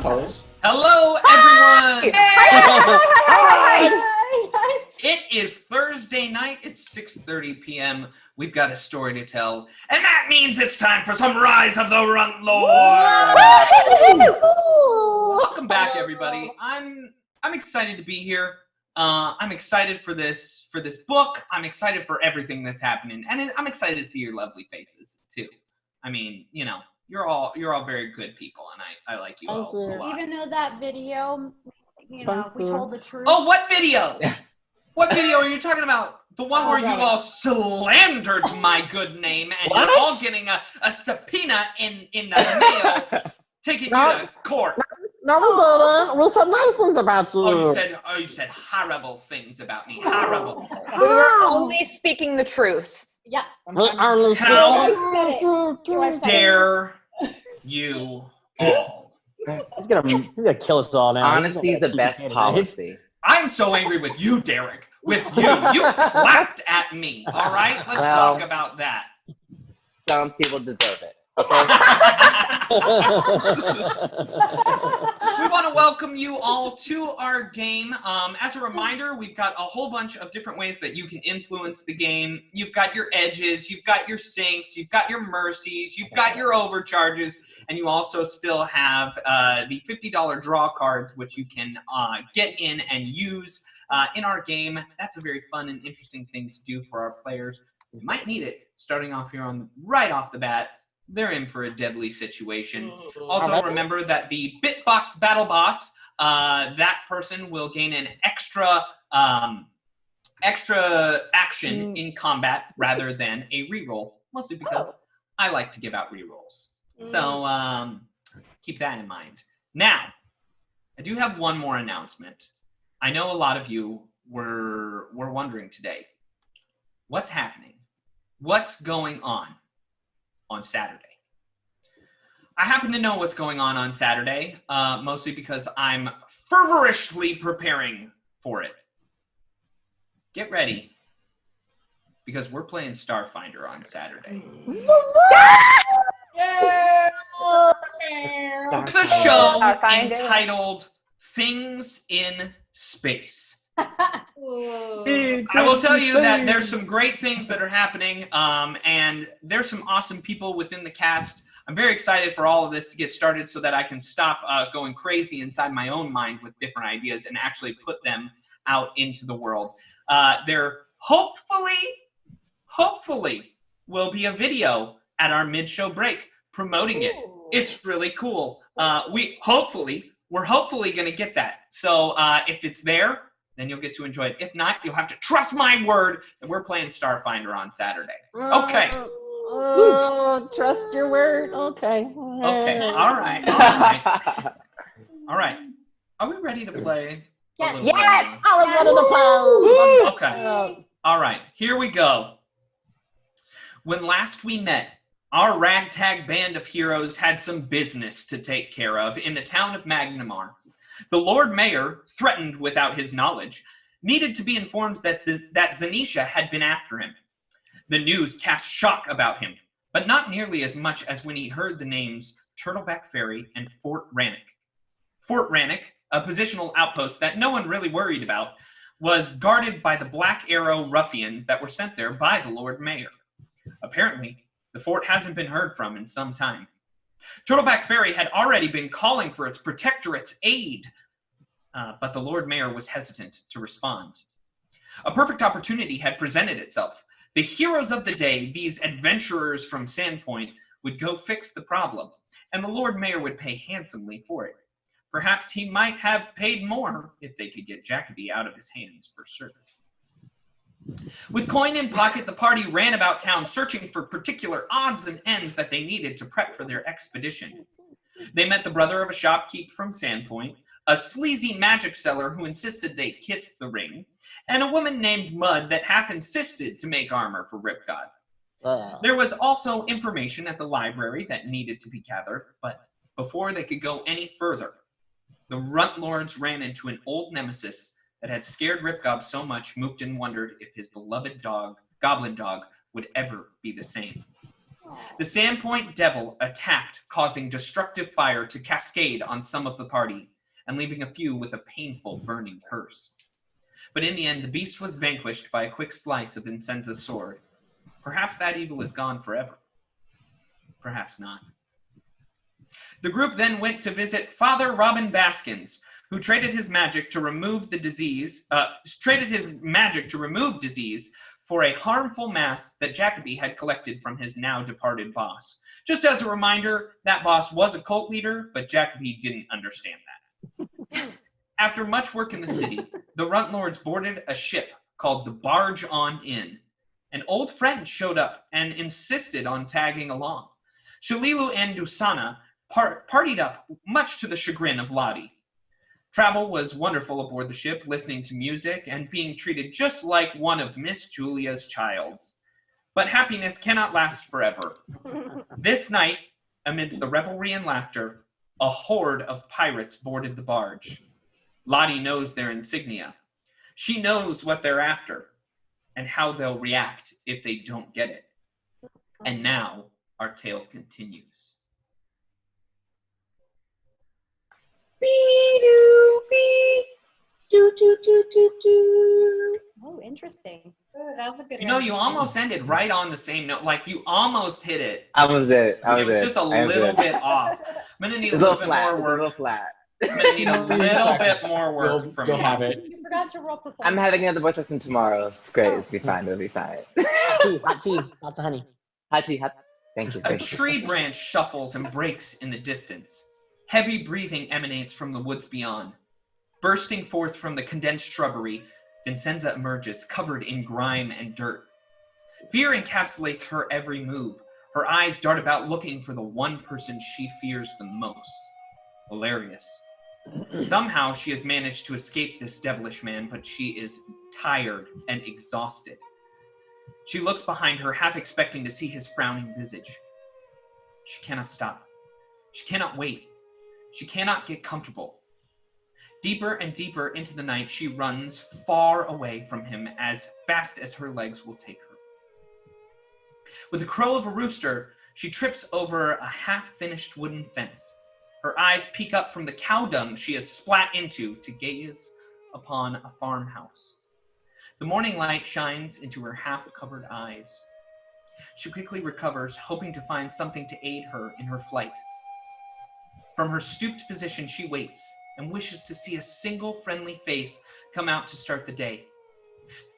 Hello, everyone! Hi! It is Thursday night. It's 6:30 p.m. We've got a story to tell, and that means it's time for some Rise of the Runtlords! Welcome back, everybody. I'm excited to be here. I'm excited for this book. I'm excited for everything that's happening, and I'm excited to see your lovely faces too. I mean, you know, you're all very good people, and I like you all a lot. Even though that video, you know, we told the truth. Oh, what video? What video are you talking about? The one where you all slandered my good name and you're all getting a subpoena in the mail, taking you to court. No, we didn't. We said nice things about you. Oh, you said horrible things about me. Horrible. We were only speaking the truth. Yeah. How dare you all? He's gonna kill us all now. Honesty is the best policy. I'm so angry with you, Derek. With you. You clapped at me. All right? Let's talk about that. Some people deserve it. Okay? We want to welcome you all to our game. As a reminder, we've got a whole bunch of different ways that you can influence the game. You've got your edges, you've got your sinks, you've got your mercies, you've got your overcharges, and you also still have the $50 draw cards, which you can get in and use in our game. That's a very fun and interesting thing to do for our players. We might need it starting off here right off the bat. They're in for a deadly situation. Also, remember that the Bitbox Battle Boss, that person will gain an extra action in combat rather than a reroll, mostly because I like to give out rerolls. So keep that in mind. Now, I do have one more announcement. I know a lot of you were wondering today, what's happening? What's going on Saturday? I happen to know what's going on Saturday, mostly because I'm feverishly preparing for it. Get ready, because we're playing Starfinder on Saturday. The show entitled Things in Space. I will tell you that there's some great things that are happening, and there's some awesome people within the cast. I'm very excited for all of this to get started so that I can stop going crazy inside my own mind with different ideas and actually put them out into the world. There hopefully will be a video at our mid-show break promoting it. It's really cool. We're hopefully going to get that. So if it's there, then you'll get to enjoy it. If not, you'll have to trust my word that we're playing Starfinder on Saturday. Okay. Trust your word. Okay. Okay. All right. Are we ready to play? Yes. I was ready to play. Okay. All right. Here we go. When last we met, our ragtag band of heroes had some business to take care of in the town of Magnamar. The Lord Mayor, threatened without his knowledge, needed to be informed that Zanisha had been after him. The news cast shock about him, but not nearly as much as when he heard the names Turtleback Ferry and Fort Rannoch. Fort Rannoch, a positional outpost that no one really worried about, was guarded by the Black Arrow ruffians that were sent there by the Lord Mayor. Apparently, the fort hasn't been heard from in some time. Turtleback Ferry had already been calling for its protectorate's aid, but the Lord Mayor was hesitant to respond. A perfect opportunity had presented itself. The heroes of the day, these adventurers from Sandpoint, would go fix the problem, and the Lord Mayor would pay handsomely for it. Perhaps he might have paid more if they could get Jacoby out of his hands for certain. With coin in pocket, the party ran about town searching for particular odds and ends that they needed to prep for their expedition. They met the brother of a shopkeep from Sandpoint, a sleazy magic seller who insisted they kiss the ring, and a woman named Mud that half insisted to make armor for Ripgod. There was also information at the library that needed to be gathered, but before they could go any further, the Runtlords ran into an old nemesis that had scared Ripgob so much Mookton wondered if his beloved dog, Goblin Dog, would ever be the same. The Sandpoint Devil attacked, causing destructive fire to cascade on some of the party, and leaving a few with a painful burning curse. But in the end, the beast was vanquished by a quick slice of Vincenza's sword. Perhaps that evil is gone forever. Perhaps not. The group then went to visit Father Robin Baskins, who traded his magic to remove disease for a harmful mass that Jacoby had collected from his now departed boss. Just as a reminder, that boss was a cult leader, but Jacoby didn't understand that. After much work in the city, the Runtlords boarded a ship called the Barge On Inn. An old friend showed up and insisted on tagging along. Shalilu and Dusana partied up, much to the chagrin of Lotte. Travel was wonderful aboard the ship, listening to music and being treated just like one of Miss Julia's childs. But happiness cannot last forever. This night, amidst the revelry and laughter, a horde of pirates boarded the barge. Lotte knows their insignia. She knows what they're after and how they'll react if they don't get it. And now, our tale continues. Oh, interesting. That was a good You know, you almost ended right on the same note. Like, you almost hit it. I was it. It was just a little bit off. I'm going to need a little bit more A work. little flat. I'm going to need a little bit more work from You'll you. have it. You forgot to roll performance. I'm having another voice lesson tomorrow. It's great. It'll be fine. It'll be fine. Hot tea, lots of honey. Hot tea. Thank you. A Thank you. tree branch shuffles and breaks in the distance. Heavy breathing emanates from the woods beyond. Bursting forth from the condensed shrubbery, Vincenza emerges, covered in grime and dirt. Fear encapsulates her every move. Her eyes dart about looking for the one person she fears the most, Valerius. Somehow she has managed to escape this devilish man, but she is tired and exhausted. She looks behind her, half expecting to see his frowning visage. She cannot stop. She cannot wait. She cannot get comfortable. Deeper and deeper into the night, she runs far away from him as fast as her legs will take her. With the crow of a rooster, she trips over a half-finished wooden fence. Her eyes peek up from the cow dung she has splat into to gaze upon a farmhouse. The morning light shines into her half-covered eyes. She quickly recovers, hoping to find something to aid her in her flight. From her stooped position, she waits and wishes to see a single friendly face come out to start the day.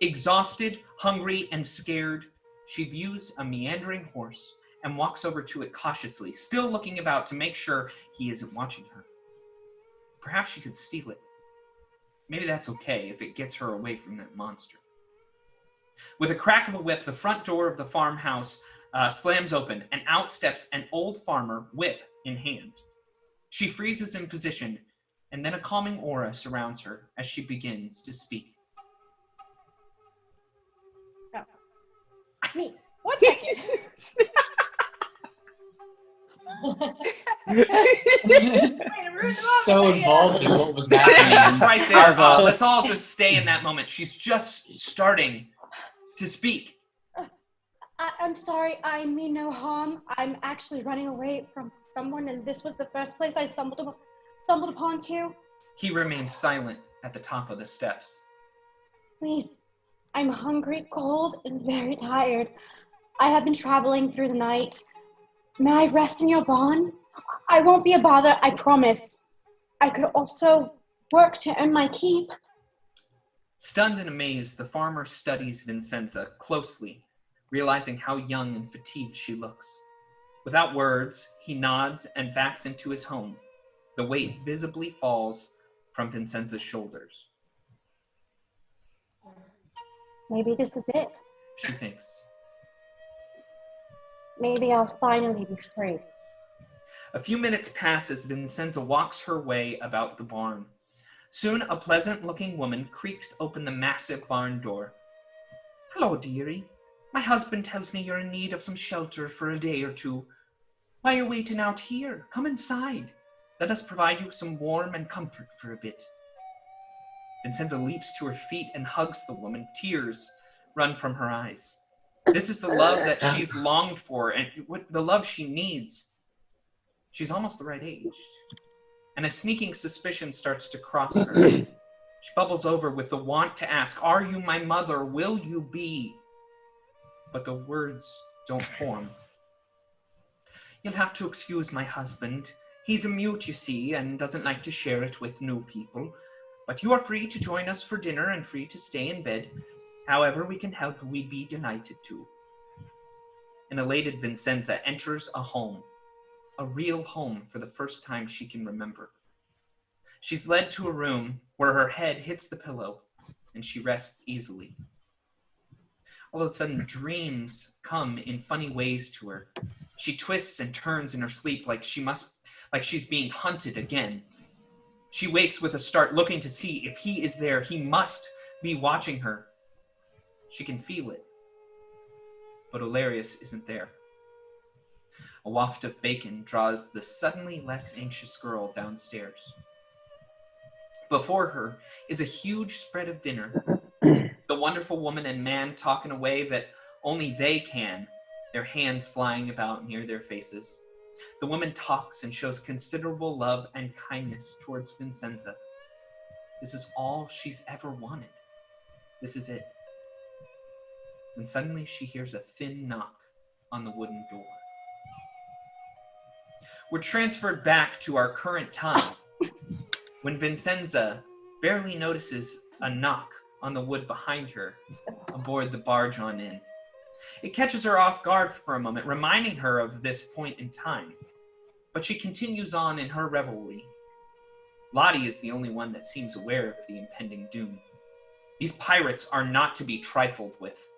Exhausted, hungry, and scared, she views a meandering horse and walks over to it cautiously, still looking about to make sure he isn't watching her. Perhaps she could steal it. Maybe that's okay if it gets her away from that monster. With a crack of a whip, the front door of the farmhouse slams open, and out steps an old farmer, whip in hand. She freezes in position, and then a calming aura surrounds her as she begins to speak. Me. 1 second. So involved in what was That's happening. right there. Let's all just stay in that moment. She's just starting to speak. I'm sorry, I mean no harm. I'm actually running away from someone, and this was the first place I stumbled upon you. He remains silent at the top of the steps. Please, I'm hungry, cold, and very tired. I have been traveling through the night. May I rest in your barn? I won't be a bother, I promise. I could also work to earn my keep. Stunned and amazed, the farmer studies Vincenza closely, realizing how young and fatigued she looks. Without words, he nods and backs into his home. The weight visibly falls from Vincenza's shoulders. Maybe this is it. She thinks. Maybe I'll finally be free. A few minutes pass as Vincenza walks her way about the barn. Soon, a pleasant-looking woman creaks open the massive barn door. "Hello, dearie. My husband tells me you're in need of some shelter for a day or two. Why are you waiting out here? Come inside. Let us provide you some warmth and comfort for a bit." Vincenza leaps to her feet and hugs the woman. Tears run from her eyes. This is the love that she's longed for and the love she needs. She's almost the right age. And a sneaking suspicion starts to cross her. She bubbles over with the want to ask, "Are you my mother? Will you be?" But the words don't form. "You'll have to excuse my husband. He's a mute, you see, and doesn't like to share it with new people. But you are free to join us for dinner and free to stay in bed. However we can help, we'd be delighted to." An elated Vincenza enters a home, a real home for the first time she can remember. She's led to a room where her head hits the pillow and she rests easily. All of a sudden, dreams come in funny ways to her. She twists and turns in her sleep like she's being hunted again. She wakes with a start, looking to see if he is there. He must be watching her. She can feel it. But Olarius isn't there. A waft of bacon draws the suddenly less anxious girl downstairs. Before her is a huge spread of dinner. The wonderful woman and man talk in a way that only they can, their hands flying about near their faces. The woman talks and shows considerable love and kindness towards Vincenza. This is all she's ever wanted. This is it. When suddenly she hears a thin knock on the wooden door. We're transferred back to our current time, when Vincenza barely notices a knock on the wood behind her aboard the barge on in. It catches her off guard for a moment, reminding her of this point in time. But she continues on in her revelry. Lotte is the only one that seems aware of the impending doom. These pirates are not to be trifled with.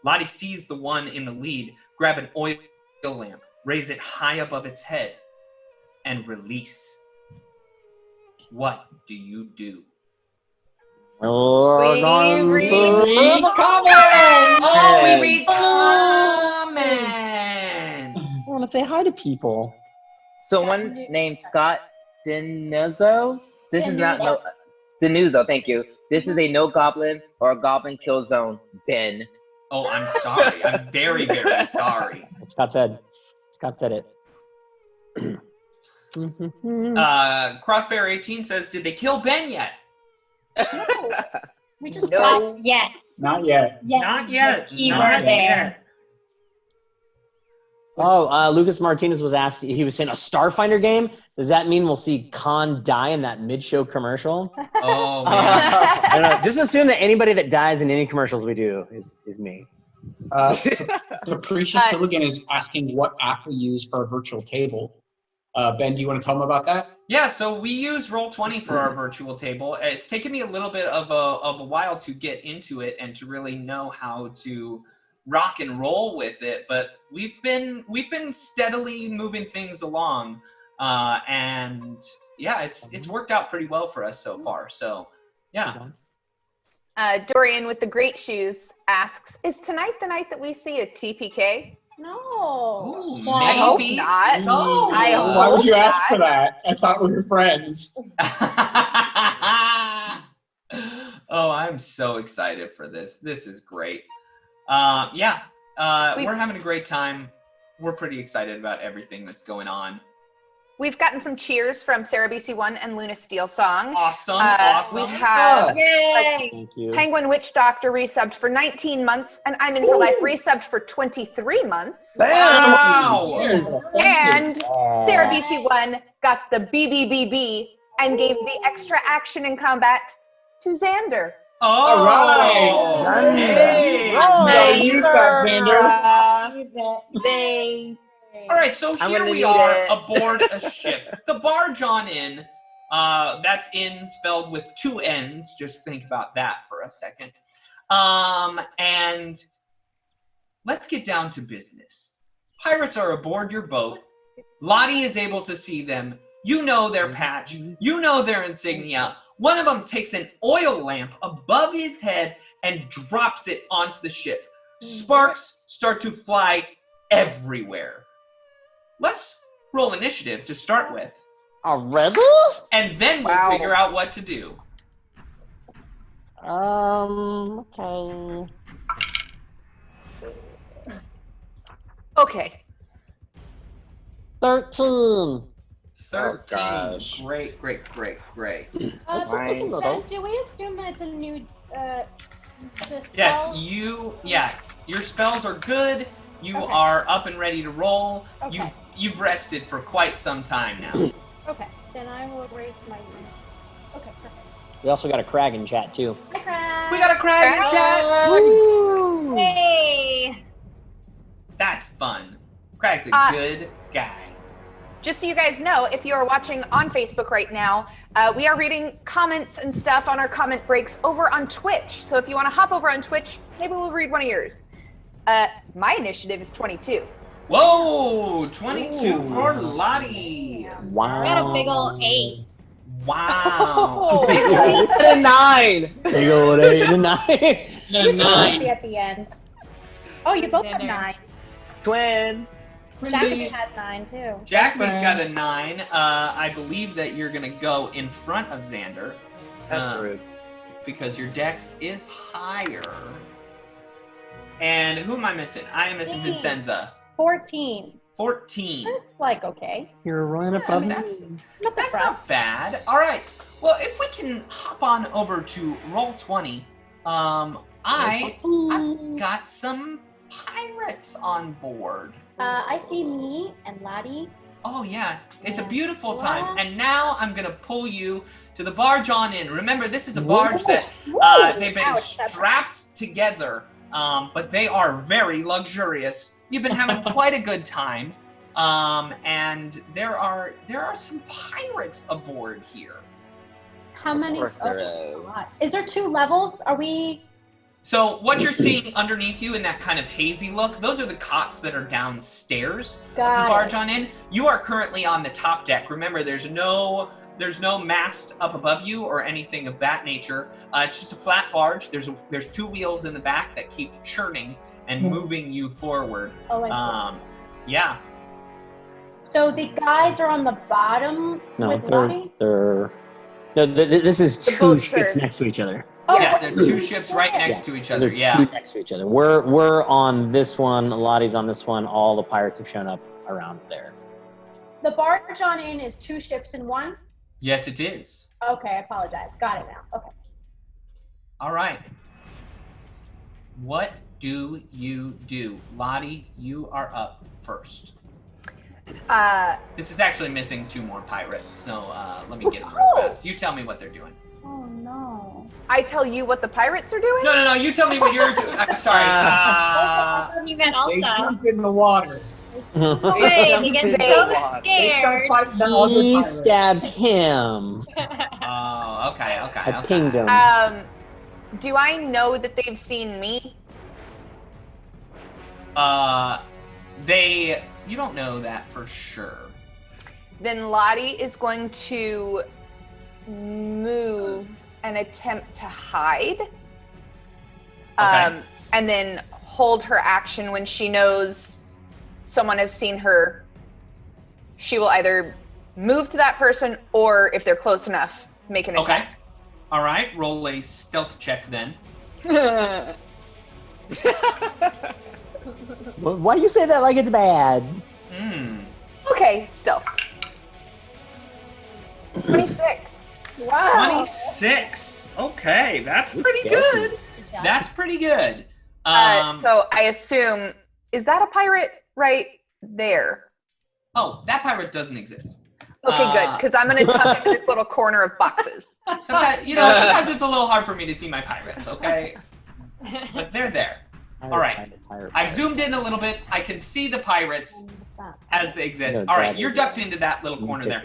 Lotte sees the one in the lead grab an oil lamp, raise it high above its head, and release. What do you do? We're going to read read comments. Oh, we read comments! I want to say hi to people. Someone named Scott Denuzzo. This is not no Denuzzo, thank you. This is a no goblin or goblin kill zone, Ben. Oh, I'm sorry. I'm very, very sorry. Scott said it. Crossbear 18 says, "Did they kill Ben yet?" No. We just No. got yet. Not yet. Not yet. Keyword Not there. yet. Oh, Lucas Martinez was asked, he was saying a Starfinder game? Does that mean we'll see Khan die in that mid-show commercial? Oh, man. I don't know. Just assume that anybody that dies in any commercials we do is me. Capricious Hooligan is asking what app we use for our virtual table. Ben, do you want to tell them about that? Yeah, so we use Roll20 for our virtual table. It's taken me a little bit of a while to get into it and to really know how to rock and roll with it, but we've been steadily moving things along, and yeah, it's worked out pretty well for us so far. So yeah. Dorian with the great shoes asks, "Is tonight the night that we see a TPK?" No. Ooh, I hope maybe not. so. I hope Why would you not. ask for that? I thought we were friends. Oh, I'm so excited for this. This is great. We're having a great time. We're pretty excited about everything that's going on. We've gotten some cheers from Sarah BC1 and Luna Steel Song. Awesome, awesome. We have Yay. Thank you. Penguin Witch Doctor resubbed for 19 months, and I'm in for life resubbed for 23 months. Wow. Cheers. And Sarah BC1 got the BBBB and gave the extra action in combat to Xander. Oh, All right. hey. Gotta use that, Xander. Use it. All right, so I'm here gonna we need are it. aboard a ship. The barge on in, that's in spelled with 2 N's. Just think about that for a second. And let's get down to business. Pirates are aboard your boat. Lotte is able to see them. You know their patch. You know their insignia. One of them takes an oil lamp above his head and drops it onto the ship. Sparks start to fly everywhere. Let's roll initiative to start with, Already? and then we'll Wow. figure out what to do. Okay. Okay. 13. 13. gosh. Great. So Ben, do we assume that it's a new the Yes, spells? your spells are good. You Okay. are up and ready to roll. Okay. You've rested for quite some time now. Okay, then I will erase my rest. Okay, perfect. We also got a crag in chat too. Hi, Crab. We got a crag in chat. Woo! Hey. That's fun. Crag's a good guy. Just so you guys know, if you are watching on Facebook right now, we are reading comments and stuff on our comment breaks over on Twitch. So if you want to hop over on Twitch, maybe we'll read one of yours. My initiative is 22. Whoa, 22 for Lotte. Wow. I got a big ol' 8. Wow. A 9. Big old 8 and 9. You told me at the end. Oh, you both have 9s. Twins. Jacoby has 9 too. Jacoby's got a 9. I believe that you're going to go in front of Xander. That's rude. Because your dex is higher. And who am I missing? I am missing Me. Vincenza. 14. 14. That's like okay. You're right above me. That's That's not bad. All right. Well, if we can hop on over to Roll20, I've got some pirates on board. I see me and Lotte. Oh yeah, it's a Yeah. beautiful time. Wow. And now I'm gonna pull you to the barge on in. Remember, this is a barge that Woo! they've been Ouch, that's- strapped together, but they are very luxurious. You've been having quite a good time, and there are some pirates aboard here. How many? Of course there God. is. Is there 2 levels? Are we? So what you're seeing underneath you in that kind of hazy look, those are the cots that are downstairs. The Got barge it. on in. You are currently on the top deck. Remember, there's no mast up above you or anything of that nature. It's just a flat barge. There's 2 wheels in the back that keep churning and moving you forward. Oh, I see. Yeah. So the guys are on the bottom No, with Lotte? this is The 2 boats ships are- next to each other. Oh, Yeah, what there's 2 is ships right this? next to each They're other. 2 Yeah. next to each other. We're on this one. Lottie's on this one. All the pirates have shown up around there. The barge on in is 2 ships in 1? Yes, it is. Okay, I apologize. Got it now. Okay. All right. What do you do? Lotte, you are up first. This is actually missing 2 more pirates, so let me get them real fast. You tell me what they're doing. Oh no. I tell you what the pirates are doing? No, you tell me what you're doing. I'm sorry. You meant They also. jump in the water. Wait, they get so They start scared. fighting the other He pirates. stabs him. Oh, okay. I pinged him. Do I know that they've seen me? You don't know that for sure. Then Lotte is going to move and attempt to hide. Okay. And then hold her action when she knows someone has seen her. She will either move to that person or, if they're close enough, make an Okay. attack. All right. Roll a stealth check then. Why do you say that like it's bad? Okay, stealth. 26. Wow. 26. Okay, that's pretty Good. good. Good job. That's pretty good. So I assume, is that a pirate right there? Oh, that pirate doesn't exist. Okay, good, because I'm going to tuck into this little corner of boxes. Sometimes, sometimes it's a little hard for me to see my pirates, okay? But they're there. All right. I've zoomed in a little bit. I can see the pirates as they exist. All right, you're ducked into that little corner there.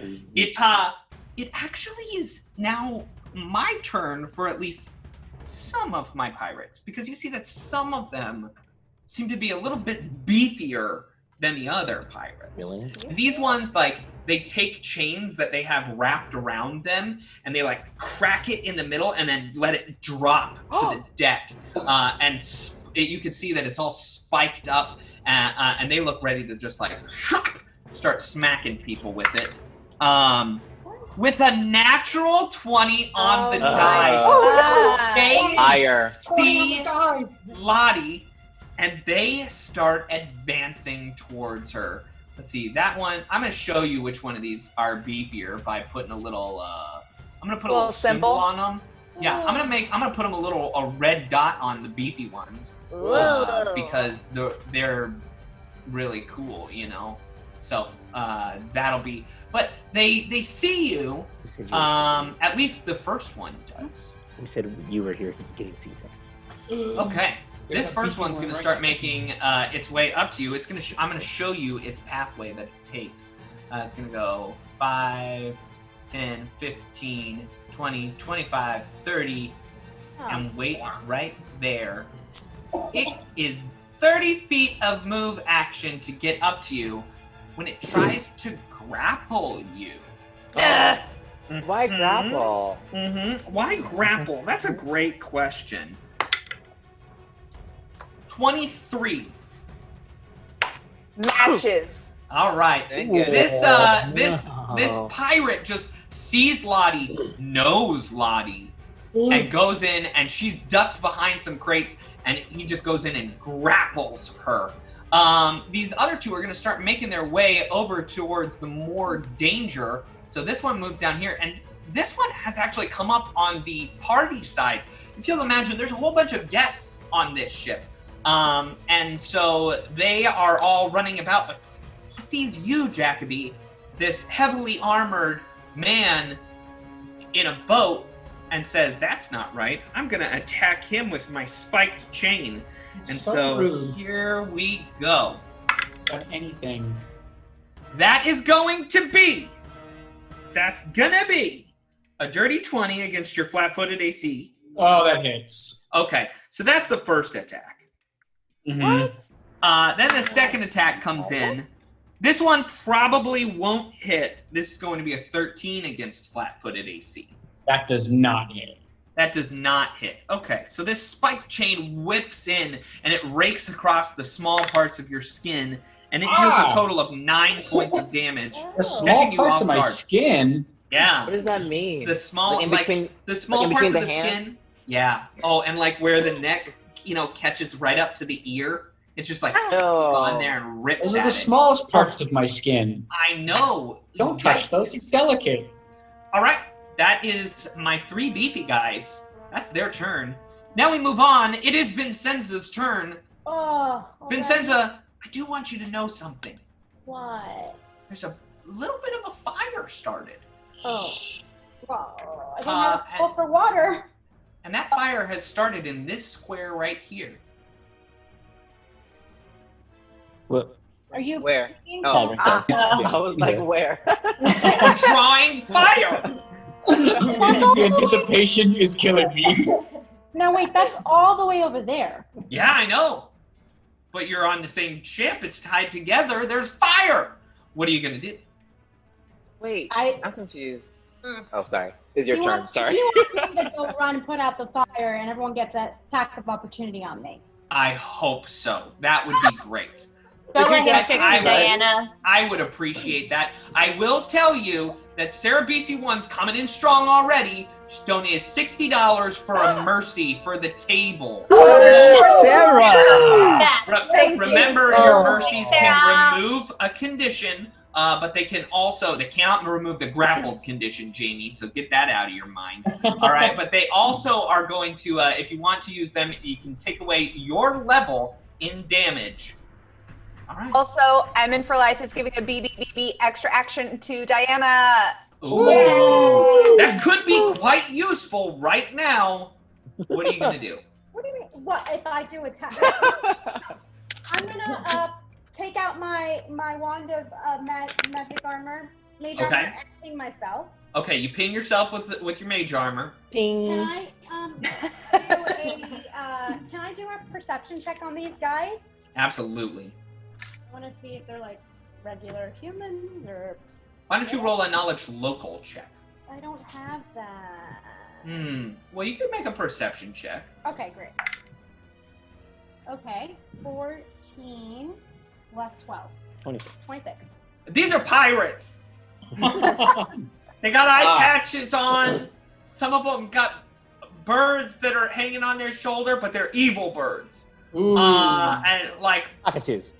It actually is now my turn for at least some of my pirates, because you see that some of them seem to be a little bit beefier than the other pirates. Really? These ones, like, they take chains that they have wrapped around them and they like crack it in the middle and then let it drop to the deck. You can see that it's all spiked up and they look ready to just like start smacking people with it. With a natural 20 on the die, they Fire. see Lotte and they start advancing towards her. Let's see, that one, I'm going to show you which one of these are beefier by putting a little, I'm going to put a little symbol on them. Yeah, I'm gonna put them a red dot on the beefy ones because they're really cool, you know. So that'll be. But they see you. At least the first one does. We said you were here getting season. Okay, this first one's gonna start making its way up to you. It's gonna. I'm gonna show you its pathway that it takes. It's gonna go 5, 10, 15. 20, 25, 30, and wait right there. It is 30 feet of move action to get up to you when it tries to grapple you. Why grapple? Why grapple? That's a great question. 23. Matches. All right. This pirate just sees Lotte, knows Lotte, and goes in, and she's ducked behind some crates, and he just goes in and grapples her. These other two are going to start making their way over towards the more danger. So this one moves down here, and this one has actually come up on the party side. If you'll imagine, there's a whole bunch of guests on this ship. And so they are all running about, but he sees you, Jacoby, this heavily armored man in a boat, and says, "That's not right. I'm gonna attack him with my spiked chain." And so rude. here we go. Got anything? That's gonna be a dirty 20 against your flat-footed AC. Oh, that hits. Okay, so that's the first attack. Mm-hmm. Then the second attack comes in. This one probably won't hit. This is going to be a 13 against flat-footed AC. That does not hit. That does not hit. Okay, so this spike chain whips in, and it rakes across the small parts of your skin, and it deals a total of 9 points of damage. The small parts of my skin? Yeah. What does that mean? The small, in between, the small in parts between of the the skin. Yeah. Oh, and like where the neck, catches right up to the ear. It's just like on there and rips Those at are the it. smallest parts of my skin. I know. Don't touch those. They're delicate. All right. That is my 3 beefy guys. That's their turn. Now we move on. It is Vincenza's turn. Vincenza, I do want you to know something. What? There's a little bit of a fire started. Oh. Well, I don't have a spell for water. And that fire has started in this square right here. What? Are you? Where? Oh, I was like, where? I'm drawing fire! The anticipation is killing me. No, wait, that's all the way over there. Yeah, I know. But you're on the same ship. It's tied together. There's fire. What are you going to do? Wait, I'm confused. Oh, sorry. It's your turn. Sorry. He wants me to go run and put out the fire, and everyone gets an attack of opportunity on me. I hope so. That would be great. Don't let him trick you, Diana. I would appreciate that. I will tell you that Sarah BC1's coming in strong already. She donated $60 for a mercy for the table. Sarah! Remember, your mercies can remove a condition, but they cannot remove the grappled condition, Jamie, so get that out of your mind. All right, but they also are going to, if you want to use them, you can take away your level in damage. All right. Also, I'm in for life is giving a BB extra action to Diana. Ooh, that could be quite useful right now. What are you gonna do? What do you mean? What if I do attack? I'm gonna take out my wand of magic armor, mage armor, and ping myself. Okay, you ping yourself with your mage armor. Ping. Can I do a perception check on these guys? Absolutely. I want to see if they're like regular humans or. Why don't you roll a knowledge local check? I don't have that. Well, you can make a perception check. Okay, great. Okay, 14 plus 12. 26. These are pirates. They got eye patches on. Some of them got birds that are hanging on their shoulder, but they're evil birds. Ooh. And like Cockatoos.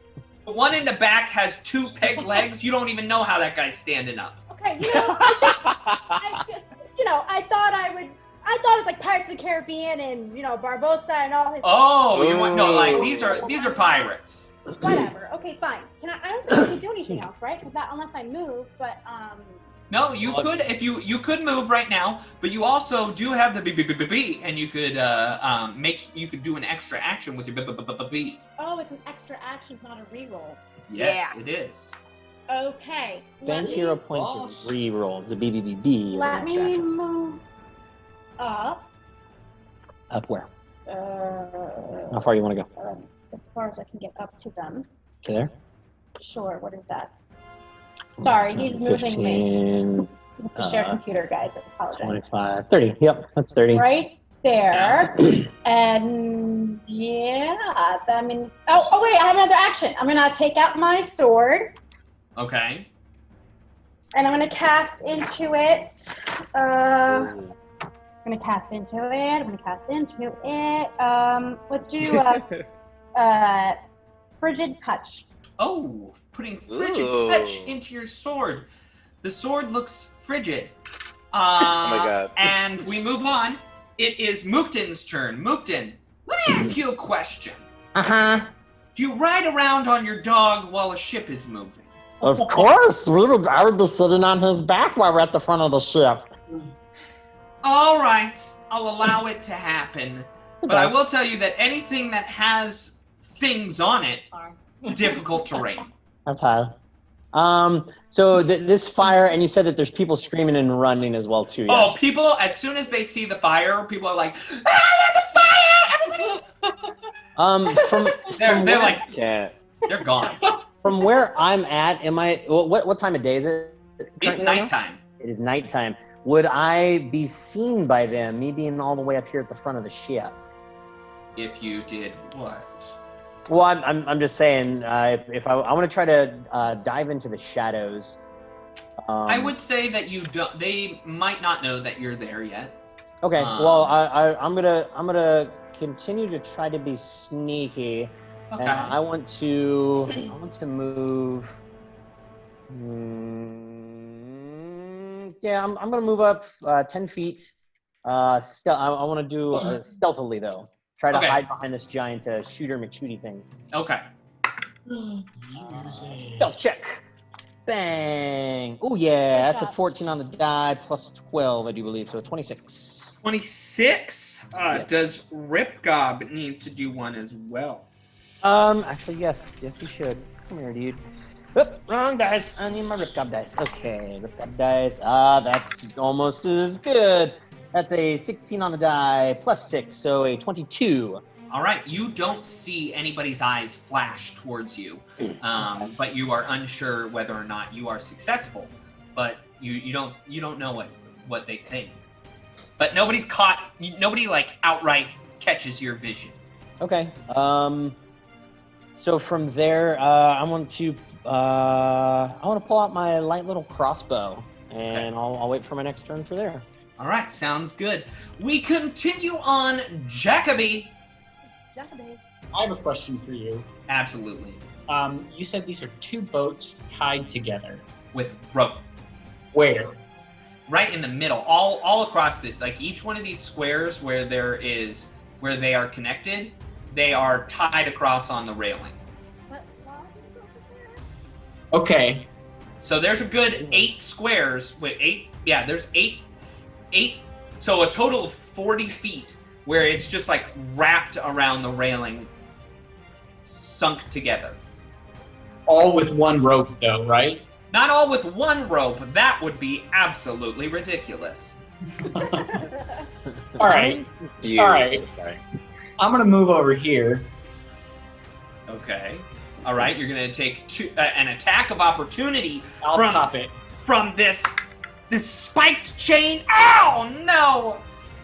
the one in the back has 2 peg legs. You don't even know how that guy's standing up. Okay, I just, I thought it was like Pirates of the Caribbean and, Barbossa and all his. Oh, you want no? Like these are pirates. Whatever. Okay, fine. I don't think I can do anything else, right? Because unless I move, but No, you could if you could move right now, but you also do have the B, and you could you could do an extra action with your B. Oh, it's an extra action, it's not a reroll. Yes, it is. Okay. Spends hero points and re-rolls the BBBB. Let me move up. Up where? How far you want to go? As far as I can get up to them. Okay, there. Sure. What is that? Sorry, he's moving me. With the share computer, guys. I apologize. 25, 30. Yep, that's 30. Right there. And yeah, I mean. Oh wait, I have another action. I'm gonna take out my sword. Okay. And I'm gonna cast into it. I'm gonna cast into it. Let's do frigid touch. Oh, putting frigid touch into your sword. The sword looks frigid. Oh my god. And we move on. It is Mookton's turn. Mookton, let me ask you a question. Uh-huh. Do you ride around on your dog while a ship is moving? Of course. I would be sitting on his back while we're at the front of the ship. All right, I'll allow it to happen. But I will tell you that anything that has things on it, difficult terrain. That's high. So this fire, and you said that there's people screaming and running as well too. Yes? Oh, people! As soon as they see the fire, people are like, "Ah, there's a fire!" They're like, they're gone. From where I'm at, what time of day is it? It's nighttime. It is nighttime. Would I be seen by them, me being all the way up here at the front of the ship? If you did what? Well, I'm just saying, if I want to try to dive into the shadows. I would say that you don't. They might not know that you're there yet. Okay. Well, I'm gonna continue to try to be sneaky. Okay. And I want to move. Yeah, I'm gonna move up 10 feet. I want to do stealthily though. Try to hide behind this giant shooter McShooty thing. Okay. Stealth check. Bang. Oh yeah, that's a 14 on the die plus 12, I do believe. So 26. 26. Yes. Does Ripgob need to do one as well? Actually, yes, he should. Come here, dude. Oop, wrong dice. I need my Ripgob dice. Okay, Ripgob dice. That's almost as good. That's a 16 on the die plus 6, so a 22. All right, you don't see anybody's eyes flash towards you, but you are unsure whether or not you are successful. But you don't know what they think. But nobody's caught. Nobody like outright catches your vision. Okay. So from there, I want to pull out my light little crossbow, and I'll wait for my next turn for there. All right, sounds good. We continue on, Jacoby. I have a question for you. Absolutely. You said these are 2 boats tied together. With rope. Where? Right in the middle, all across this. Like each one of these squares where they are connected, they are tied across on the railing. Okay. So there's a good 8 squares. Wait, 8? Yeah, there's 8. So a total of 40 feet where it's just like wrapped around the railing, sunk together. All with one rope, though, right? Not all with one rope. That would be absolutely ridiculous. All right. All right. I'm going to move over here. Okay. All right, you're going to take an attack of opportunity I'll pop it. From this spiked chain. Oh, no.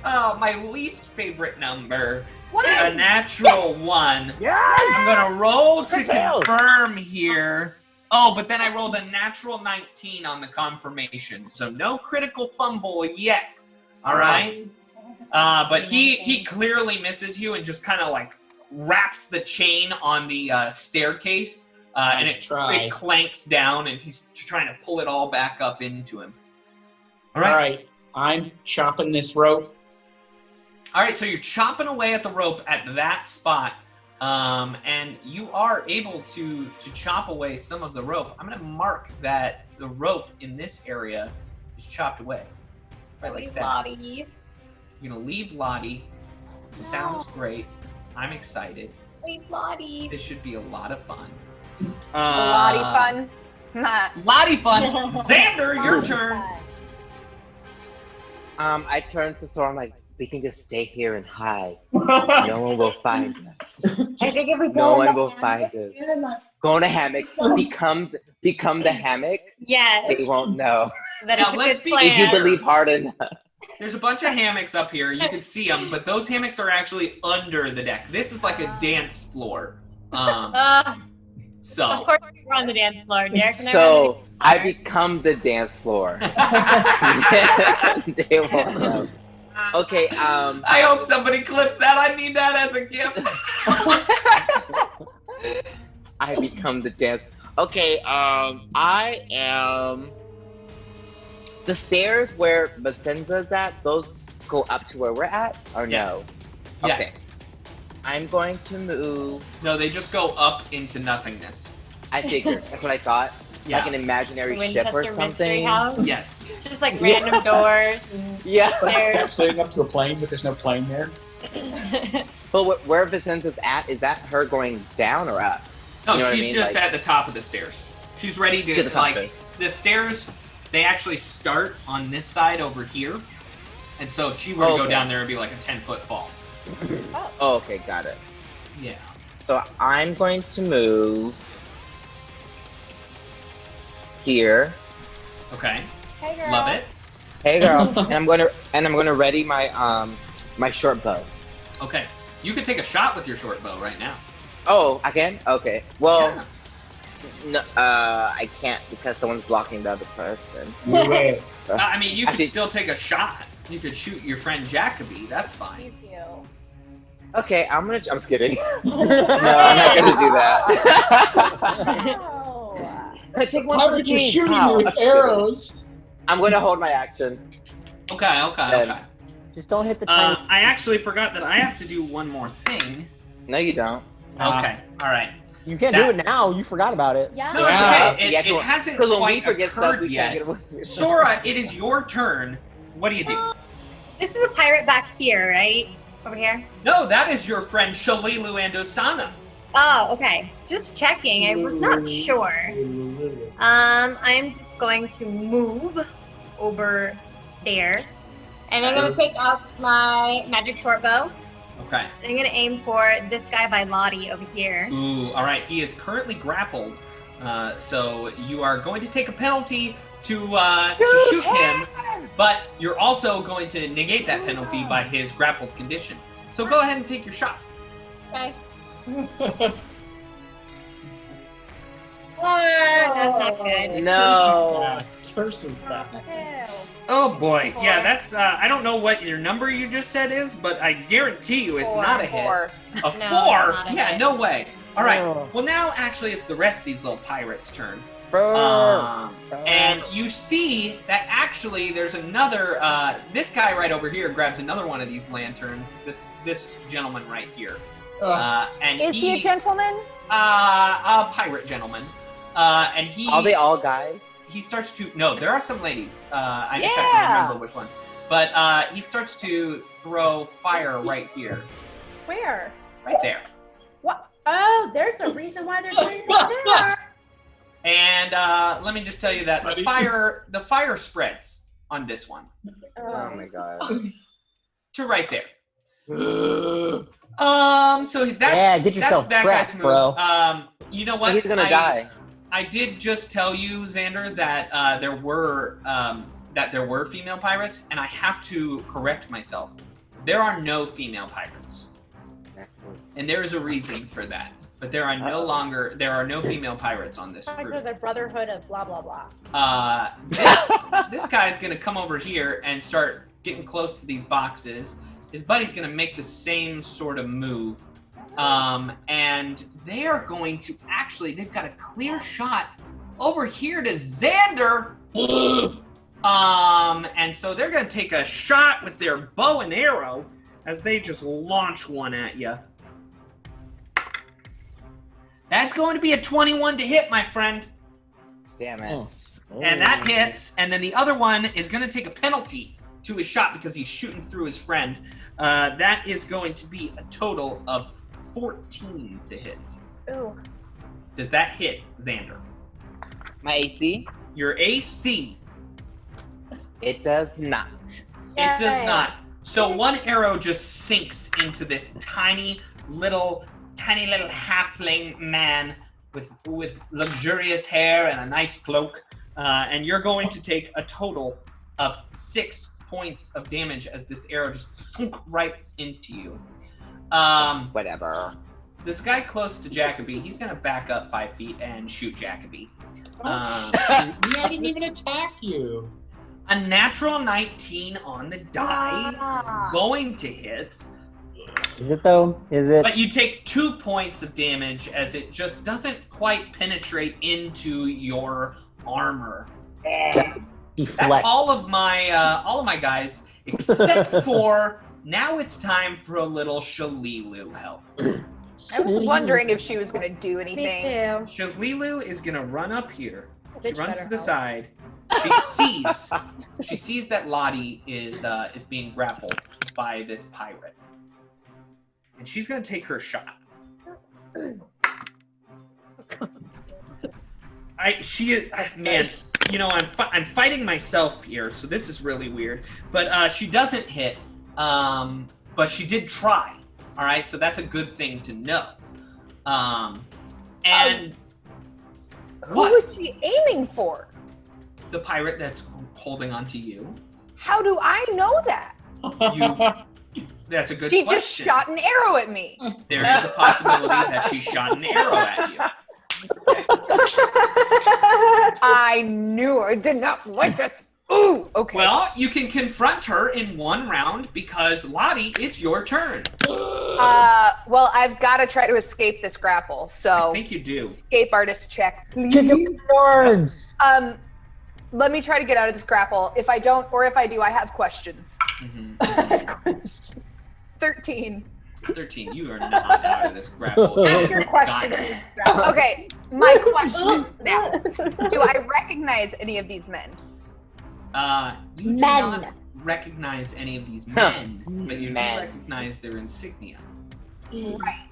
Oh, my least favorite number. What? A natural 1. Yes! I'm going to roll to Tails. confirm here. Oh, but then I rolled a natural 19 on the confirmation. So no critical fumble yet. All right? But he clearly misses you and just kind of like wraps the chain on the staircase, and it clanks down, and he's trying to pull it all back up into him. All right. I'm chopping this rope. All right, so you're chopping away at the rope at that spot, and you are able to chop away some of the rope. I'm going to mark that the rope in this area is chopped away. Right like that. Lottie. You're going to leave Lotte. Sounds great. I'm excited. Leave Lottie. This should be a lot of fun. Lottie fun. Lottie fun. Xander, your turn. I turn to Sora. I'm like, we can just stay here and hide. No one will find us. I think if we No one will find us. Go in a hammock. Become the hammock. Yes. They won't know. That Now, is a let's good be plan. If you believe hard enough. There's a bunch of hammocks up here. You can see them, but those hammocks are actually under the deck. This is like a dance floor. So. Of course, we're on the dance floor. Derek and I So I become the dance floor. They won't know. Okay. I hope somebody clips that. I need that as a gift. I become the dance. Okay. I am. The stairs where Basenza's at. Those go up to where we're at, or no? Yes. Okay. I'm going to move. No, they just go up into nothingness. I figured. That's what I thought. Yeah. Like an imaginary ship Winchester or Mystery something. House. Yes. Just like random doors. And Yeah. stairs. Sitting up to a plane, but there's no plane there. But where Vicenza's at, is that her going down or up? No, You know what I she's mean? just Like- at the top of the stairs. She's ready To to, the top like, stairs. the stairs, they actually start on this side over here. And so if she were to go Okay. down there, it'd be like a 10-foot fall. Oh, okay, got it. Yeah. So I'm going to move here. Okay. Hey, girl. Love it. Hey, girl. and I'm gonna ready my my short bow. Okay. You could take a shot with your short bow right now. Oh, I can. Okay. Well, Yeah. no, I can't because someone's blocking the other person. Wait. I mean, you could Actually- still take a shot. You could shoot your friend Jacoby. That's fine. Please you. Okay, I'm just kidding. No, I'm not gonna do that. No. Can I take one Why for the would you team? shoot How? me with arrows? I'm gonna hold my action. Okay. Then- Just don't hit the tiny. I actually forgot that I have to do one more thing. No, you don't. Okay. All right. You can't do it now. You forgot about it. Yeah. No, it's Yeah. okay. Yeah, It hasn't Because when we quite forget stuff, occurred we can't yet. get away. Sora, it is your turn. What do you do? This is a pirate back here, right? Over here? No, that is your friend Shalilu and Osana. Oh, okay. Just checking. I was not sure. I'm just going to move over there. And I'm going to take out my magic short bow. Okay. And I'm going to aim for this guy by Lotte over here. Ooh, all right. He is currently grappled, so you are going to take a penalty to shoot him, but you're also going to negate that penalty by his grappled condition. So go ahead and take your shot. Okay. That's not good. No. Curse is bad. Ew. Oh boy, yeah, that's I don't know what your number you just said is, but I guarantee you it's not a hit. Four. A No, 4? not a Yeah, hit. no way. All right. Oh. Well, now actually it's the rest of these little pirates' turn. Brr. And you see that actually there's another. This guy right over here grabs another one of these lanterns. This gentleman right here. And Is he a gentleman? A pirate gentleman. And he. Are they all guys? He starts to. No, there are some ladies. I just have to remember which one. But he starts to throw fire right here, Where? right there. What? Oh, there's a reason why they're doing it there. And let me just tell you that the fire spreads on this one Oh my god. to right there. So that's Yeah, get yourself that's that trapped, guy's move. bro. You know what? He's gonna die. I did just tell you, Xander, that there were female pirates, and I have to correct myself. There are no female pirates, Excellent. and there is a reason for that. But there are there are no female pirates on this Like group. there's a brotherhood of blah blah blah. This guy's gonna come over here and start getting close to these boxes. His buddy's gonna make the same sort of move, And they are going to actually, they've got a clear shot over here to Xander. And so they're going to take a shot with their bow and arrow as they just launch one at you. That's going to be a 21 to hit, my friend. Damn it. And that hits. And then the other one is going to take a penalty to his shot because he's shooting through his friend. That is going to be a total of 14 to hit. Ooh. Does that hit, Xander? My AC? Your AC. It does not. It does not. So one arrow just sinks into this tiny little halfling man with luxurious hair and a nice cloak. And you're going to take a total of 6 points of damage as this arrow just sunk right into you. Whatever. This guy close to Jacoby, he's going to back up 5 feet and shoot Jacoby. I didn't even attack you. A natural 19 on the die is going to hit. Is it though? Is it? But you take 2 points of damage as it just doesn't quite penetrate into your armor. That's all of my guys, except for now it's time for a little Shalilu help. I was wondering if she was going to do anything. Me too. Shalilu is going to run up here. She Bitch runs better to the help. side. She sees that Lotte is being grappled by this pirate. And she's going to take her shot. Man, you know, I'm fighting myself here, so this is really weird. But she doesn't hit, but she did try. All right, so that's a good thing to know. And Who was she aiming for? the pirate that's holding on to you. How do I know that? That's a good She question. just shot an arrow at me. There is a possibility that she shot an arrow at you. I knew I did not like this. Ooh, okay. Well, you can confront her in one round because Lotte, it's your turn. Well, I've got to try to escape this grapple. I So, think you do. escape artist check, please. Kick the boards. Let me try to get out of this grapple. If I don't, or if I do, I have questions. Mhm. 13. 13, you are not out of this grapple. Ask your questions. Okay, my questions now. Do I recognize any of these men? You do Men. not recognize any of these men, but you do Men. recognize their insignia. Right.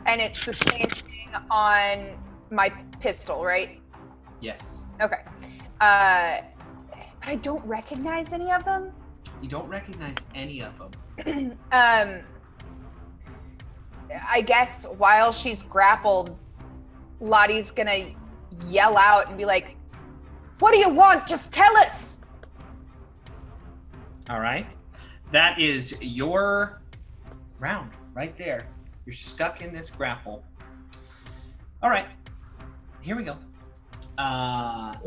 And it's the same thing on my pistol, right? Yes. Okay. But I don't recognize any of them. You don't recognize any of them. I guess while she's grappled, Lottie's gonna yell out and be like, "What do you want? Just tell us!" All right. That is your round right there. You're stuck in this grapple. All right. Here we go.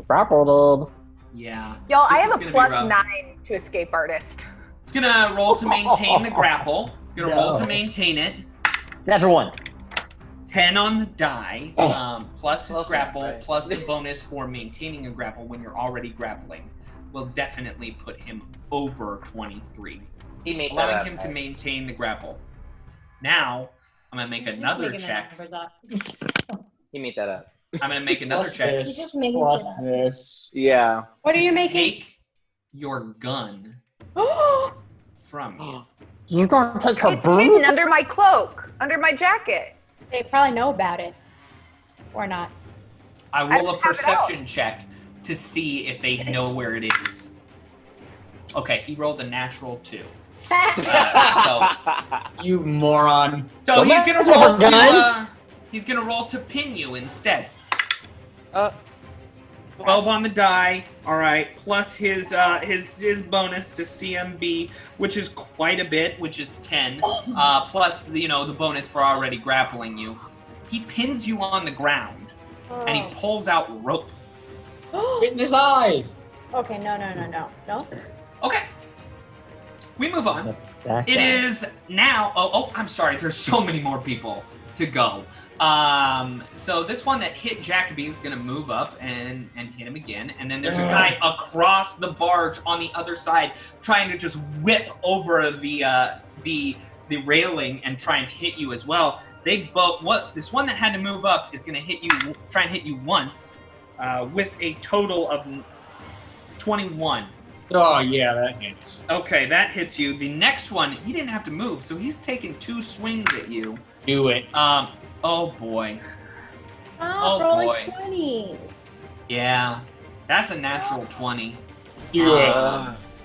Grappled. Yeah. Y'all, I This have is a gonna be plus rough. 9 to escape artist. It's gonna roll to maintain the grapple. Gonna roll to No. maintain it. Natural 1. 10 on the die, plus his Okay, grapple, right. plus the bonus for maintaining a grapple when you're already grappling, will definitely put him over 23, He made that allowing up. him to maintain the grapple. Now, I'm gonna make another check. He made that up. I'm gonna make another Plus check. this, just making plus it up. this. Yeah. What are you making? Take your gun from you. You're gonna take her It's hidden boots? under my cloak, under my jacket. They probably know about it. Or not. I I roll a don't have it out. perception check to see if they know where it is. Okay, he rolled a natural 2. You moron. So he's Don't gonna mess with roll her gun. he's gonna roll to pin you instead. 12 12 on the die, all right, plus his bonus to CMB, which is quite a bit, which is 10, plus the bonus for already grappling you. He pins you on the ground, and he pulls out rope. Hit in his eye. Okay, no. Okay. we move on. That It guy. is now. Oh, I'm sorry. There's so many more people to go. So this one that hit Jacoby is going to move up and hit him again. And then there's a guy across the barge on the other side trying to just whip over the railing and try and hit you as well. They both. This one that had to move up is going to try and hit you once, with a total of 21. Oh yeah, that hits. Okay, that hits you. The next one, he didn't have to move, so he's taking 2 swings at you. Do it. Oh boy. Oh, Oh, rolling boy. 20. Yeah, that's a natural 20. Do it.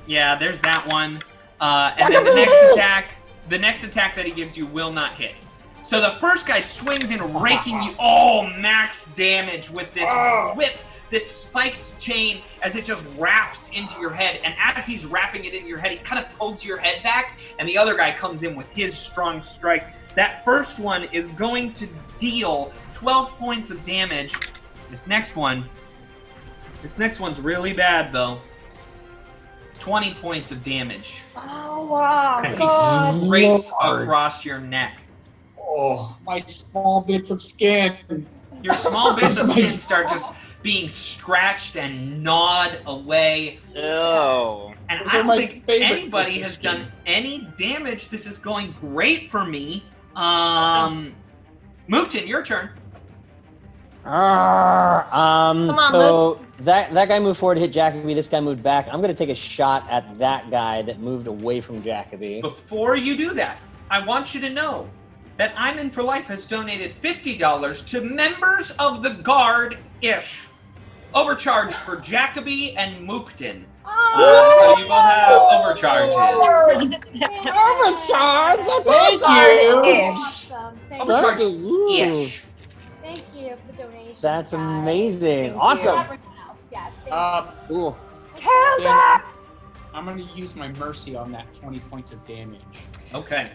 Yeah, there's that one. And then the next attack that he gives you will not hit. So the first guy swings in, raking you. Oh, max damage with this whip, this spiked chain as it just wraps into your head. And as he's wrapping it into your head, he kind of pulls your head back, and the other guy comes in with his strong strike. That first one is going to deal 12 points of damage. This next one's really bad, though. 20 points of damage. Oh, wow. As God. he scrapes across your neck. Oh, my small bits of skin. Your small bits of skin start just being scratched and gnawed away. No. And Those I are don't my think favorite anybody bits of has skin. done any damage. This is going great for me. Mookton, your turn. on, So that guy moved forward, hit Jacoby. This guy moved back. I'm gonna take a shot at that guy that moved away from Jacoby. Before you do that, I want you to know that I'm In For Life has donated $50 to members of the Guard-ish. Overcharged for Jacoby and Mookton. So you both have overcharges. Overcharge. Thank you. Awesome. Thank you. Overcharge-ish. Thank you for the donation. That's guys. amazing. Thank Awesome. Everyone else, yes. Thank Cool. Then I'm going to use my mercy on that 20 points of damage. Okay.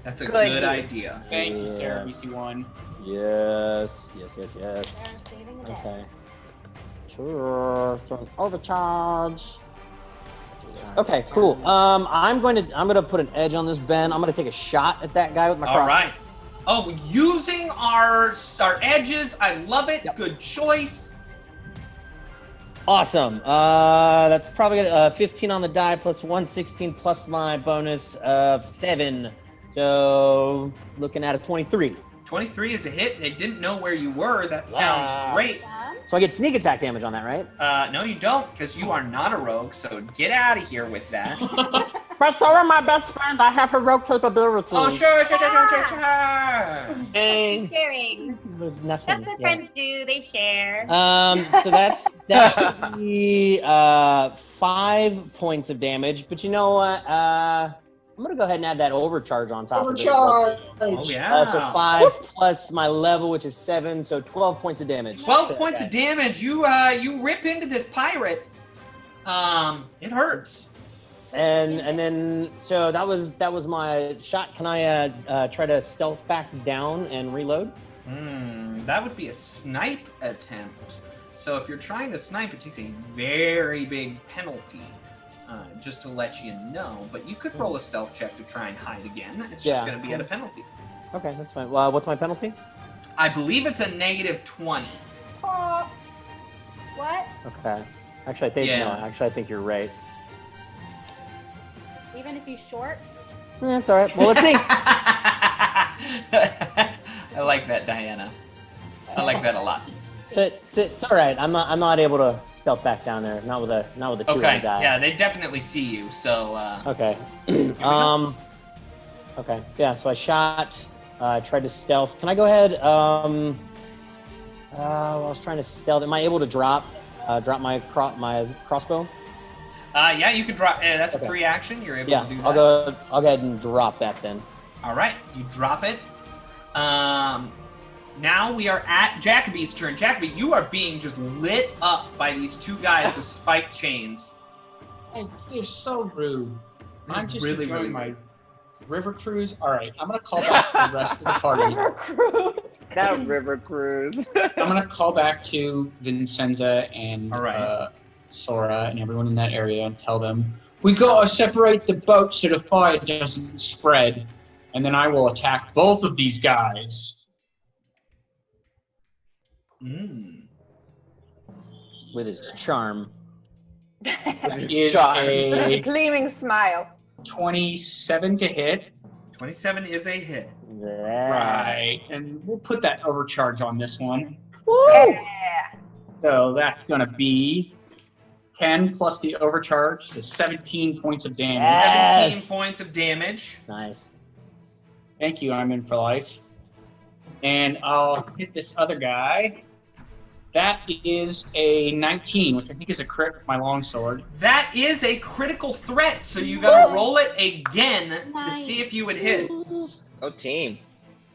That's a Good. good idea. Thank you, Yeah. Sarah BC1. Yes. you. They're saving the day. Okay. Sure. So an overcharge. Okay, cool. I'm gonna put an edge on this Ben. I'm gonna take a shot at that guy with my All crossbow. right. Oh, using our edges. I love it. Yep. Good choice. Awesome. That's probably 15 on the die plus 116 plus my bonus of 7. So looking at a 23. 23 is a hit. They didn't know where you were. That sounds Wow. great. So I get sneak attack damage on that, right? No, you don't, because you are not a rogue. So get out of here with that. But so are my best friend. I have heroic capabilities. Oh, sure. Hey. Sharing. There's nothing. That's what yeah. friends do. They share. So that's gonna be 5 points of damage. But you know what? I'm gonna go ahead and add that overcharge on top Overcharge. of it. Oh, yeah. So 5 plus my level, which is 7, so 12 points of damage. 12 points of damage. You rip into this pirate. It hurts. And then so that was my shot. Can I try to stealth back down and reload? That would be a snipe attempt. So if you're trying to snipe, it takes a very big penalty. Just to let you know, but you could roll a stealth check to try and hide again. It's just going to be at a penalty. Okay, that's fine. Well, what's my penalty? I believe it's a negative 20. Oh. What? Okay. Actually, I think Yeah. no. Actually, I think you're right. Even if he's short? That's all right. Well, let's see. I like that, Diana. I like that a lot. It's all right. I'm not able to stealth back down there. Not with a 2 on the Okay, die. yeah, they definitely see you, so... Okay. Okay. Yeah. So I shot. Tried to stealth. Can I go ahead? I was trying to stealth. Am I able to drop my crossbow? Yeah, you could drop... that's a Okay. free action. You're able Yeah. to do that. I'll go ahead and drop that then. All right, you drop it. Now we are at Jacoby's turn. Jacoby, you are being just lit up by these 2 guys with spiked chains. Oh, they're so rude. I'm just Really, enjoying really my river cruise. All right, I'm gonna call back to the rest of the party. That river cruise. I'm gonna call back to Vincenza and All right. Sora and everyone in that area and tell them, we gotta separate the boat so the fire doesn't spread. And then I will attack both of these guys. With his charm. That is With a a gleaming smile. 27 to hit. 27 is a hit. Right. And we'll put that overcharge on this one. Yeah. So that's going to be 10 plus the overcharge, so 17 points of damage. Yes. 17 points of damage. Nice. Thank you, I'm in for life. And I'll hit this other guy. That is a 19, which I think is a crit with my longsword. That is a critical threat, so you gotta roll it again to see if you would hit. Oh, team.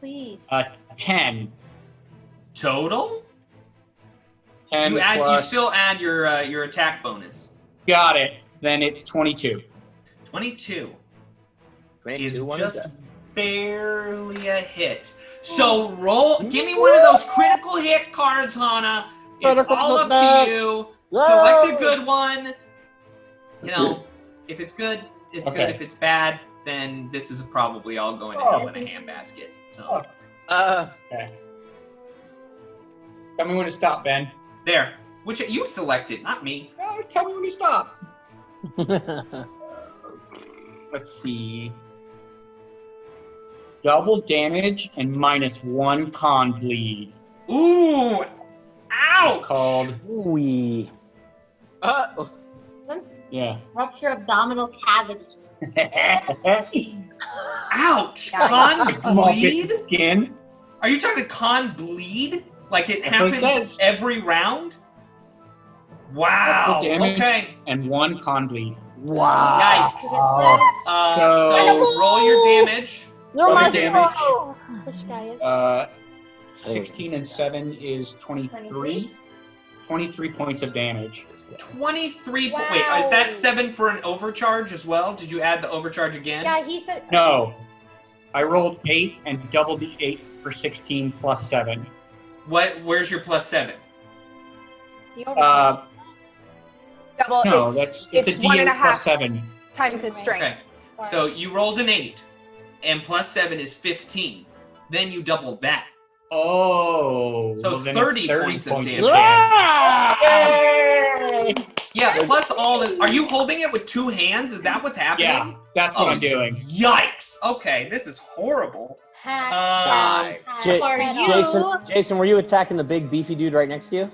Please. 10. Total? 10 You plus... still add your attack bonus. Got it. Then it's 22. 22 is 22, just barely a hit. So roll. Give me one of those critical hit cards, Hana. It's all up to you. Select a good one. You know, if it's good, it's good. If it's bad, then this is probably all going to hell in a handbasket. So. Okay. Tell me when to stop, Ben. There. Which you selected, not me. Oh, tell me when to stop. Let's see. Double damage and -1 con bleed. Ooh! Ouch! It's called. Ooh. Yeah. Rupture abdominal cavity. Ouch! Con Small bit bleed? of skin. Are you talking con bleed? Like it That's what it happens says. every round? Wow. Double damage Okay. and 1 con bleed. Wow. Yikes. So- So roll your damage. Roll your damage. Which guy is 16 and 7 is 23. 23 points of damage. 23. Wow. Wait, is that 7 for an overcharge as well? Did you add the overcharge again? Yeah, he said. No. I rolled 8 and doubled the 8 for 16 plus 7. Where's your plus 7? The overcharge. Double. No, it's a it's 1.5 D8 plus 7. times his strength. Okay. So you rolled an 8, and plus 7 is 15. Then you double that. Oh. So well, then 30 it's 30 points of points damage. Yay! Yeah, plus all the. Are you holding it with 2 hands? Is that what's happening? Yeah, that's what I'm doing. Yikes! Okay, this is horrible. Hack. J- For you. Jason, were you attacking the big beefy dude right next to you?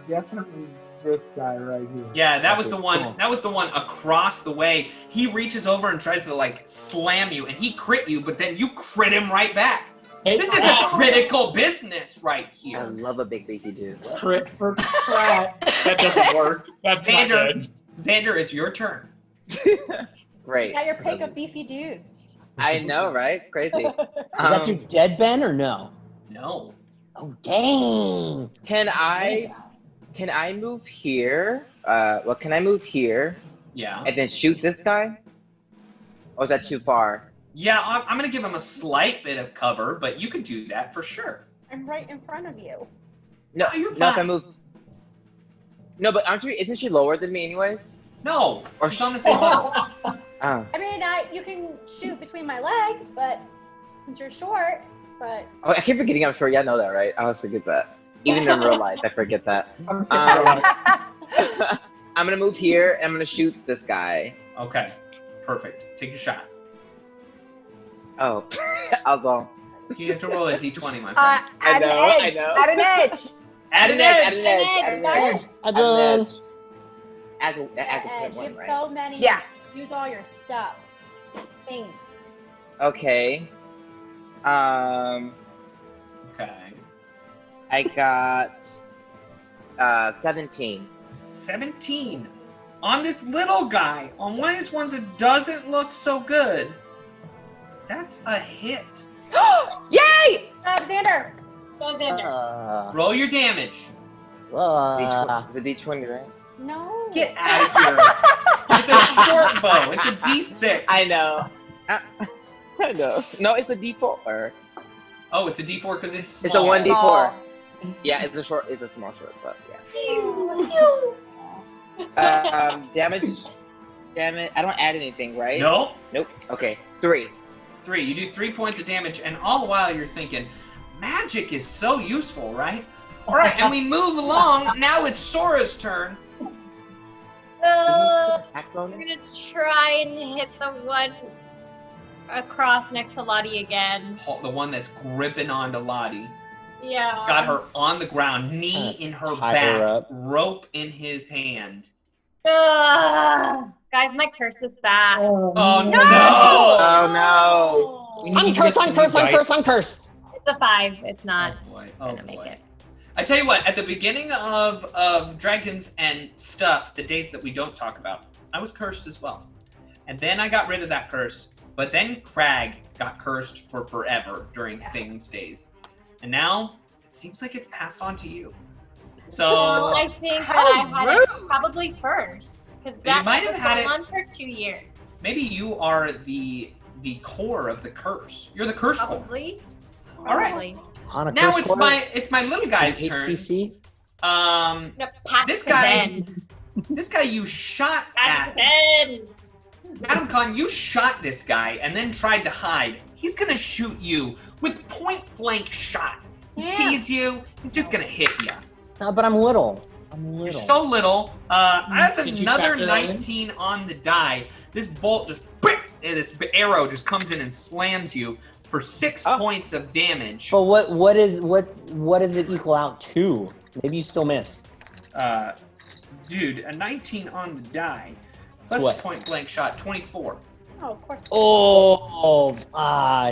Definitely this guy right here. Yeah, that was the one. cool. That was the one across the way. He reaches over and tries to like slam you, and he crit you, but then you crit him right back. This is a critical business right I here. love a big beefy dude. Crit for crap. That doesn't work. That's not Xander, good. Xander, it's your turn. Great. Got your pick of beefy dudes. I know, right? It's crazy. Is that dude dead, Ben, or no? No. Oh, dang. Can I move here? Can I move here Yeah. and then shoot this guy? Or is that too far? Yeah, I'm gonna give him a slight bit of cover, but you could do that for sure. I'm right in front of you. No, Oh, you're no. If I fine. move. No, but isn't she lower than me, anyways? No, Or she's on the same level. Oh. I mean, you can shoot between my legs, but since you're short, but Oh, I keep forgetting I'm short. Yeah, I know that, right? I always forget that. Even in real life, I forget that. I'm gonna move here and I'm gonna shoot this guy. Okay, perfect. Take your shot. Oh, I'll go. You have to roll a d20, my friend. Add I know, an I edge. know. Add an edge. Add an edge. Add an edge. Add an edge. I done. Add an Edge, one, you have right? so many. Yeah. Use all your stuff. Things. Okay. Okay. I got 17. 17. On this little guy, on one of these ones that doesn't look so good, that's a hit. Yay! Xander. Go, Xander. Roll your damage. It's a D20, right? No. Get out of here. It's a short bow. It's a d6. I know. I know. No, it's a D4. Oh, it's a d4 because it's small. It's a 1D4. Oh. Yeah, it's a small short, but yeah. Damage. Damn it! I don't add anything, right? No. Nope. Okay. 3. 3. You do 3 points of damage, and all the while you're thinking, magic is so useful, right? All right, and we move along. Now it's Sora's turn. I'm gonna try and hit the one across next to Lotte again. The one that's gripping onto Lotte. Yeah. Got her on the ground, knee in her back, rope in his hand. Guys, my curse is back. Oh no! Oh no! I'm cursed. It's a 5. It's not Oh gonna make boy. it. I tell you what, at the beginning of Dragons and Stuff, the days that we don't talk about, I was cursed as well. And then I got rid of that curse. But then Crag got cursed for forever during Things days. And now it seems like it's passed on to you. So Well, I think that I had it probably first. Because that might have was had going it- on for 2 years. maybe you are the core of the curse. You're the curse core. Probably. All right. Probably. On a Now curse it's my little guy's turn. HCC? No, pass This it to guy- Ben. This guy you shot Pass at. it to Ben. Adam Khan, you shot this guy and then tried to hide. He's gonna shoot you with point blank shot. He sees you, he's just gonna hit you. No, but I'm little. You're so little. That's Did you another factor that in? 19 on the die. This bolt just, and this arrow just comes in and slams you for 6 points of damage. But what does it equal out to? Maybe you still miss. Dude, a 19 on the die. Plus What? point blank shot, 24. Oh, of course.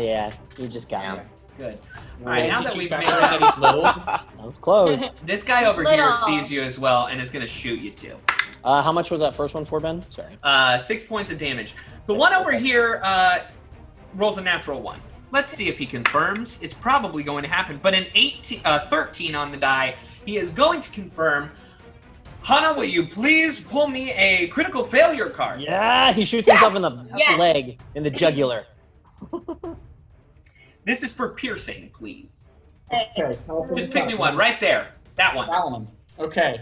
Yeah. You just got me. Good. All right, now that Did you we've factor made in that he's little? That was close. this guy over Little. here sees you as well and is gonna shoot you too. How much was that first one for, Ben? Sorry. 6 points of damage. The one over here rolls a natural 1. Let's see if he confirms. It's probably going to happen, but an 13 on the die, he is going to confirm. Hana, will you please pull me a critical failure card? Yeah, he shoots himself in the leg, in the jugular. This is for piercing, please. Okay. Just pick me one right there. That one. That one. Okay.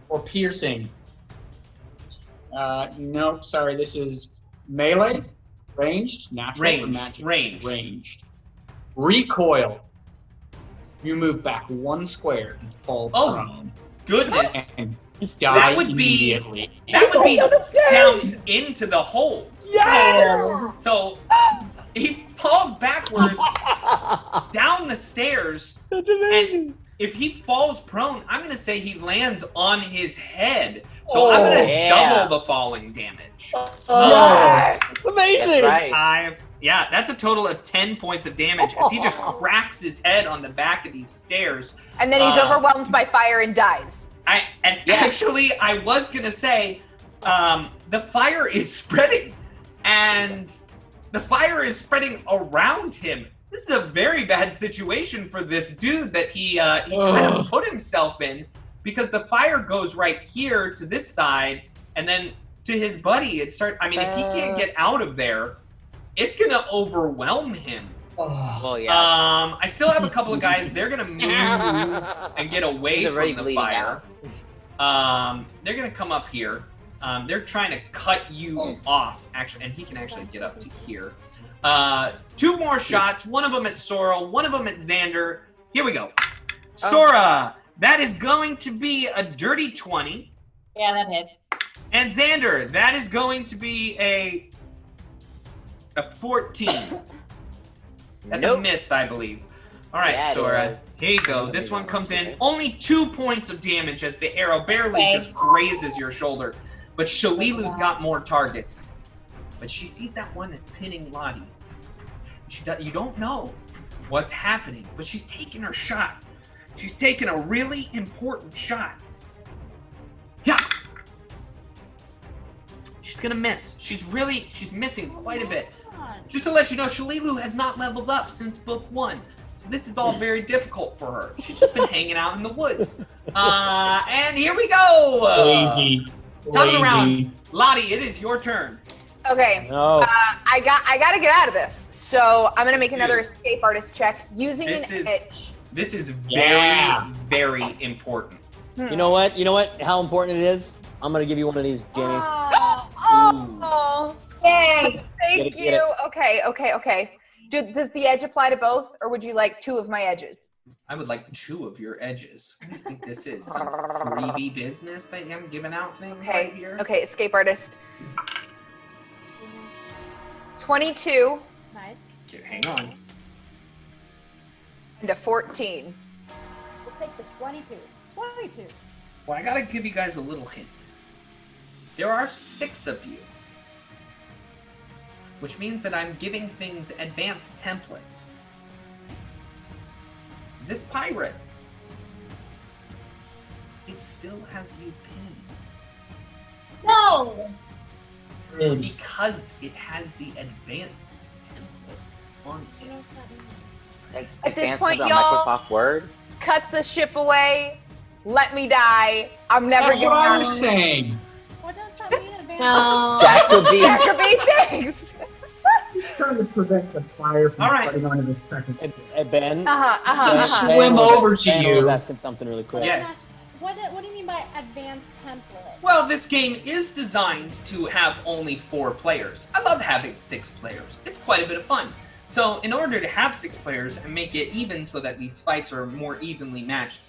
For piercing. No, sorry. This is melee, ranged, natural, or Ranged. magic. Ranged. Ranged. Recoil. You move back 1 square and fall prone. Goodness. And die That would be- immediately. That would be down into the hole. Yes! So he falls backwards down the stairs. That's amazing. If he falls prone, I'm going to say he lands on his head. So I'm going to double the falling damage. Yes! Amazing! That's right. That's a total of 10 points of damage as he just cracks his head on the back of these stairs. And then he's overwhelmed by fire and dies. Actually, I was going to say, the fire is spreading. And the fire is spreading around him. This is a very bad situation for this dude that he kind of put himself in, because the fire goes right here to this side, and then to his buddy, if he can't get out of there, it's gonna overwhelm him. Well, yeah. I still have a couple of guys. They're gonna move and get away He's already from the bleeding fire. They're gonna come up here. They're trying to cut you off, actually, and he can actually get up to here. 2 more shots, one of them at Sora, one of them at Xander. Here we go. Sora, that is going to be a dirty 20. Yeah, that hits. And Xander, that is going to be a 14. That's a miss, I believe. All right, Yeah, it Sora, is. here you go. This one comes in. Only 2 points of damage as the arrow barely just grazes your shoulder. But Shalilu's got more targets. But she sees that one that's pinning Lotte. You don't know what's happening, but she's taking her shot. She's taking a really important shot. Yeah. She's gonna miss. She's missing quite a bit. Just to let you know, Shalilu has not leveled up since book 1. So this is all very difficult for her. She's just been hanging out in the woods. And here we go. Lazy. Top of the round. Lotte, it is your turn. Okay. No. I got to get out of this. So I'm gonna make another escape artist check using This an is- itch. This is very, Yeah. very important. You know what? How important it is? I'm gonna give you one of these, Jamie. Oh, Yay! thank Get you. Okay. Does the edge apply to both, or would you like 2 of my edges? I would like 2 of your edges. What do you think this is? Some freebie business that I'm giving out things right here? Okay, escape artist. 22 Nice. Okay, hang on. and a 14. We'll take the 22. 22. Well, I gotta give you guys a little hint. There are 6 of you. Which means that I'm giving things advanced templates. This pirate, it still has you pinned. No! Because it has the advanced template on You know it. what's that mean? Like, At this advanced point, is a y'all- Microsoft Word. Cut the ship away. Let me die. I'm never That's what getting I out was of saying. What does that mean? Advanced? No. Jacoby. Jacoby, thanks. Trying to prevent the fire from All right. spreading onto the second. Hey, Ben. Just Ben swim was- over to Ben you. was asking something really quick. Yes. What do you mean by advanced template? Well, this game is designed to have only 4 players. I love having 6 players. It's quite a bit of fun. So in order to have 6 players and make it even so that these fights are more evenly matched,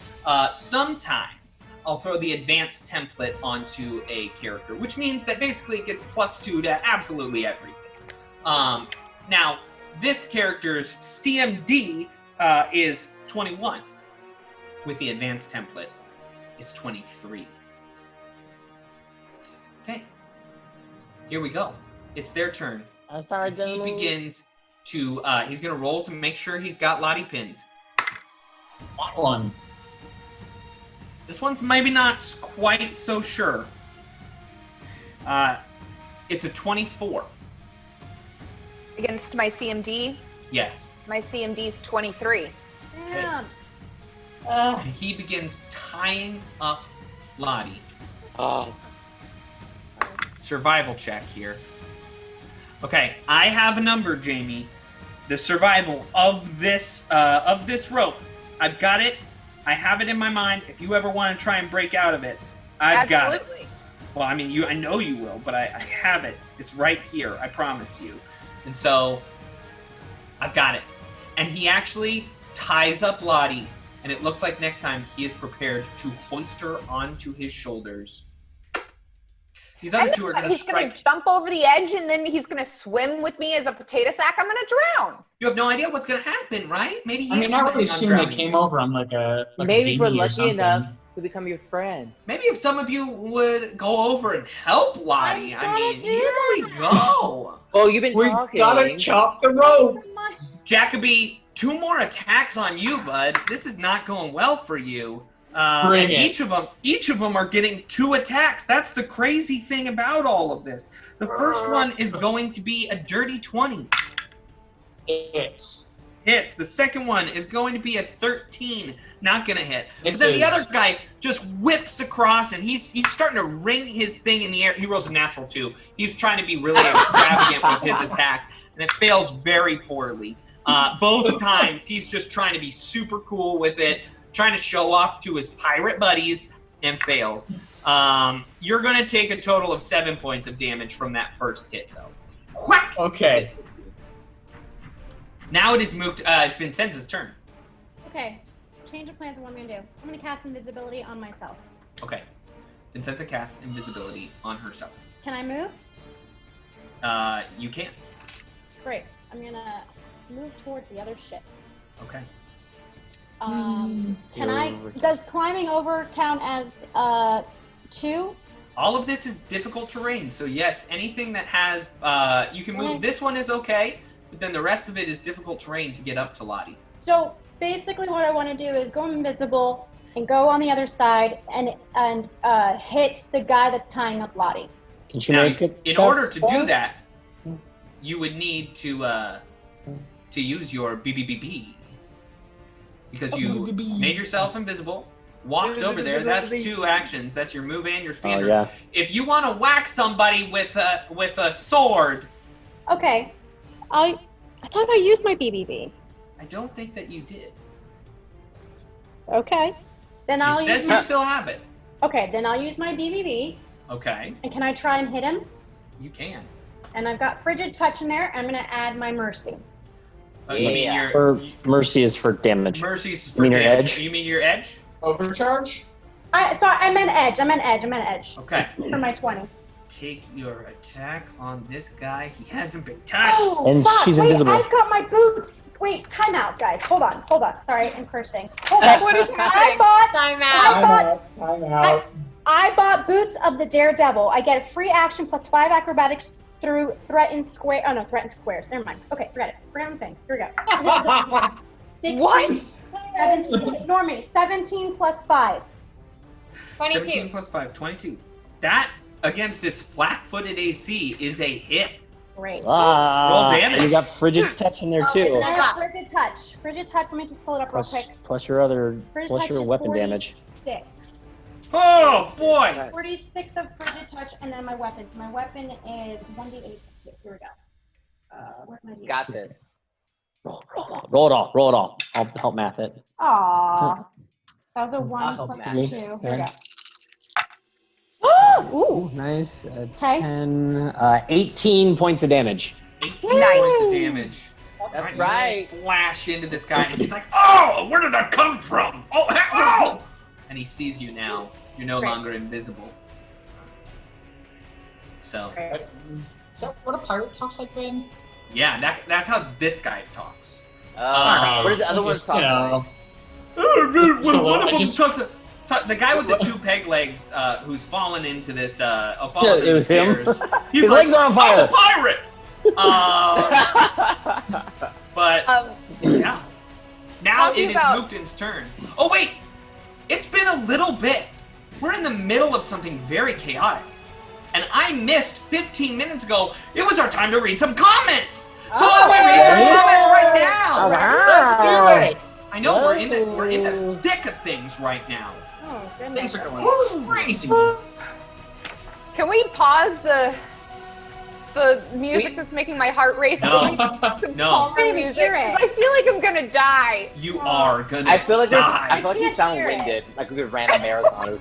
sometimes I'll throw the advanced template onto a character, which means that basically it gets +2 to absolutely everything. Now, this character's CMD is 21. With the advanced template, is 23. Okay. Here we go. It's their turn. I'm sorry, He gentlemen. begins to, he's going to roll to make sure he's got Lotte pinned. One. This one's maybe not quite so sure. It's a 24. Against my CMD, Yes. my CMD is 23. Damn. And he begins tying up Lotte. Oh, Survival check here. Okay, I have a number, Jamie. The survival of this rope. I've got it. I have it in my mind. If you ever want to try and break out of it, I've got it. Absolutely. Well, I mean, I know you will, but I have it. It's right here. I promise you. And so, I've got it. And he actually ties up Lotte, and it looks like next time he is prepared to hoist her onto his shoulders. These other 2 are going to He's going strike. to jump over the edge and then he's going to swim with me as a potato sack. I'm going to drown. You have no idea what's going to happen, right? Maybe I mean, I would assume they came over on like a maybe dinghy we're or lucky something. enough to become your friend. Maybe if some of you would go over and help Lotte. I'm I gonna mean, do here we go. Oh, you've been We talking. gotta chop the rope. Jacoby, 2 more attacks on you, bud. This is not going well for you. Bring And it. each of them are getting 2 attacks. That's the crazy thing about all of this. The first one is going to be a dirty 20. It's. Hits. The second one is going to be a 13. Not gonna hit. But This then the is- other guy just whips across and he's starting to ring his thing in the air. He rolls a natural 2. He's trying to be really extravagant with his attack, and it fails very poorly. Both times he's just trying to be super cool with it, trying to show off to his pirate buddies, and fails. You're gonna take a total of 7 points of damage from that first hit, though. Whack! Okay. Now it is moved. It's Vincenza's turn. Okay. Change of plans of what I'm gonna do. I'm gonna cast invisibility on myself. Okay. Vincenza casts invisibility on herself. Can I move? You can. Great. I'm gonna move towards the other ship. Okay. Can I? Does climbing over count as 2? All of this is difficult terrain, so yes, anything that has you can move. Okay. This one is okay, but then the rest of it is difficult terrain to get up to Lotte. So basically, what I want to do is go invisible and go on the other side and hit the guy that's tying up Lotte. Can she Now, make it? in that order to far? do that, you would need to use your BBBB because you made yourself invisible, walked over there. That's 2 actions. That's your move and your Oh standard. yeah. If you want to whack somebody with a sword, Okay. I thought I used my BBB. I don't think that you did. Okay. Then I'll It says use. you still have it. Okay. Then I'll use my BBB Okay, And can I try and hit him? you can. And I've got Frigid Touch in there. I'm going to add my Mercy. You mean Yeah. your Or mercy is for damage. mercy's You for mean your damage. edge? You mean your edge? Overcharge? Sorry, I meant edge. I meant edge. Okay. For my 20. Take your attack on this guy. He hasn't been touched. Oh, And fuck. she's Wait, invisible. I've got my boots. Wait, time out, guys. Hold on. Sorry, I'm cursing. Hold on. What is happening? Time Time out. I bought Boots of the Daredevil. I get a free action plus 5 acrobatics through threatened square. Oh no, threatened squares. Never mind. Okay, forget it. Forget what I'm saying. Here we go. 16, What? 17. Ignore me. 17 plus 5. 22. 17 plus 5, 22. That against his flat-footed AC is a hit. Great. Roll damage. And you got frigid touch in there And too. I got Frigid Touch. Frigid Touch. Let me just pull it up real quick. Plus your other, Frigid plus Touch your is weapon damage. 46. Oh boy! 46 of Frigid Touch, and then my weapons. My weapon is 1d8 plus 2. Here we go. Where's my d8? Got this. Roll it all. I'll help math it. Aww. That was a 1 I'll help plus match. 2. Here we Okay. go. Ooh! Ooh, nice. Okay. 10, 18 points of damage. 18 Nice. points of damage. That's You right. slash into this guy, and he's like, "Oh, where did that come from? Oh!" And he sees you now. You're no Great. longer invisible. So, Is that what a pirate talks like, Ben? yeah, that's how this guy talks. What did the other ones talk like? One of them I just- talks. The guy with the 2 peg legs, who's fallen into this, Yeah, it was him. He's His like, legs are on fire. "I'm a pirate." But yeah, now Talking it is about- Mookton's turn. Oh wait, it's been a little bit. We're in the middle of something very chaotic, and I missed 15 minutes ago. It was our time to read some comments. So I'm gonna read some comments right now. Let's do it! I know we're in the thick of things right now. Oh, Things goodness. are going crazy. Can we pause the music that's making my heart race? No. Can we No. calmer Baby, music? hear it. 'Cause I feel like I'm gonna die. You are gonna I feel like die. you can't sound hear it. winded, like we ran a marathon or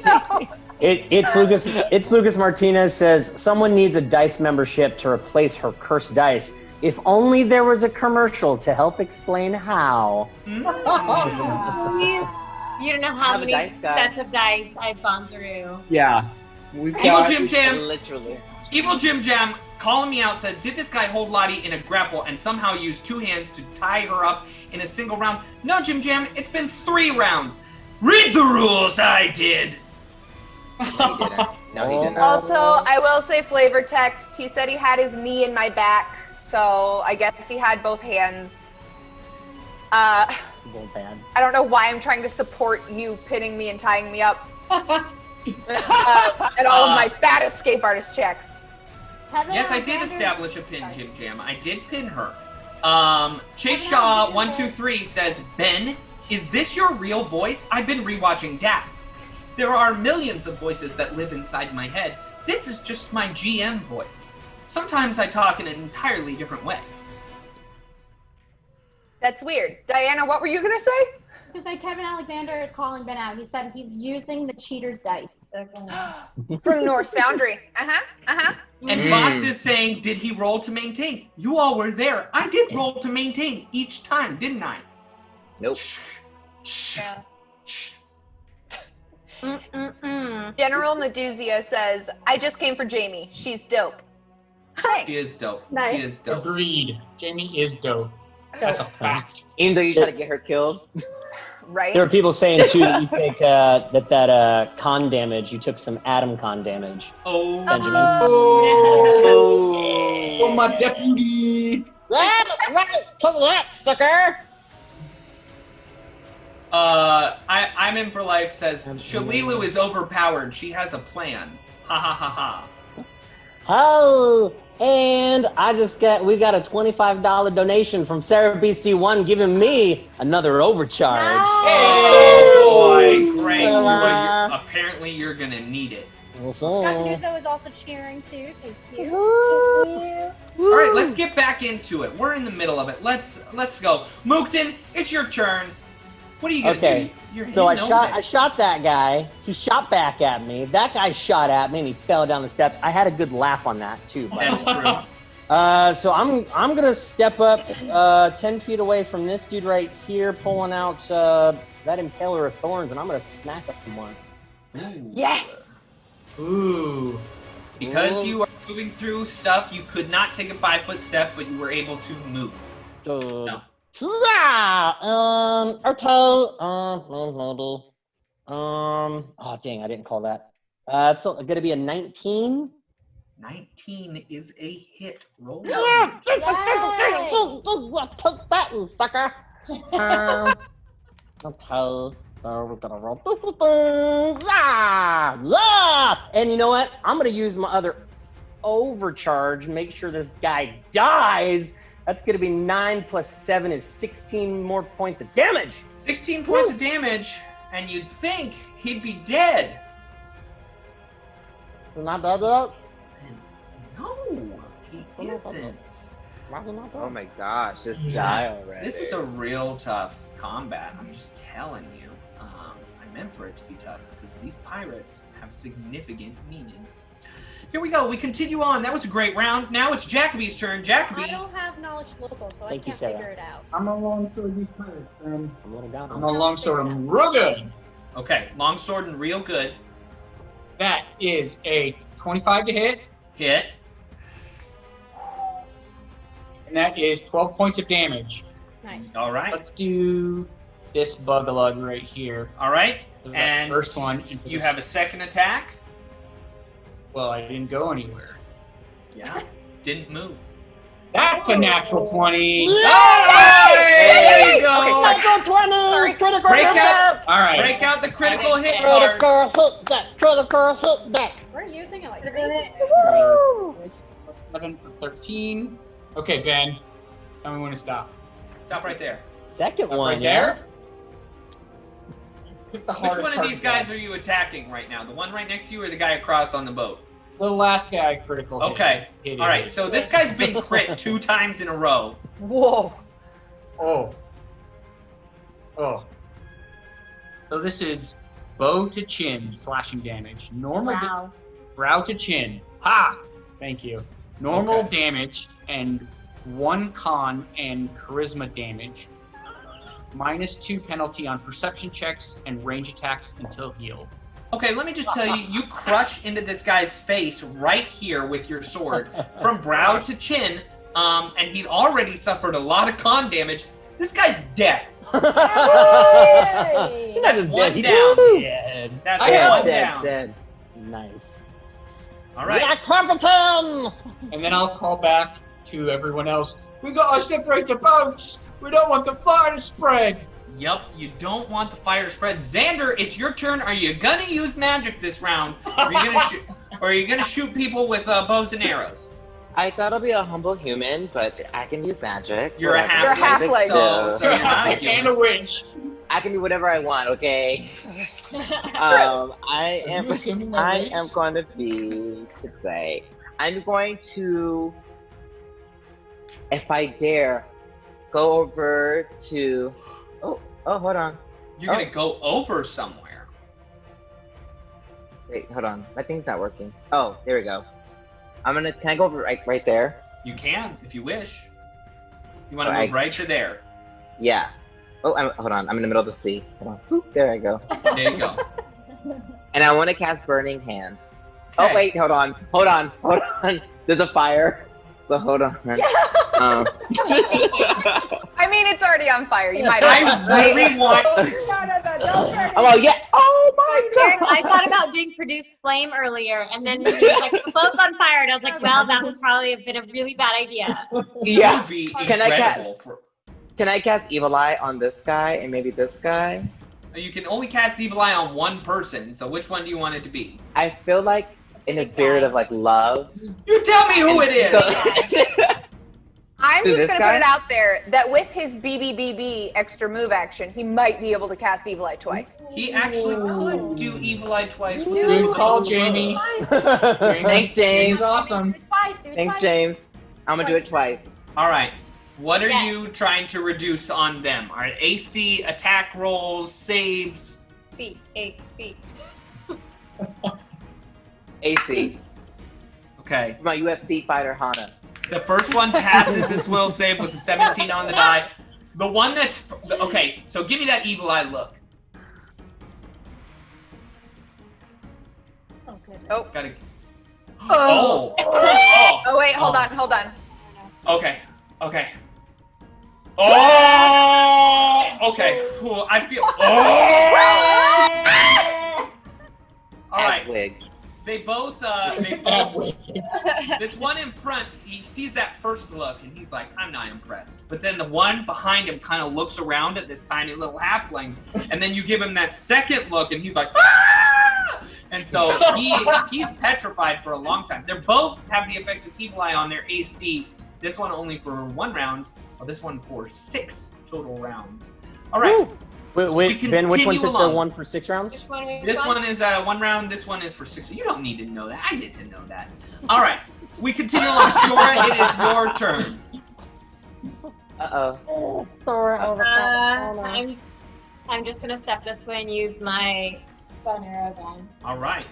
something. It's Lucas Martinez says someone needs a dice membership to replace her cursed dice. If only there was a commercial to help explain how. You don't know how Have a many dice guy. sets of dice I've gone through. Yeah. Evil Jim Jam. Literally. Evil Jim Jam calling me out said, "Did this guy hold Lotte in a grapple and somehow use 2 hands to tie her up in a single round?" No, Jim Jam, it's been 3 rounds. Read the rules, I did. No, he didn't. No, he didn't. Also, I will say flavor text. He said he had his knee in my back, so I guess he had both hands. Bad. I don't know why I'm trying to support you pinning me and tying me up. And all of my bad escape artist checks. Kevin Yes, I did Alexander- establish a pin, Jim Jam. I did pin her. Chase Shaw 123 says, "Ben, is this your real voice? I've been rewatching DAP. There are millions of voices that live inside my head. This is just my GM voice. Sometimes I talk in an entirely different way." That's weird. Diana, what were you gonna say? Because like Kevin Alexander is calling Ben out. He said he's using the cheater's dice. From North Foundry. And Boss is saying, "Did he roll to maintain?" You all were there. I did roll to maintain each time, didn't I? Nope. Shh. Yeah. Shh. General Meduzia says, "I just came for Jamie. She's dope." Thanks. She is dope. Nice. She is dope. Agreed. Jamie is dope. That's a fact. Even though you try to get her killed. Right? There are people saying too that you take that con damage. You took some Adam con damage. Oh, Benjamin. Oh, my deputy! Let's run it to the left, sucker! I'm in for life says, "Shalilu is overpowered. She has a plan. Ha ha ha ha." Oh, and we got a $25 donation from Sarah BC1 giving me another overcharge. Oh boy, great. Well, apparently you're gonna need it. Dr. Duso is also cheering too. Thank you. All right, let's get back into it. We're in the middle of it. Let's go. Mookton, it's your turn. What are you gonna Okay, do? You're so I hitting over. shot that guy. He shot back at me. That guy shot at me and he fell down the steps. I had a good laugh on that too. By That's the way. true. So I'm gonna step up 10 feet away from this dude right here, pulling out that impaler of thorns, and I'm gonna smack him once. Ooh. Yes. Ooh. Because you are moving through stuff, you could not take a 5-foot step, but you were able to move. Our oh dang, I didn't call that. It's gonna be a 19. 19 is a hit. Roll. That, you sucker. Okay. We're gonna roll this thing. And you know what? I'm gonna use my other overcharge. Make sure this guy dies. That's gonna be 9 plus 7 is 16 more points of damage. 16 points of damage, and you'd think he'd be dead. Not dead yet? No, he isn't. Oh my gosh, just die already. This is a real tough combat. I'm just telling you. I meant for it to be tough because these pirates have significant meaning. Here we go. We continue on. That was a great round. Now it's Jacoby's turn. Jacoby. I don't have knowledge local, so Thank I you, can't Sarah. figure it out. I'm a longsword these pirates, friend. I'm a little down. I'm a longsword. I'm real good. Okay, longsword and real good. That is a 25 to hit, Hit. and that is 12 points of damage. Nice. All right. Let's do this bug-a-lug right here. All right. So that And first one. And for You this- have a second attack. Well, I didn't go anywhere. Yeah. Didn't move. That's a natural 20. There you go. Okay, sorry. 20! Critical Break hit out- that! All right. Break out the critical hit Critical card. hit that! Critical hit that! We're using it like Woo! 11 for 13. Okay, Ben. Tell me when to stop. Stop right there. Second Stop one, right there. Pick the Which hardest one of part these to get. guys are you attacking right now? The one right next to you or the guy across on the boat? The last guy critical hit. Okay. Hit All right, is- so this guy's been crit 2 times in a row. Whoa. Oh. Oh. So this is bow to chin slashing damage. Normal Wow. brow to chin. Ha! Thank you. Normal Okay. damage and 1 con and charisma damage. -2 penalty on perception checks and range attacks until healed. Okay, let me just tell you, you crush into this guy's face right here with your sword from brow to chin, and he'd already suffered a lot of con damage. This guy's dead. Yay! That's He's one dead. down. Dead. That's Yeah, one dead, down. dead. Nice. All right. Yeah, Clapperton! And then I'll call back to everyone else. We gotta separate the boats. We don't want the fire to spread. Yep, you don't want the fire to spread. Xander, it's your turn. Are you gonna use magic this round? Or are you gonna shoot people with bows and arrows? I thought I'll be a humble human, but I can use magic. You're a whatever. You're a halfling, halfling. so you're not a and a human. witch. I can do whatever I want, okay? I Are am you assuming my race? going to be today. I'm going to, if I dare, go over to. Oh, hold on. You're gonna go over somewhere. Wait, hold on. My thing's not working. Oh, there we go. Can I go over right there? You can, if you wish. You want to Alright. move right to there. Yeah. Oh, hold on. I'm in the middle of the sea. Hold on. Boop, there I go. There you go. And I want to cast Burning Hands. Okay. Oh, wait, hold on. There's a fire. So hold on. I mean, it's already on fire. You might I as well. really want. No, don't turn it. Oh, yeah. Oh, my Eric, God. I thought about doing produce flame earlier, and then when you were like, the boat's on fire, and I was like, well, that would probably have been a really bad idea. It Yeah. would be Can I incredible. Can I cast Evil Eye on this guy and maybe this guy? You can only cast Evil Eye on one person, so which one do you want it to be? I feel like in a spirit of like love. You tell me who it is! I'm To just this going to guy? put it out there that with his BBBB extra move action, he might be able to cast Evil Eye twice. He actually could do Evil Eye twice. Good call, Jamie. Thanks, James. James, awesome. Do it twice. Do it Thanks, twice. James. I'm gonna do it twice. All right. What are you trying to reduce on them? Are it AC, attack rolls, saves? C. AC. Okay. My UFC fighter, Hana. The first one passes its will save with a 17 on the die. The one that's... Okay, so give me that evil eye look. Oh, goodness. Oh. Gotta... Oh. Oh, wait, hold on. Okay. Oh! Okay. Cool. I feel... Oh! All right. Wig. They both, this one in front, he sees that first look and he's like, I'm not impressed. But then the one behind him kind of looks around at this tiny little halfling, and then you give him that second look and he's like, ah! And so he's petrified for a long time. They both have the effects of Evil Eye on their AC. This one only for 1 round, or this one for 6 total rounds. All right. Wait, Ben, which one took the one for 6 rounds? This one is 1 round, this one is for 6. You don't need to know that. I get to know that. All right. We continue along. Sora, it is your turn. Uh-oh. I'm just gonna step this way and use my bow and arrow gun. All right.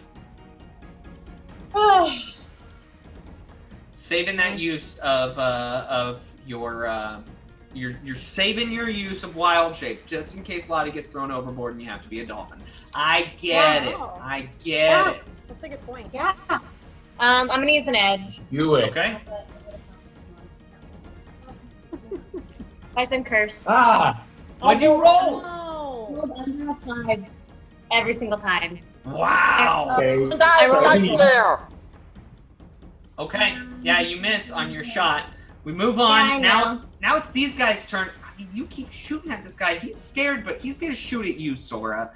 Saving that use of your you're saving your use of wild shape just in case Lotte gets thrown overboard and you have to be a dolphin. I get it. I get it. That's a good point. Yeah. I'm gonna use an edge. Do it. Okay. Poison curse. What'd you roll? Oh. Under 5 every single time. Wow. Okay. I rolled Okay. Yeah, you miss on your shot. We move on. Yeah, Now it's these guys' turn. I mean, you keep shooting at this guy. He's scared, but he's gonna shoot at you, Sora.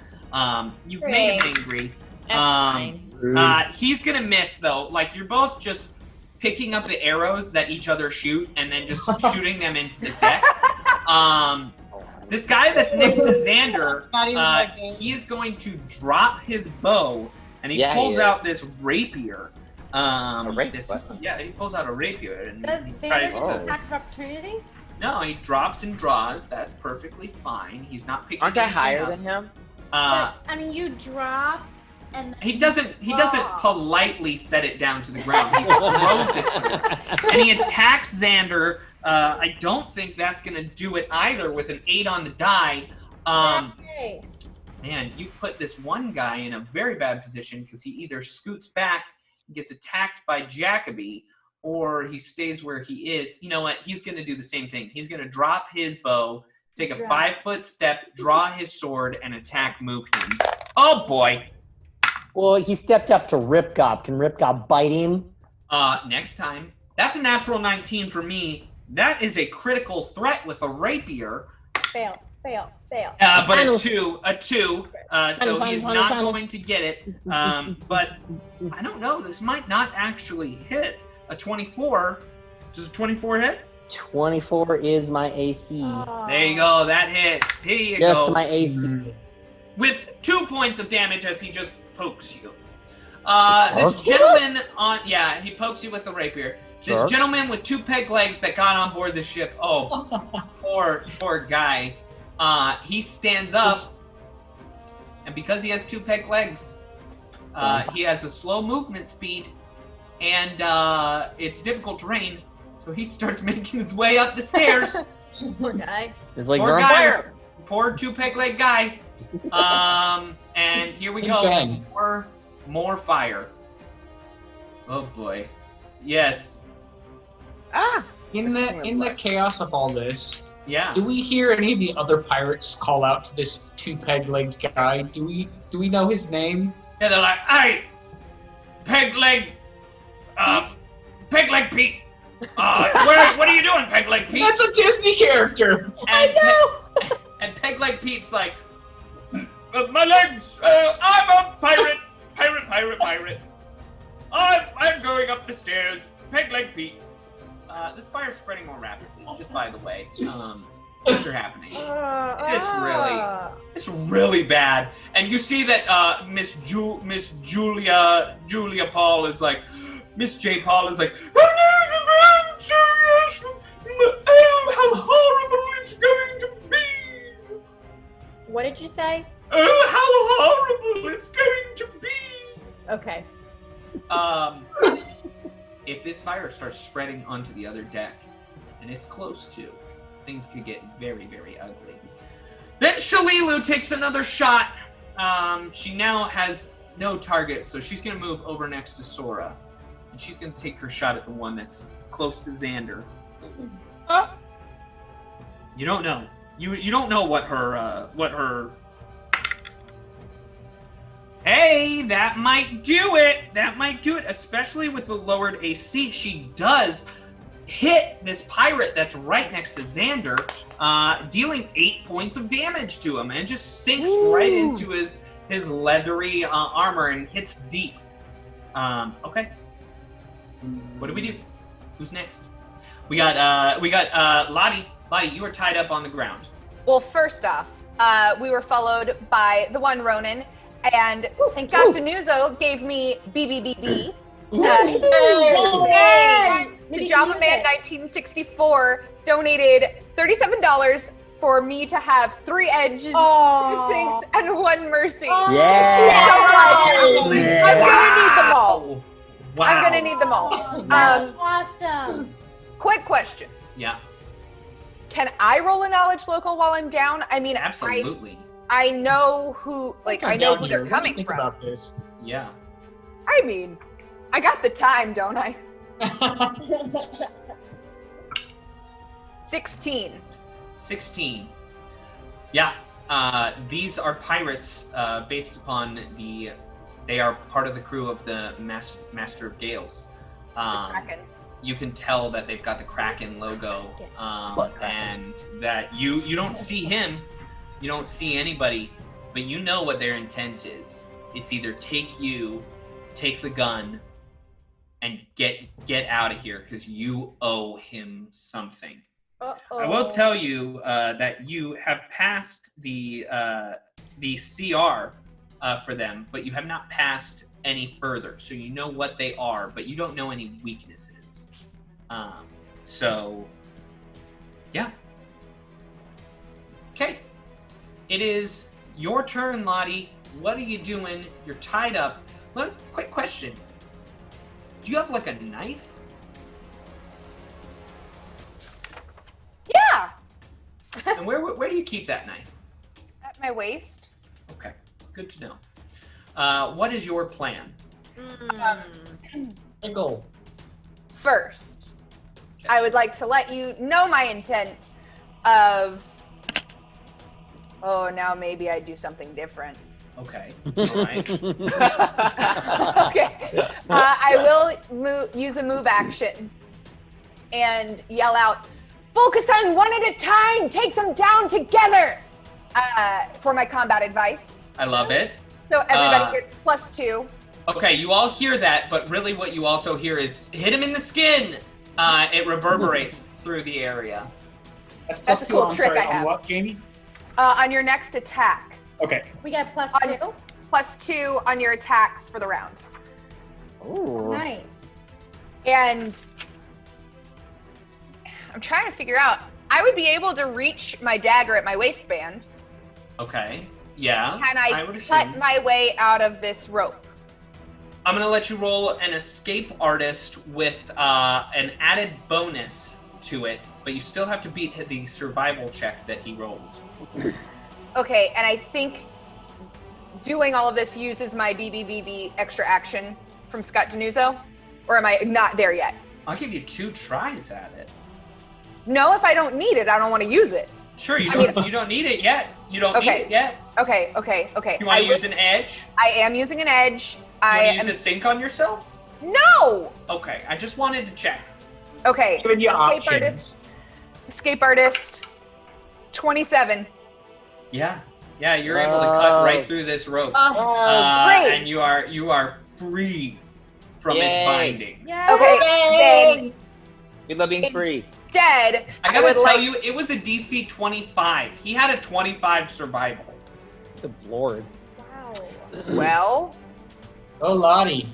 You've made him angry. He's gonna miss though. Like you're both just picking up the arrows that each other shoot and then just shooting them into the deck. This guy that's next to Xander, he is going to drop his bow and he pulls out this rapier. He pulls out a rapier and Does he Xander tries get to. an attack of opportunity? No, he drops and draws. That's perfectly fine. He's not picking. Aren't I anything higher up. than him? But, I mean, you drop and He doesn't politely set it down to the ground. He throws it to him. And he attacks Xander. I don't think that's gonna do it either with an 8 on the die. Hey. Man, you put this one guy in a very bad position because he either scoots back and gets attacked by Jacoby, or he stays where he is. You know what? He's gonna do the same thing. He's gonna drop his bow, take a 5-foot step, draw his sword, and attack Mukden. Oh boy. Well, he stepped up to Ripgob. Can Ripgob bite him? Next time. That's a natural 19 for me. That is a critical threat with a rapier. Fail. But a two. So he's not going to get it. But I don't know. This might not actually hit. A 24. Does a 24 hit? 24 is my AC. There you go. That hits. Here you Just go. my AC. With 2 points of damage as he just pokes you. This gentleman he pokes you with a rapier. This gentleman with 2 peg legs that got on board the ship. Oh, poor guy. He stands up, and because he has 2 peg legs, he has a slow movement speed, and it's difficult terrain. So he starts making his way up the stairs. Poor guy. His legs are on fire. Poor 2 peg leg guy. And here we go. More fire. Oh boy. Yes. In the chaos of all this, Yeah. do we hear any of the other pirates call out to this 2-peg-legged guy? Do we know his name? Yeah, they're like, hey, Peg Leg Pete. What are you doing, Peg Leg Pete? That's a Disney character. And, and Peg Leg Pete's like, my legs. I'm a pirate. I'm going up the stairs. Peg Leg Pete. This fire's spreading more rapidly, just by the way. Things are happening. It's really bad. And you see that Miss Julia Paul is like, Miss J. Paul is like, oh, how horrible it's going to be! What did you say? Oh, how horrible it's going to be! Okay. If this fire starts spreading onto the other deck, and it's close to, things could get very, very ugly. Then Shalilu takes another shot. She now has no target, so she's going to move over next to Sora. And she's going to take her shot at the one that's close to Xander. You don't know. You don't know what her... Hey, that might do it. That might do it, especially with the lowered AC. She does hit this pirate that's right next to Xander, dealing 8 points of damage to him, and just sinks right into his leathery armor and hits deep. Okay. What do we do? Who's next? We got Lotte. Lotte, you are tied up on the ground. Well, first off, we were followed by the one Ronin, and Scott Denuzzo gave me BBBB. The Java Man 1964 donated $37 for me to have 3 edges, 2 sinks, and 1 mercy. I'm gonna need them all. Wow. I'm gonna need them all. Awesome. Quick question. Yeah. Can I roll a knowledge local while I'm down? I mean, Absolutely. I know who, like, I know who they're coming think from. about this. Yeah. I mean, I got the time, don't I? 16. 16. Yeah. These are pirates based upon they are part of the crew of the Master of Gales. Kraken. You can tell that they've got the Kraken logo, and that you don't see him, you don't see anybody, but you know what their intent is. It's either take you, take the gun, and get out of here because you owe him something. I will tell you that you have passed the CR for them, but you have not passed any further. So you know what they are, but you don't know any weaknesses. So, yeah. Okay. It is your turn, Lotte. What are you doing? You're tied up. Quick question. Do you have like a knife? Yeah. And where do you keep that knife? At my waist. Okay, good to know. What is your plan? Pickle. First, I would like to let you know my intent of... Oh, now maybe I do something different. Okay, all right. Okay. I will use a move action and yell out, "Focus on one at a time! Take them down together!" For my combat advice. I love it. So everybody gets +2. Okay, you all hear that, but really what you also hear is, hit him in the skin! It reverberates through the area. That's a +2. cool I'm trick sorry, I have. on what, Jamie? On your next attack. Okay. We got +2. +2 on your attacks for the round. Ooh. Nice. And I'm trying to figure out, I would be able to reach my dagger at my waistband. Okay, yeah. Can I would cut assume. my way out of this rope? I'm gonna let you roll an escape artist with an added bonus to it, but you still have to beat the survival check that he rolled. Okay, and I think doing all of this uses my BBBB extra action from Scott Denuzzo, or am I not there yet? I'll give you 2 tries at it. No, if I don't need it, I don't want to use it. Sure, you don't need it yet. You don't need it yet. Okay. You want to use an edge? I am using an edge. You want to use a sync on yourself? No! Okay, I just wanted to check. Okay, Giving you options. Escape artist, 27. Yeah, you're able to cut right through this rope. Great. And you are free from its bindings. Okay, then We love being free. instead, I gotta would tell you, it was a DC 25. He had a 25 survival. Good lord. Wow. Well, Oh, Lotte.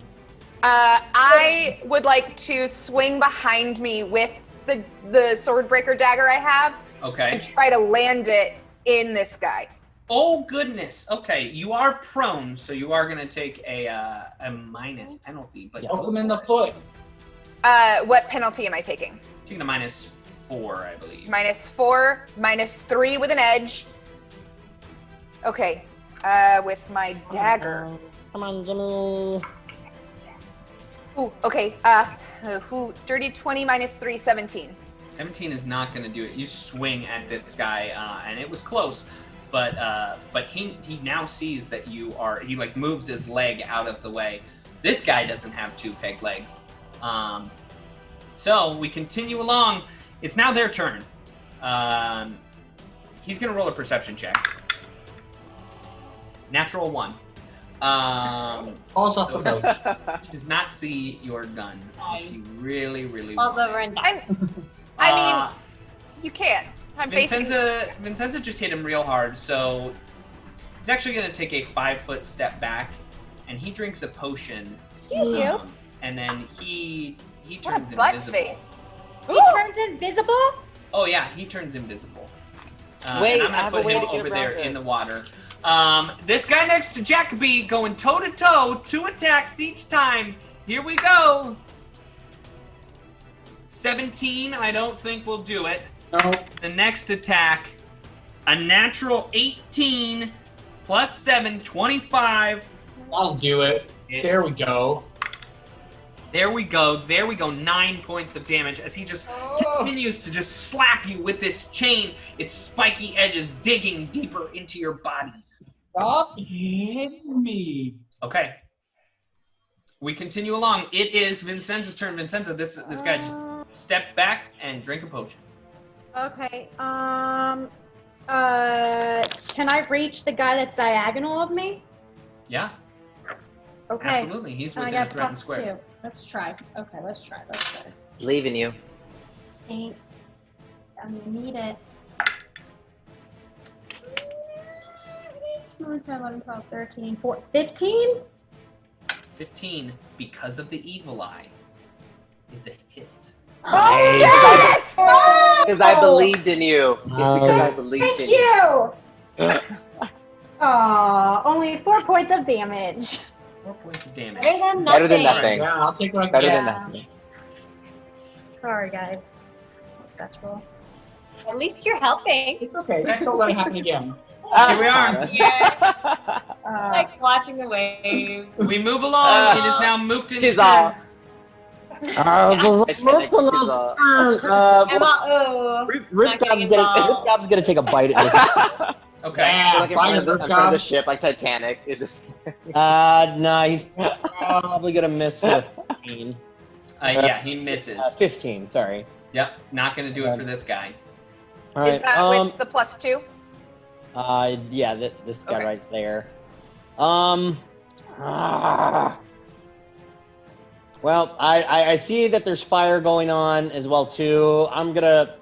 I would like to swing behind me with the sword breaker dagger I have Okay. and try to land it in this guy. Oh goodness. Okay, you are prone, so you are gonna take a minus penalty. But Poke him in the foot. What penalty am I taking? taking a -4, I believe. -4, -3 with an edge. Okay, with my dagger. Come on, Jimmy. Ooh, okay. Dirty 20 -3, 17. 17 is not going to do it. You swing at this guy, and it was close, but he now sees that you are. He like moves his leg out of the way. This guy doesn't have 2 peg legs, so we continue along. It's now their turn. He's going to roll a perception check. Natural 1. Falls off the boat. He does not see your gun, which he really, really Falls wanted. over and dies. I mean, you can't. I'm facing. Vincenza just hit him real hard, so he's actually going to take a 5-foot step back, and he drinks a potion. Excuse you. And then he What a turns butt invisible. face. He turns invisible? Oh yeah, he turns invisible. Wait, and I I'm have gonna a put way him to get over there around in the this. water. This guy next to Jacoby going toe to toe, 2 attacks each time. Here we go. 17, I don't think will do it. No. The next attack, a natural 18 plus 7, 25. I'll do it. There we go. There we go. There we go. 9 points of damage as he just continues to just slap you with this chain, its spiky edges digging deeper into your body. Stop hitting me. Okay. We continue along. It is Vincenza's turn. Vincenza, this guy just stepped back and drank a potion. Okay. Can I reach the guy that's diagonal of me? Yeah, Okay. absolutely. He's And I within a got threatened +2. square. Let's try. Okay, let's try. Let's try. Believe in you. Thanks. I'm gonna need it. 9, 10, 11, 12, 13, 14, 15? 15, because of the evil eye, is a hit. Oh, yes! Oh! Because I believed in you. It's because I believed Thank in you. you! Aw, only 4 points of damage. 4 points of damage. Better than nothing. Better than nothing. Yeah, I'll take what I Better get. than nothing. Sorry, guys. That's roll. At least you're helping. It's okay. Don't let it happen again. Here we are. Yeah. Like watching the waves. We move along. It is now Mookton's She's turn. all. Ripgob's gonna take a bite at this. Okay. Yeah, Like in fine, front of the Ripgob. ship, like Titanic. It just. Nah, he's probably gonna miss with 15. Yeah, he misses. 15, sorry. Yep, not going to do it for this guy. All Is right. that with the +2? Yeah, this guy Okay. right there. Well, I see that there's fire going on as well too. I'm gonna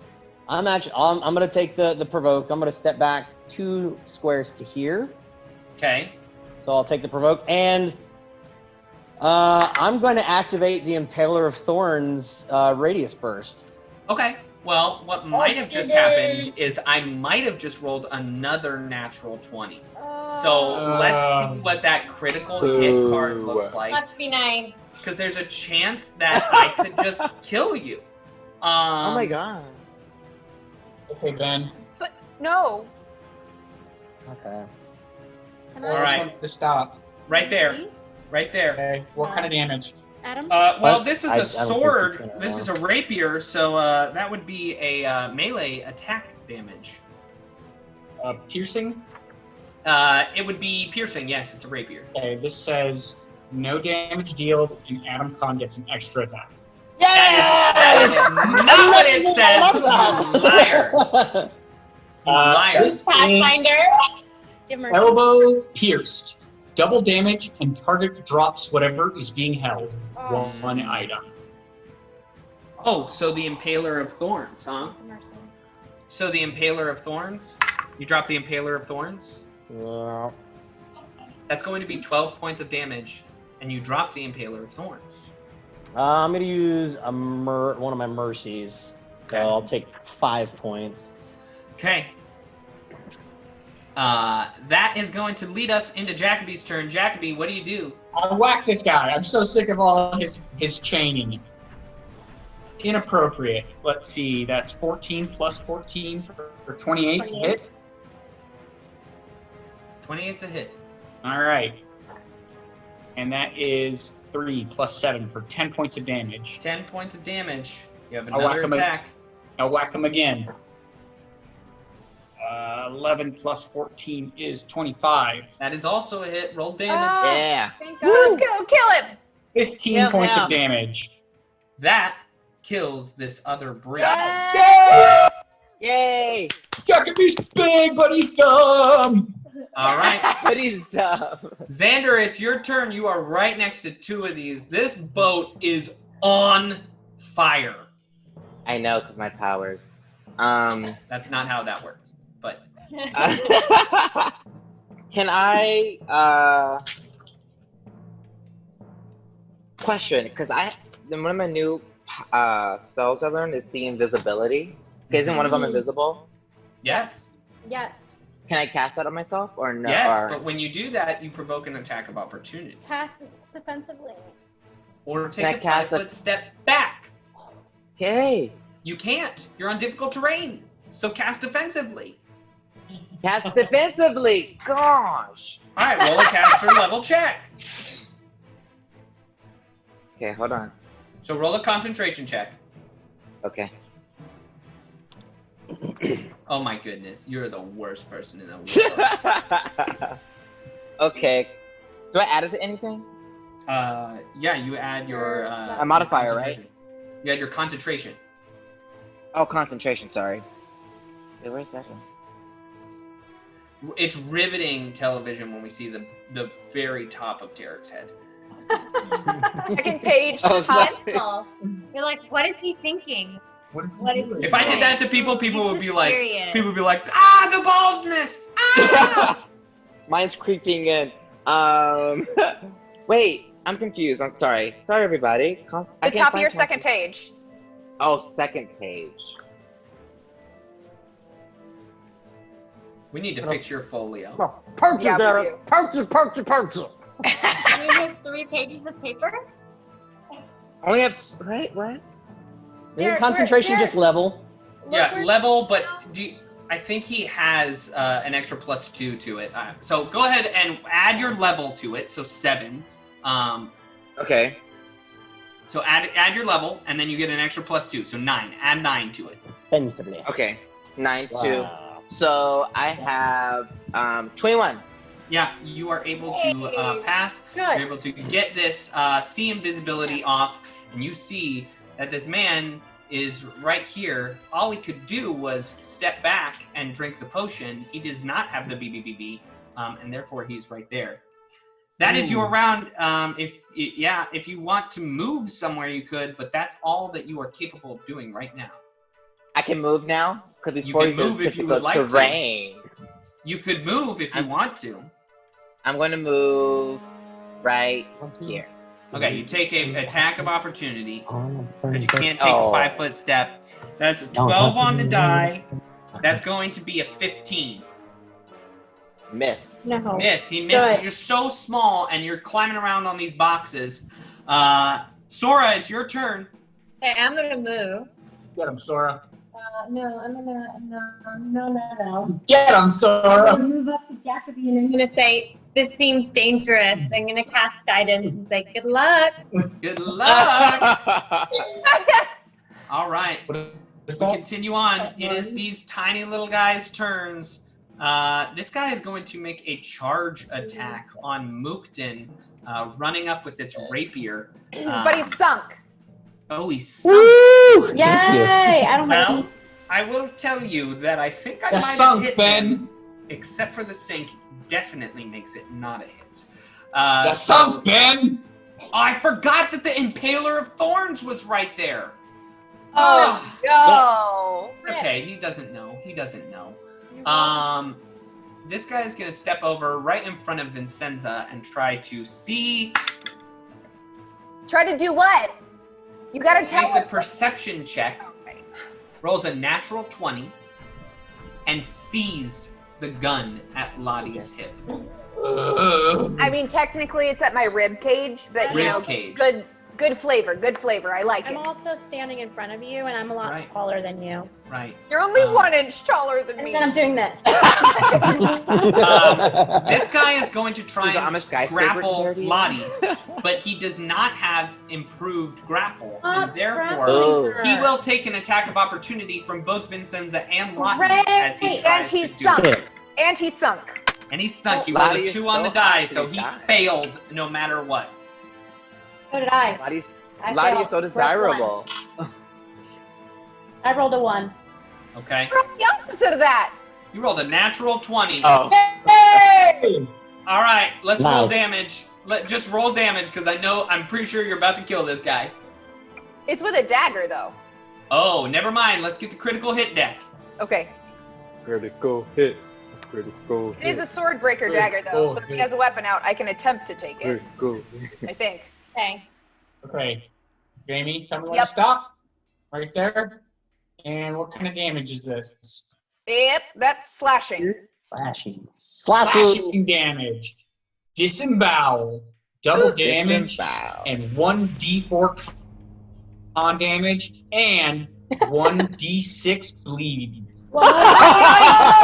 take the provoke. I'm gonna step back 2 squares to here. Okay. So I'll take the provoke, and I'm going to activate the Impaler of Thorns radius burst. Okay. Well, what might have just happened is I might have just rolled another natural 20. So let's see what that critical hit card looks like. Must be nice. Because there's a chance that I could just kill you. Oh my god. Okay, Ben. But no. Okay. Can All I right. Want to stop. Right there. please? Right there. Okay. What kind of damage? Adam? Well, What? this is I a don't think sword. it's gonna This is a work. rapier, so that would be a melee attack damage. Piercing? It would be piercing. Yes, it's a rapier. Okay, this says no damage dealt, and Adam Con gets an extra attack. That is not what it says. Liar. Liar. This is Pathfinder. Give mercy. elbow pierced. Double damage, and target drops whatever is being held. Oh. One item. Oh, so the Impaler of Thorns, huh? Mercy. So the Impaler of Thorns? You drop the Impaler of Thorns? Yeah. That's going to be 12 points of damage, and you drop the Impaler of Thorns. I'm gonna use one of my mercies. So I'll take 5 points. Okay. That is going to lead us into Jacoby's turn. Jacoby, what do you do? I whack this guy. I'm so sick of all his chaining. Inappropriate. Let's see. That's 14 plus 14 for 28 to hit. 28's a hit. All right. And that is 3 plus 7 for 10 points of damage. 10 points of damage. You have I'll whack another him attack. I'll whack him again. 11 plus 14 is 25. That is also a hit. Roll damage. Yeah. Thank God. Kill him. 15 Yeah, points yeah. of damage. That kills this other bridge. Yay! Jacoby's big, but he's dumb. All right. But he's dumb. Xander, it's your turn. You are right next to 2 of these. This boat is on fire. I know, because my powers. That's not how that works. But Can I question? Because one of my new spells I learned is see invisibility. Isn't one of them invisible? yes. Yes. Can I cast that on myself or no? Yes, or- but when you do that, you provoke an attack of opportunity. Cast defensively. Or Can I take a cast 5-foot step back. Okay. You can't. You're on difficult terrain. So cast defensively. Cast defensively. Gosh. All right, roll a caster level check. Okay, hold on. So roll a concentration check. Okay. Oh my goodness, you're the worst person in the world. Okay. Do I add it to anything? Yeah, you add your A modifier, right? concentration. You add your concentration. Oh, concentration. Sorry. Wait, where's that one? It's riveting television when we see the very top of Derek's head. Second page. Oh, top. sorry. Pencil. You're like, what is he thinking? What is What he is doing? If I did that to people, people He's would be like, mysterious. ah, the baldness, ah! Mine's creeping in. Wait, I'm confused. I'm sorry. Sorry, everybody. The top of your second page. Oh, second page. We need to fix your folio. Purchase, Yeah, Derek. you. Purchase. He has 3 pages of paper? I only have. Wait, what? Isn't concentration just level? Yeah, level, but I think he has an extra +2 to it. So go ahead and add your level to it. So 7. Okay. So add your level, and then you get an extra +2. So 9. Add 9 to it. Defensively. Okay. 9 2. Wow. So I have 21. Yeah, you are able to pass. Good. You're able to get this see invisibility off, and you see that this man is right here. All he could do was step back and drink the potion. He does not have the BBBB, and therefore he's right there. That is your round. If you want to move somewhere, you could, but that's all that you are capable of doing right now. I can move now? Because You before can move if you typical would like to. terrain. You could move if you want to. I'm going to move right here. Okay, you take an attack of opportunity, because you can't take Oh. a 5-foot step. That's a 12 on the die. That's going to be a 15. Miss. No. Miss. He misses. Good. You're so small, and you're climbing around on these boxes. Sora, it's your turn. Okay, I'm gonna move. Get him, Sora. No, I'm gonna no. Get him, I'm Sora. gonna move up to Jacoby and I'm gonna say, this seems dangerous. I'm gonna cast guidance and say, good luck. Good luck. All right. What is We that? continue on. It is these tiny little guys' turns. This guy is going to make a charge attack on Mookden, running up with its rapier. But he's sunk. Oh, he's sunk. Woo! Yay! I don't Well, know. I will tell you that I think I The might have sunk, hit Ben. him, except for the sink. Definitely makes it not a hit. The So- sunk, Ben. Oh, I forgot that the Impaler of Thorns was right there. Oh, no. Okay, he doesn't know. He doesn't know. This guy is gonna step over right in front of Vincenza and try to see. Try to do what? You gotta tell Makes a us. perception check. rolls a natural 20 and sees the gun at Lottie's hip. I mean, technically it's at my rib cage, but you know, Rib cage. good flavor. I like I'm it. also standing in front of you, and I'm a lot Right. taller than you. Right. You're only 1 inch taller than And me. then I'm doing this. This guy is going to try I'm a and skyscraper grapple compared to you. Lottie, but he does not have improved grapple, Stop and therefore Oh. grappling he her. will take an attack of opportunity from both Vincenza and Lottie Great. as he And tries he's to do it. sunk. And he's sunk. And he's sunk. He rolled Lottie a is 2 on the so die, happy so to he die. failed no matter what. So did I. Lottie's, I Lottie failed. is so Rolled desirable. one. I rolled a 1. Okay. You're the opposite of that. You rolled a natural 20. Oh. Hey! All right, let's roll Nice. damage. Just roll damage because I'm pretty sure you're about to kill this guy. It's with a dagger, though. Oh, never mind. Let's get the critical hit deck. Okay. Critical hit. Critical It is a sword breaker dagger, though. So if he has a weapon out, I can attempt to take it. Critical. I think. Okay. Okay. Jamie, tell me when Yep. to stop. Right there. And what kind of damage is this? Yep, that's slashing. Slashing. Slashing damage. Disembowel. Double damage. Disembowel. And 1d4 con damage. And 1d6 bleed.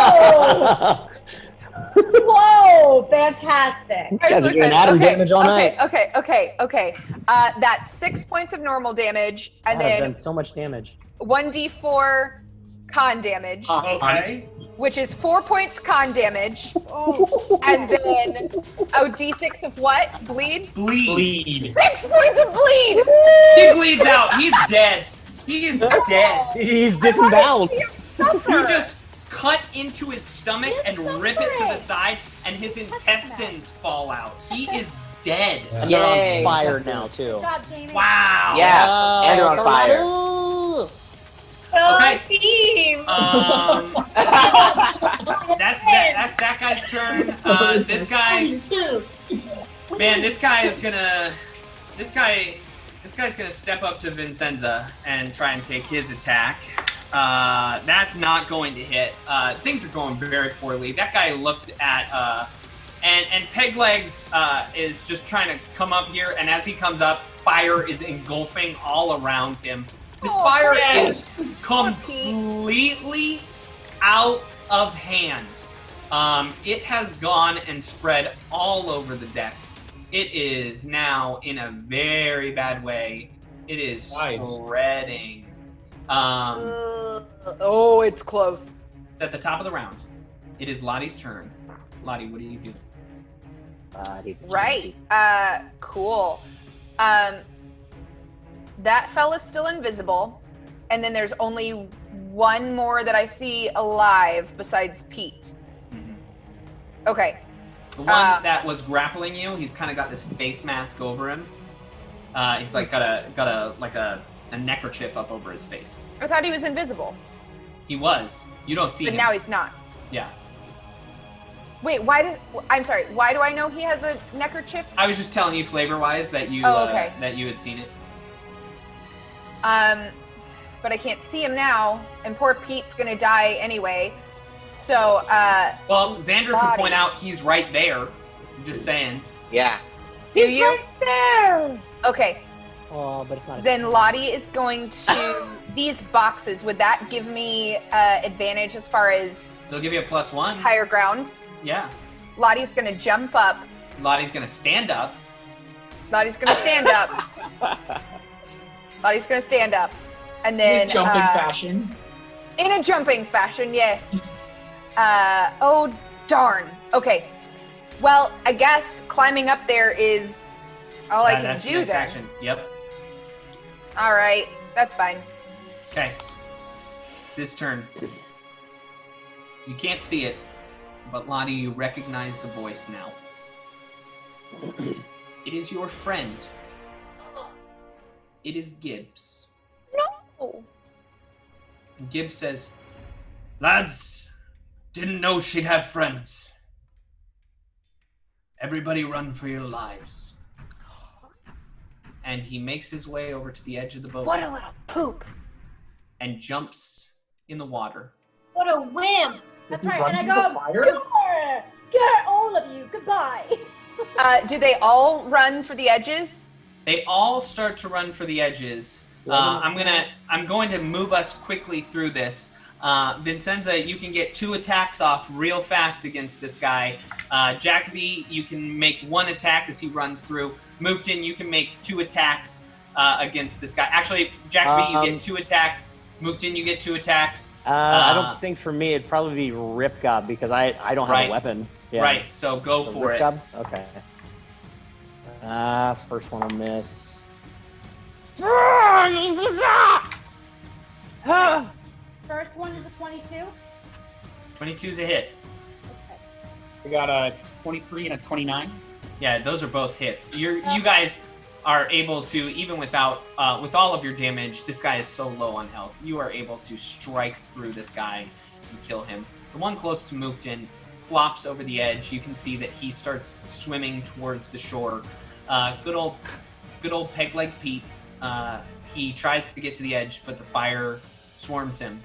Whoa! Whoa! Fantastic. Guys are doing atom damage all night. Okay. That's 6 points of normal damage, and That has then done so much damage. 1d4 con damage, Okay. which is 4 points con damage, Oh, and then d6 of what? Bleed? Bleed. 6 points of bleed. He bleeds out. He's dead. He is dead. He's disemboweled. You just cut into his stomach and rip it to the side, and his intestines fall out. He is dead. And they're Yay. on fire now, too. good job, Jamie. Wow. Yeah, and they're on fire. Go Okay. team! That's that guy's turn. This guy, man, this guy's gonna step up to Vincenza and try and take his attack. That's not going to hit. Things are going very poorly. That guy looked at and Peglegs is just trying to come up here, and as he comes up, fire is engulfing all around him. This fire is completely out of hand. It has gone and spread all over the deck. It is now in a very bad way. It is Nice. spreading. Oh, it's close. It's at the top of the round. It is Lottie's turn. Lottie, what do you do? Right. Cool. That fella's still invisible, and then there's only one more that I see alive besides Pete. Okay. The one that was grappling you, he's kind of got this face mask over him. He's like got a neckerchief up over his face. I thought he was invisible, He was. You don't see but him. now he's not. Yeah. Wait, I'm sorry. Why do I know he has a neckerchief? I was just telling you flavor-wise that you okay. that you had seen it. But I can't see him now, and poor Pete's gonna die anyway. So, Well, Xander Lottie. can point out he's right there. I'm just saying. Yeah. do you? There. Okay. Oh, but it's not. Then Lottie is going to these boxes. Would that give me advantage as far as They'll give you a +1. higher ground? Yeah. Lottie's gonna jump up. Lottie's gonna stand up. Lottie's gonna stand up. Lottie's gonna stand up, and then In jumping fashion. in a jumping fashion, yes. Oh darn. Okay. Well, I guess climbing up there is all I can That's do your next then. action. Yep. All right, that's fine. Okay. It's his turn. You can't see it, but Lottie, you recognize the voice now. It is your friend. It is Gibbs. Oh. And Gibbs says, "Lads, didn't know she'd have friends. Everybody run for your lives." And he makes his way over to the edge of the boat What a little poop. and jumps in the water. What a whim! That's Is he right. And I running go, for fire? "Sure, get all of you. Goodbye." Do they all run for the edges? They all start to run for the edges. I'm going to move us quickly through this. Vincenza, you can get 2 attacks off real fast against this guy. Jacoby, you can make 1 attack as he runs through. Mookton, you can make 2 attacks against this guy. Actually, Jacoby, you get 2 attacks. Mookton, you get 2 attacks. I don't think for me it'd probably be Ripgob because I don't have a weapon. Yeah. Right, so go for it. Ripgob? Okay. First one will miss. First one is a 22. 22's a hit. We got a 23 and a 29. Yeah, those are both hits. You guys are able to, even without with all of your damage, this guy is so low on health. You are able to strike through this guy and kill him. The one close to Mookton flops over the edge. You can see that he starts swimming towards the shore. Good old Peg Leg Pete. He tries to get to the edge, but the fire swarms him,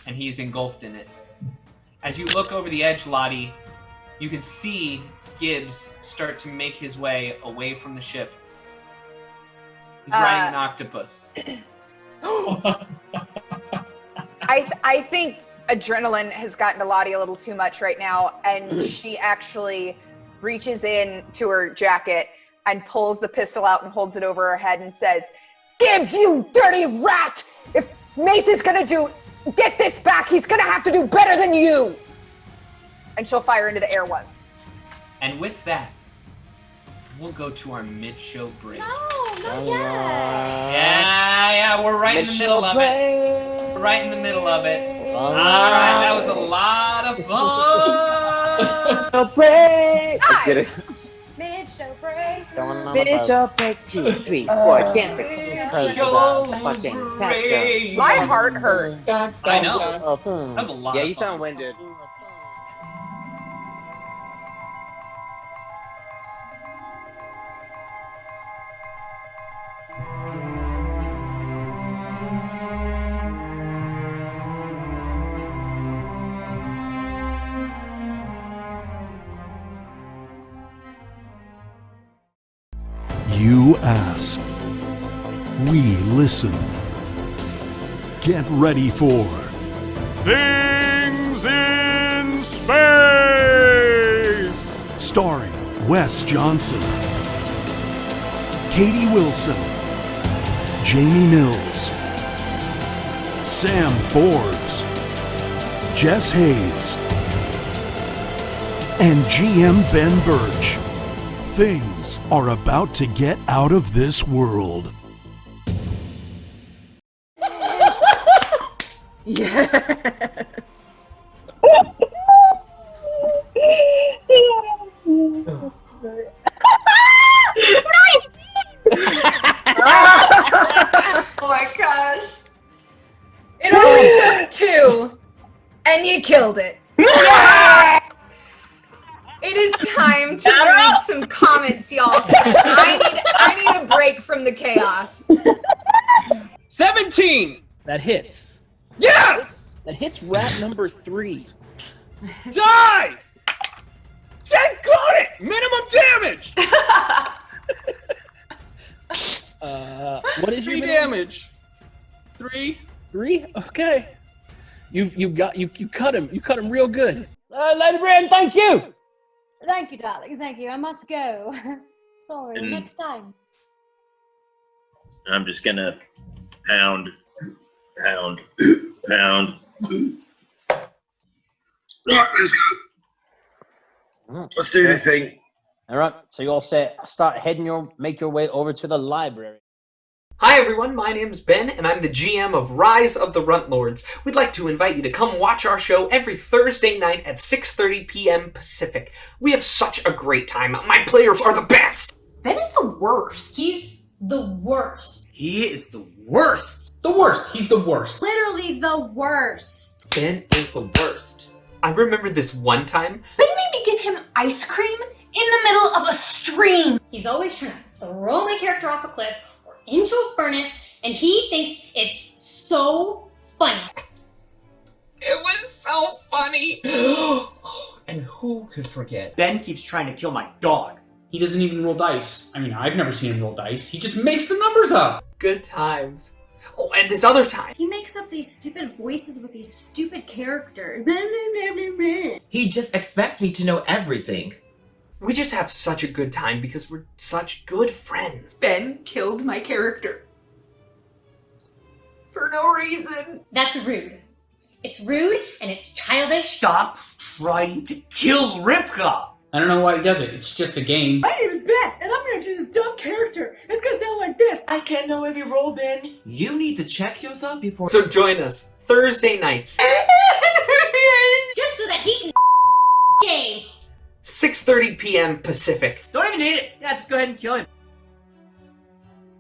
and he's engulfed in it. As you look over the edge, Lotte, you can see Gibbs start to make his way away from the ship. He's riding an octopus. I think adrenaline has gotten to Lotte a little too much right now, and she actually reaches in to her jacket and pulls the pistol out and holds it over her head and says, "Gibbs, you dirty rat! If Mace is gonna get this back, he's gonna have to do better than you!" And she'll fire into the air once. And with that, we'll go to our mid-show break. No, not yet. Yeah, we're right in the middle of it. We're right in the middle of it. All right, that was a lot of fun. Break. Hi. Get it? Mid-show break. Mid-show break 2, 3, 4, dance break. My heart hurts. I know. That was a lot Yeah, of you fun. sound winded. You ask. We listen. Get ready for Things in Space! Starring Wes Johnson, Katie Wilson, Jamie Mills, Sam Forbes, Jess Hayes, and GM Ben Birch. Things are about to get out of this world. Yes. Oh my gosh. It only took 2, and you killed it. Yeah! It is time to read some comments, y'all. I need a break from the chaos. 17! That hits. Yes! That hits rat number 3. Die! 10 got it! Minimum damage! What is your 3 damage. 3. 3? Okay. You cut him. You cut him real good. Lady Brand, thank you! Thank you, darling. Thank you. I must go. Sorry. And- Next time. I'm just gonna pound. Right, let's go. Let's do the thing. All right, so you all make your way over to the library. Hi everyone, my name's Ben, and I'm the GM of Rise of the Runtlords. We'd like to invite you to come watch our show every Thursday night at 6:30 p.m. Pacific. We have such a great time. My players are the best! Ben is the worst. He's the worst. He is the worst. The worst. He's the worst. Literally the worst. Ben is the worst. I remember this one time. Ben made me get him ice cream in the middle of a stream. He's always trying to throw my character off a cliff into a furnace, and he thinks it's so funny. It was so funny. And who could forget? Ben keeps trying to kill my dog. He doesn't even roll dice. I mean, I've never seen him roll dice. He just makes the numbers up. Good times. Oh, and this other time. He makes up these stupid voices with these stupid characters. He just expects me to know everything. We just have such a good time because we're such good friends. Ben killed my character. For no reason. That's rude. It's rude and it's childish. Stop trying to kill Ripka. I don't know why he does it. It's just a game. My name is Ben, and I'm gonna do this dumb character. It's gonna sound like this. I can't know every role, Ben. You need to check yours up before. So join us Thursday nights, Just so that he can game. 6:30 p.m. Pacific. Don't even need it. Yeah, just go ahead and kill him.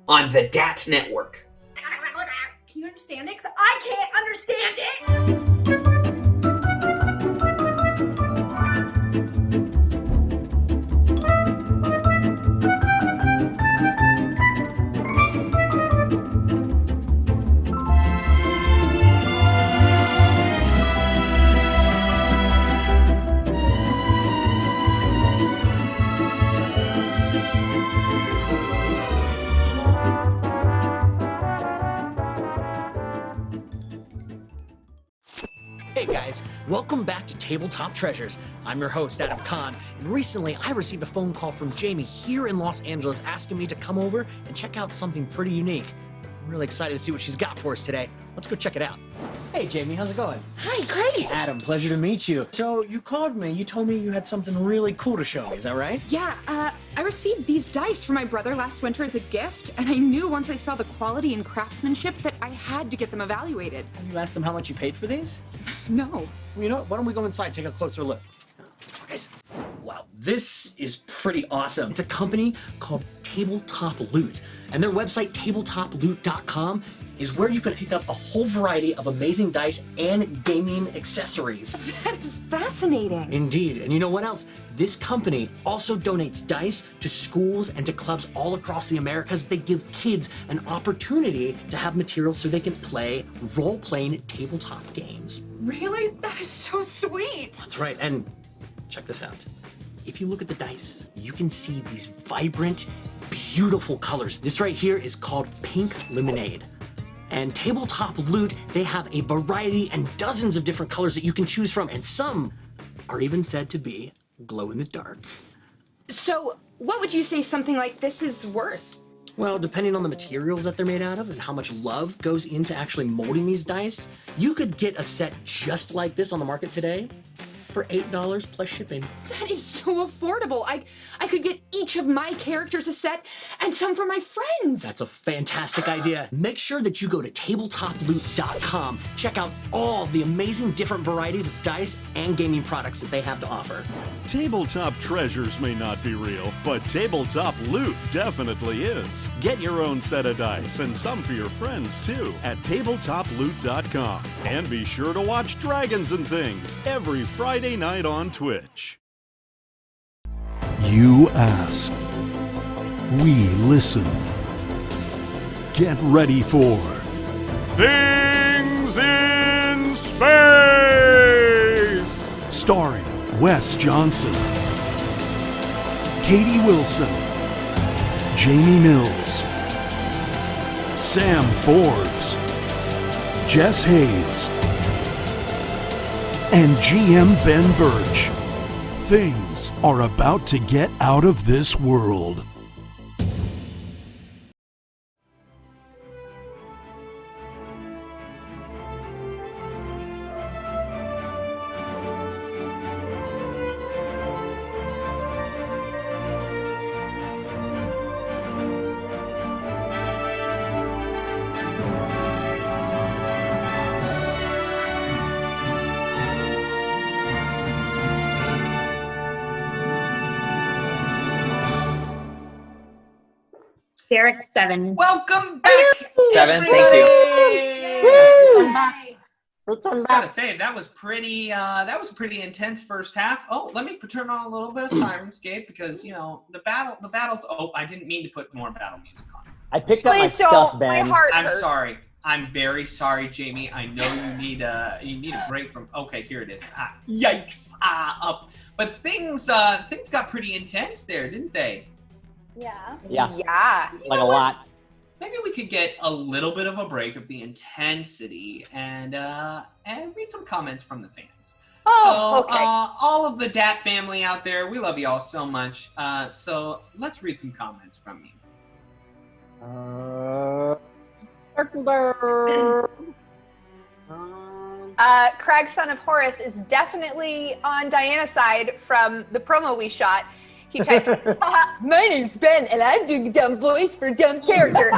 On the DAT Network. Can you understand it? 'Cause I can't understand it. Hey guys, welcome back to Tabletop Treasures. I'm your host, Adam Kahn, and recently I received a phone call from Jamie here in Los Angeles asking me to come over and check out something pretty unique. I'm really excited to see what she's got for us today. Let's go check it out. Hey Jamie, how's it going? Hi, great. Adam, pleasure to meet you. So you called me, you told me you had something really cool to show me, is that right? Yeah, I received these dice from my brother last winter as a gift, and I knew once I saw the quality and craftsmanship that I had to get them evaluated. Have you asked them how much you paid for these? No. Well, you know what, why don't we go inside and take a closer look? Guys, wow, this is pretty awesome. It's a company called Tabletop Loot, and their website, tabletoploot.com, is where you can pick up a whole variety of amazing dice and gaming accessories. That is fascinating. Indeed, and you know what else? This company also donates dice to schools and to clubs all across the Americas. They give kids an opportunity to have materials so they can play role-playing tabletop games. Really? That is so sweet. That's right, and check this out. If you look at the dice, you can see these vibrant, beautiful colors. This right here is called Pink Lemonade. And Tabletop Loot, they have a variety and dozens of different colors that you can choose from, and some are even said to be glow in the dark. So, what would you say something like this is worth? Well, depending on the materials that they're made out of and how much love goes into actually molding these dice, you could get a set just like this on the market today for $8 plus shipping. That is so affordable. I could get each of my characters a set and some for my friends. That's a fantastic idea. Make sure that you go to tabletoploot.com. Check out all the amazing different varieties of dice and gaming products that they have to offer. Tabletop Treasures may not be real, but Tabletop Loot definitely is. Get your own set of dice and some for your friends too at tabletoploot.com. And be sure to watch Dragons and Things every Friday night on Twitch. You ask. We listen. Get ready for Things in Space! Starring Wes Johnson, Katie Wilson, Jamie Mills, Sam Forbes, Jess Hayes, and GM Ben Birch. Things are about to get out of this world. Derek 7. Welcome back, 7, thank you. I was gotta say that was pretty intense first half. Oh, let me turn on a little bit of Sirenscape because you know the battles. Oh, I didn't mean to put more battle music on. I picked up my stuff, Ben. I'm sorry. I'm very sorry, Jamie. I know you need a break from. Okay, here it is. Yikes! But things got pretty intense there, didn't they? Yeah. Yeah. Like a lot. Maybe we could get a little bit of a break of the intensity and read some comments from the fans. Oh, so, okay. All of the Dat family out there, we love you all so much. So let's read some comments from you. Crag, son of Horus, is definitely on Diana's side from the promo we shot. He typed, "My name's Ben, and I'm doing a dumb voice for a dumb character."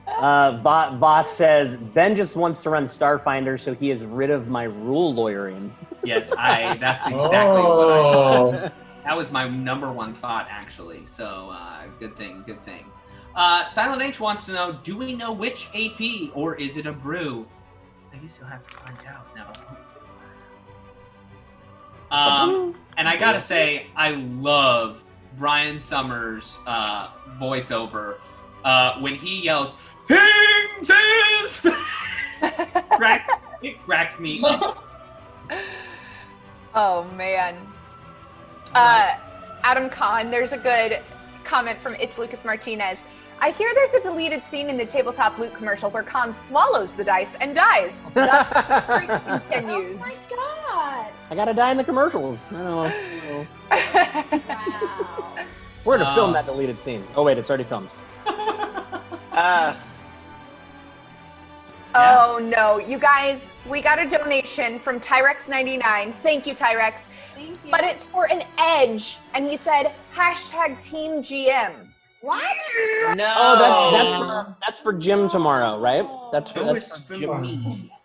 Boss says, Ben just wants to run Starfinder, so he is rid of my rule lawyering. Yes, that's exactly what that was my number one thought, actually. So, good thing. Silent H wants to know, do we know which AP, or is it a brew? I guess you'll have to find out now. And I gotta say, I love Brian Summers' voiceover when he yells, "Things is..." It cracks me up. Oh, man. Adam Kahn, there's a good comment from It's Lucas Martinez. I hear there's a deleted scene in the Tabletop Loot commercial where Khan swallows the dice and dies. Thus, the streak continues. Oh my god! I gotta die in the commercials. I don't know. Wow. We're gonna film that deleted scene. Oh wait, it's already filmed. Oh no, you guys, we got a donation from Tyrex99. Thank you, Tyrex. Thank you. But it's for an edge, and he said #TeamGM. What? No. Oh, that's for Jim tomorrow, right? That's for me.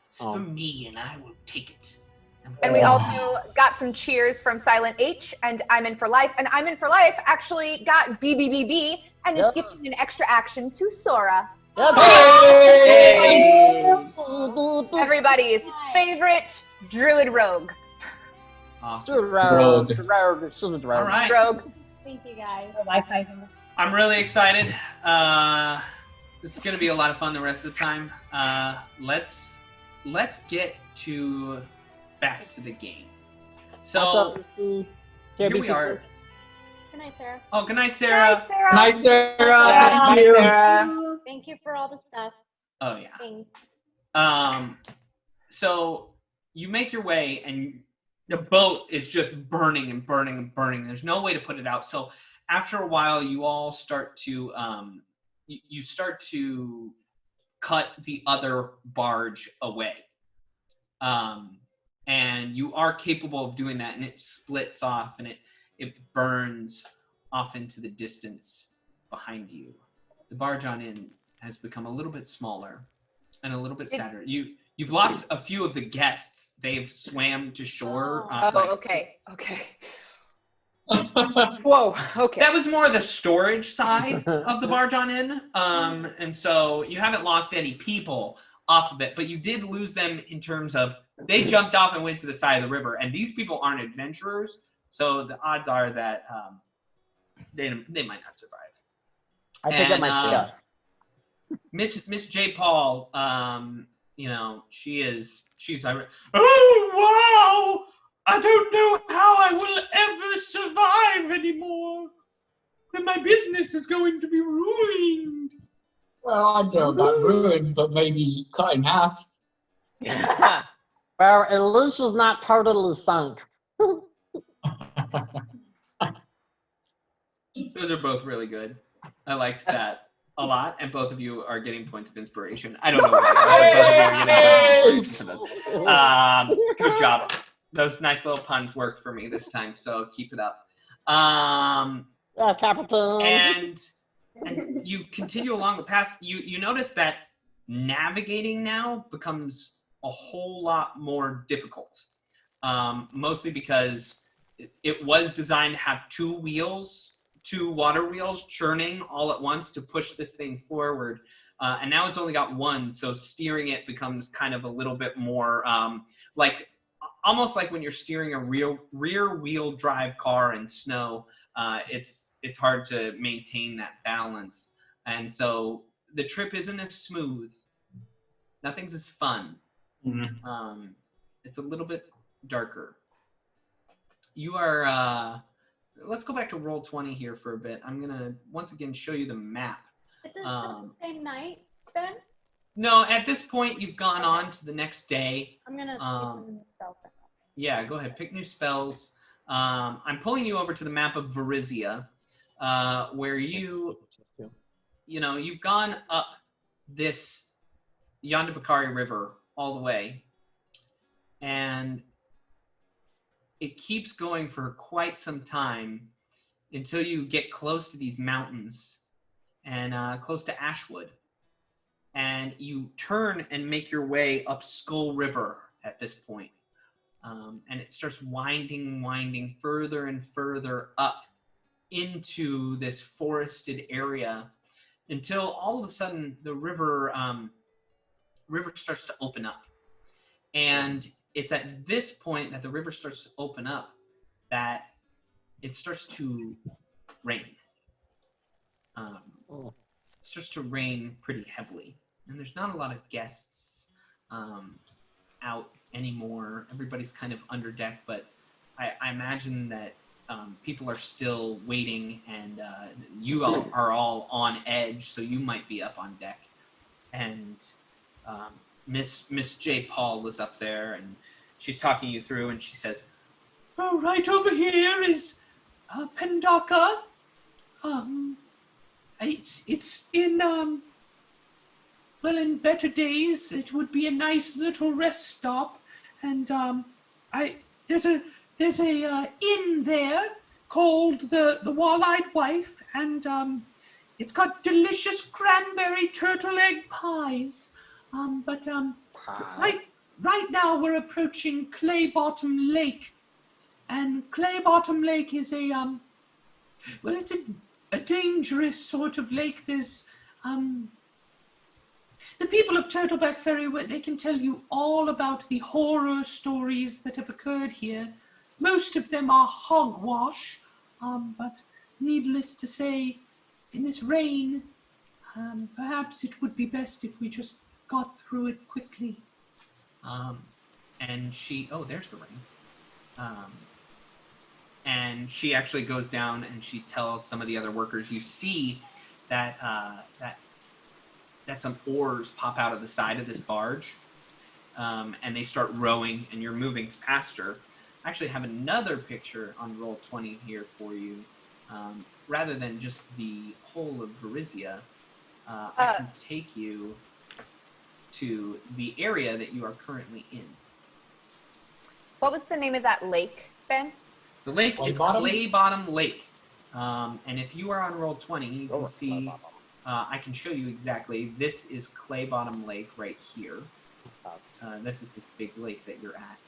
It's for me, and I will take it. And we also got some cheers from Silent H and I'm In For Life. And I'm In For Life actually got BBBB and is gifting an extra action to Sora. Hey! Everybody's favorite druid rogue. Awesome. Rogue. All right. Rogue. Thank you guys. I'm really excited. This is going to be a lot of fun the rest of the time. Let's get back to the game. So here we are. Good night, Sarah. Oh, good night, Sarah. Good night, Sarah. Thank you. Thank you for all the stuff. Oh yeah. Things. So you make your way, and the boat is just burning and burning and burning. There's no way to put it out. So after a while, you all start to you start to cut the other barge away. And you are capable of doing that, and it splits off, and it burns off into the distance behind you. The barge on in has become a little bit smaller and a little bit sadder. You've lost a few of the guests. They've swam to shore. Okay. Whoa, okay. That was more the storage side of the barge on in. And so you haven't lost any people off of it, but you did lose them in terms of they jumped off and went to the side of the river, and these people aren't adventurers, so the odds are that they might not survive. I pick up my stuff. Miss J. Paul, she's like, oh wow! I don't know how I will ever survive anymore. Then my business is going to be ruined. Well, I don't know about ruined, but maybe cut in half. Well, at least it's not totally sunk. Those are both really good. I liked that a lot, and both of you are getting points of inspiration. I don't know why, but both of you are getting points of inspiration. Good job. Those nice little puns worked for me this time, so keep it up. Capital. And you continue along the path. You notice that navigating now becomes a whole lot more difficult, mostly because it was designed to have two water wheels churning all at once to push this thing forward, and now it's only got one, so steering it becomes kind of a little bit more almost like when you're steering a rear wheel drive car in snow. It's hard to maintain that balance, and so the trip isn't as smooth. Nothing's as fun. It's a little bit darker. You are, let's go back to roll 20 here for a bit. I'm gonna once again show you the map. Is it still the same night, Ben? No, at this point you've gone on to the next day. I'm gonna pick some new spells. Yeah, go ahead, pick new spells. I'm pulling you over to the map of Varizia, where you've gone up this Yondabakari River all the way, and it keeps going for quite some time until you get close to these mountains and close to Ashwood. And you turn and make your way up Skull River at this point. And it starts winding further and further up into this forested area until all of a sudden the river starts to open up. And it's at this point that the river starts to open up that it starts to rain. It starts to rain pretty heavily. And there's not a lot of guests out anymore. Everybody's kind of under deck, but I imagine that people are still waiting, and you all are all on edge, so you might be up on deck. And Miss J. Paul is up there, and she's talking you through, and she says, "Oh, right over here is Pendaka. It's in well, in better days, it would be a nice little rest stop, and there's a inn there called the Wall-Eyed Wife, and it's got delicious cranberry turtle egg pies. Right now we're approaching Clay Bottom Lake, and Clay Bottom Lake is it's a dangerous sort of lake. There's the people of Turtleback Ferry, they can tell you all about the horror stories that have occurred here. Most of them are hogwash, but needless to say, in this rain, perhaps it would be best if we just got through it quickly." And she, there's the rain. And she actually goes down and she tells some of the other workers, you see that some oars pop out of the side of this barge, and they start rowing, and you're moving faster. I actually have another picture on roll 20 here for you. Rather than just the whole of Varizia, I can take you to the area that you are currently in. What was the name of that lake, Ben? The lake is Clay Bottom Lake. And if you are on roll 20, you can see... I can show you exactly. This is Clay Bottom Lake right here. This is this big lake that you're at.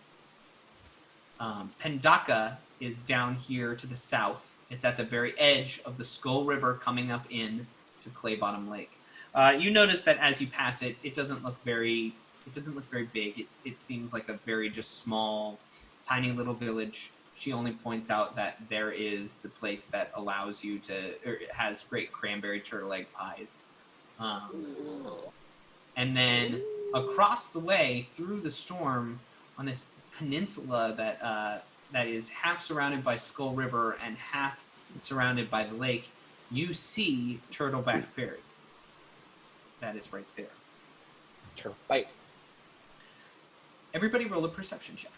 Pendaka is down here to the south. It's at the very edge of the Skull River coming up in to Clay Bottom Lake. You notice that as you pass it, it doesn't look very big. It seems like a very just small, tiny little village. She only points out that there is the place that allows you to, or it has great cranberry turtle egg pies. And then across the way through the storm on this peninsula that is half surrounded by Skull River and half surrounded by the lake, you see Turtleback Ferry. That is right there. Turtleback. Everybody roll a perception check.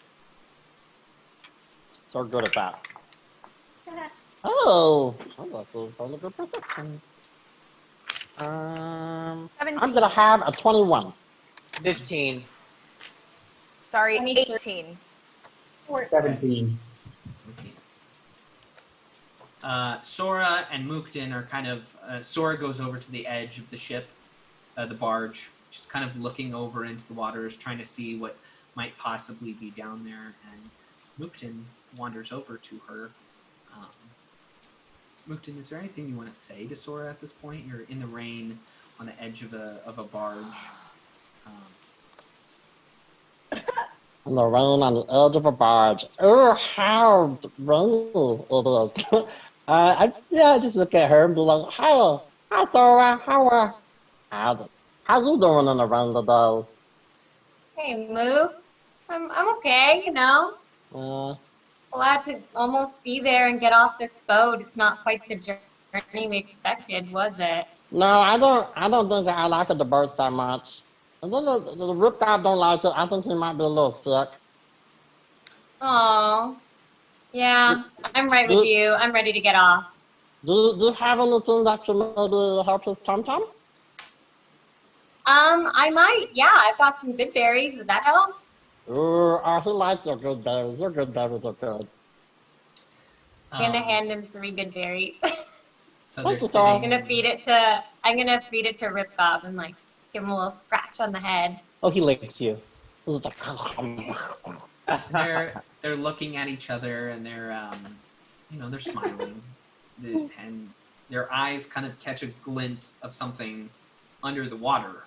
So good at that. Oh, I'm going to go perception. I'm gonna have a 21. 15. Sorry, 18. 17. Sora and Mukden are kind of... Sora goes over to the edge of the ship, the barge, just kind of looking over into the waters, trying to see what might possibly be down there, and Mukden wanders over to her. Mukden, is there anything you want to say to Sora at this point? You're in the rain on the edge of a barge. On the rain on the edge of a barge. Oh, how rain! I just look at her and be like, "Hi, Sora, how How you doing in the run today? Hey, Mook. I'm okay, you know. Glad to almost be there and get off this boat. It's not quite the journey we expected, was it? No, I don't think I like the birds that much. And then the rip guy don't like it. I think he might be a little sick. Oh, yeah. I'm right with you. I'm ready to get off. Do you have anything that can maybe help his tum-tum? I might. Yeah, I've got some good berries. Would that help? He likes your good berries. Your good berries are good. I'm gonna hand him 3 good berries. So Thank they're you, Saul. I'm gonna feed it to Rip Gob and like give him a little scratch on the head. Oh, he licks you. He's like, they're looking at each other and they're they're smiling, and their eyes kind of catch a glint of something under the water.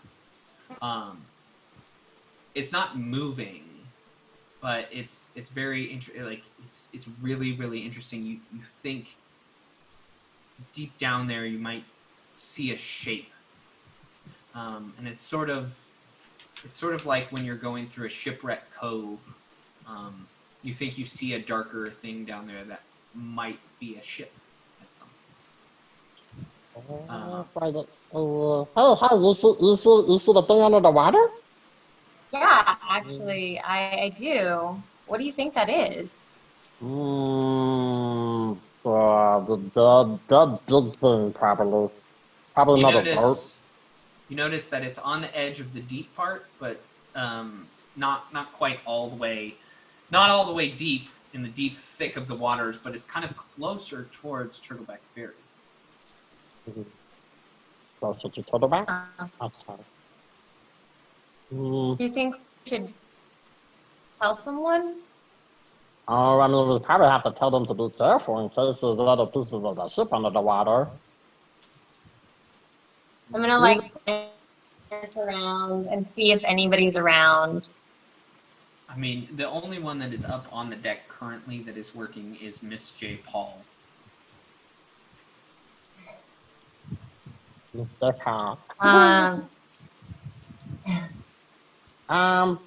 It's not moving, but it's very it's really, really interesting. You think deep down there you might see a shape, and it's sort of like when you're going through a shipwreck cove. You think you see a darker thing down there that might be a ship at some point. You see the thing under the water? Yeah, actually, I do. What do you think that is? The big thing, probably. Probably not a boat. You notice that it's on the edge of the deep part, but not quite all the way, not all the way deep in the deep thick of the waters, but it's kind of closer towards Turtleback Ferry. Closer to Turtleback? Okay. Do you think we should tell someone? Oh, I mean, we probably have to tell them to be careful in case there's other pieces of the ship under the water. I'm gonna like search around and see if anybody's around. I mean, the only one that is up on the deck currently that is working is Miss J. Paul. Mr. Paul. What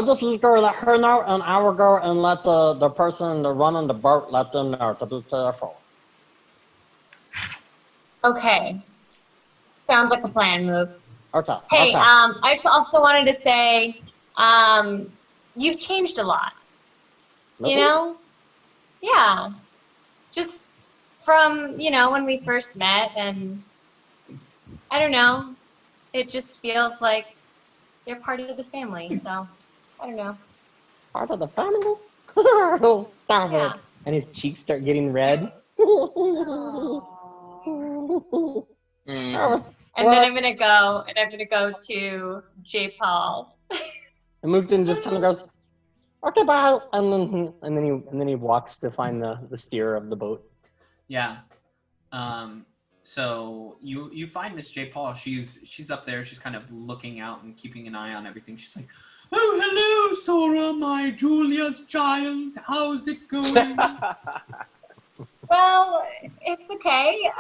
if you go let her know, and I will go and let the person that running the boat let them know to be careful. Okay. Sounds like a plan, Mook. Okay. Hey, okay. I just also wanted to say, you've changed a lot. Really? You know? Yeah. Just from, when we first met, and I don't know. It just feels like you're part of the family, so I don't know. Part of the family? Stop Yeah. it. And his cheeks start getting red. And then I'm gonna go to J. Paul. And Mookton just kind of goes, okay, bye, and then he walks to find the steerer of the boat. Yeah. So you find Miss J. Paul. She's up there. She's kind of looking out and keeping an eye on everything. She's like, "Oh, hello, Sora, my Julia's child. How's it going?" Well, it's okay.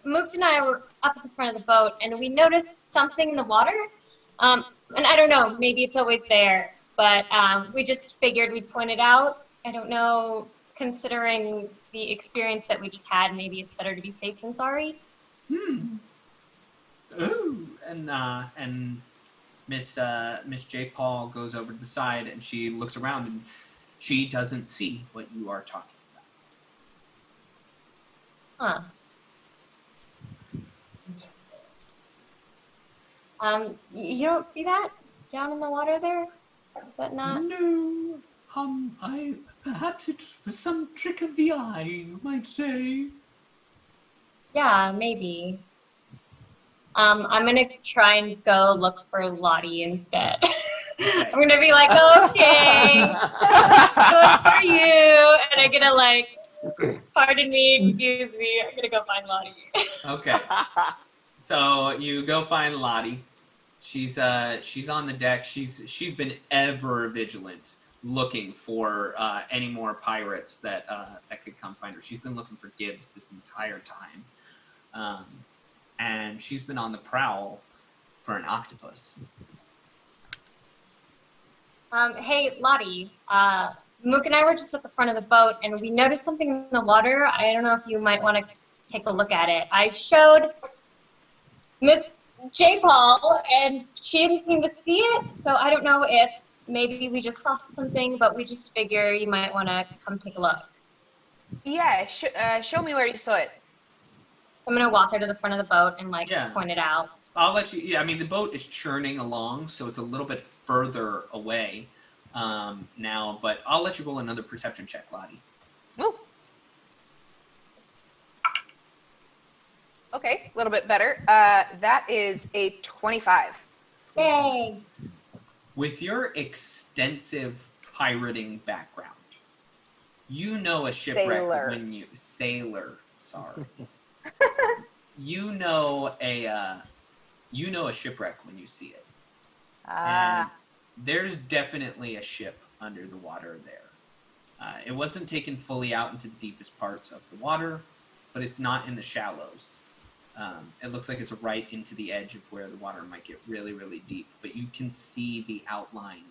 Mook and I were up at the front of the boat, and we noticed something in the water. And I don't know, maybe it's always there, but we just figured we'd point it out. I don't know, considering the experience that we just had, maybe it's better to be safe than sorry. Oh, and Miss J. Paul goes over to the side and she looks around and she doesn't see what you are talking Huh. You don't see that down in the water there? Is that not? No. Perhaps it was some trick of the eye, you might say. Yeah, maybe. I'm gonna try and go look for Lotte instead. I'm gonna be like, okay, good for you, and I'm gonna like, pardon me, excuse me, I'm gonna go find Lotte. Okay. So you go find Lotte. She's on the deck. She's been ever vigilant, looking for any more pirates that could come find her. She's been looking for Gibbs this entire time. and she's been on the prowl for an octopus. Hey, Lotte. Mook and I were just at the front of the boat, and we noticed something in the water. I don't know if you might want to take a look at it. I showed Miss J. Paul, and she didn't seem to see it, so I don't know if maybe we just saw something, but we just figure you might want to come take a look. Yeah, show me where you saw it. So I'm going to walk her to the front of the boat and, point it out. I'll let you, yeah, I mean, the boat is churning along, so it's a little bit further away now, but I'll let you roll another perception check, Lotte. Ooh. Okay, a little bit better. That is a 25. Yay! With your extensive pirating background, you know a shipwreck when you... Sailor, sorry. You know a shipwreck when you see it. And there's definitely a ship under the water there. It wasn't taken fully out into the deepest parts of the water, but it's not in the shallows. It looks like it's right into the edge of where the water might get really, really deep, but you can see the outline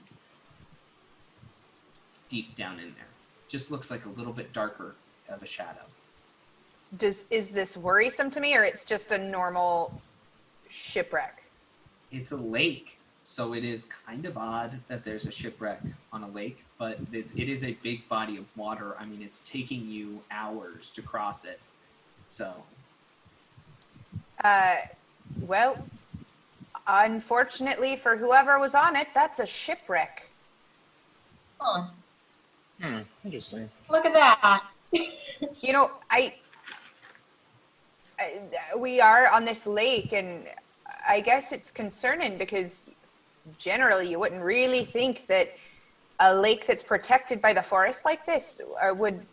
deep down in there. Just looks like a little bit darker of a shadow. Is this worrisome to me, or it's just a normal shipwreck? It's a lake, so it is kind of odd that there's a shipwreck on a lake, but it is a big body of water. I mean, it's taking you hours to cross it, so... Well, unfortunately for whoever was on it, that's a shipwreck. Huh. Interesting. Look at that. You know, we are on this lake, and I guess it's concerning because generally you wouldn't really think that a lake that's protected by the forest like this would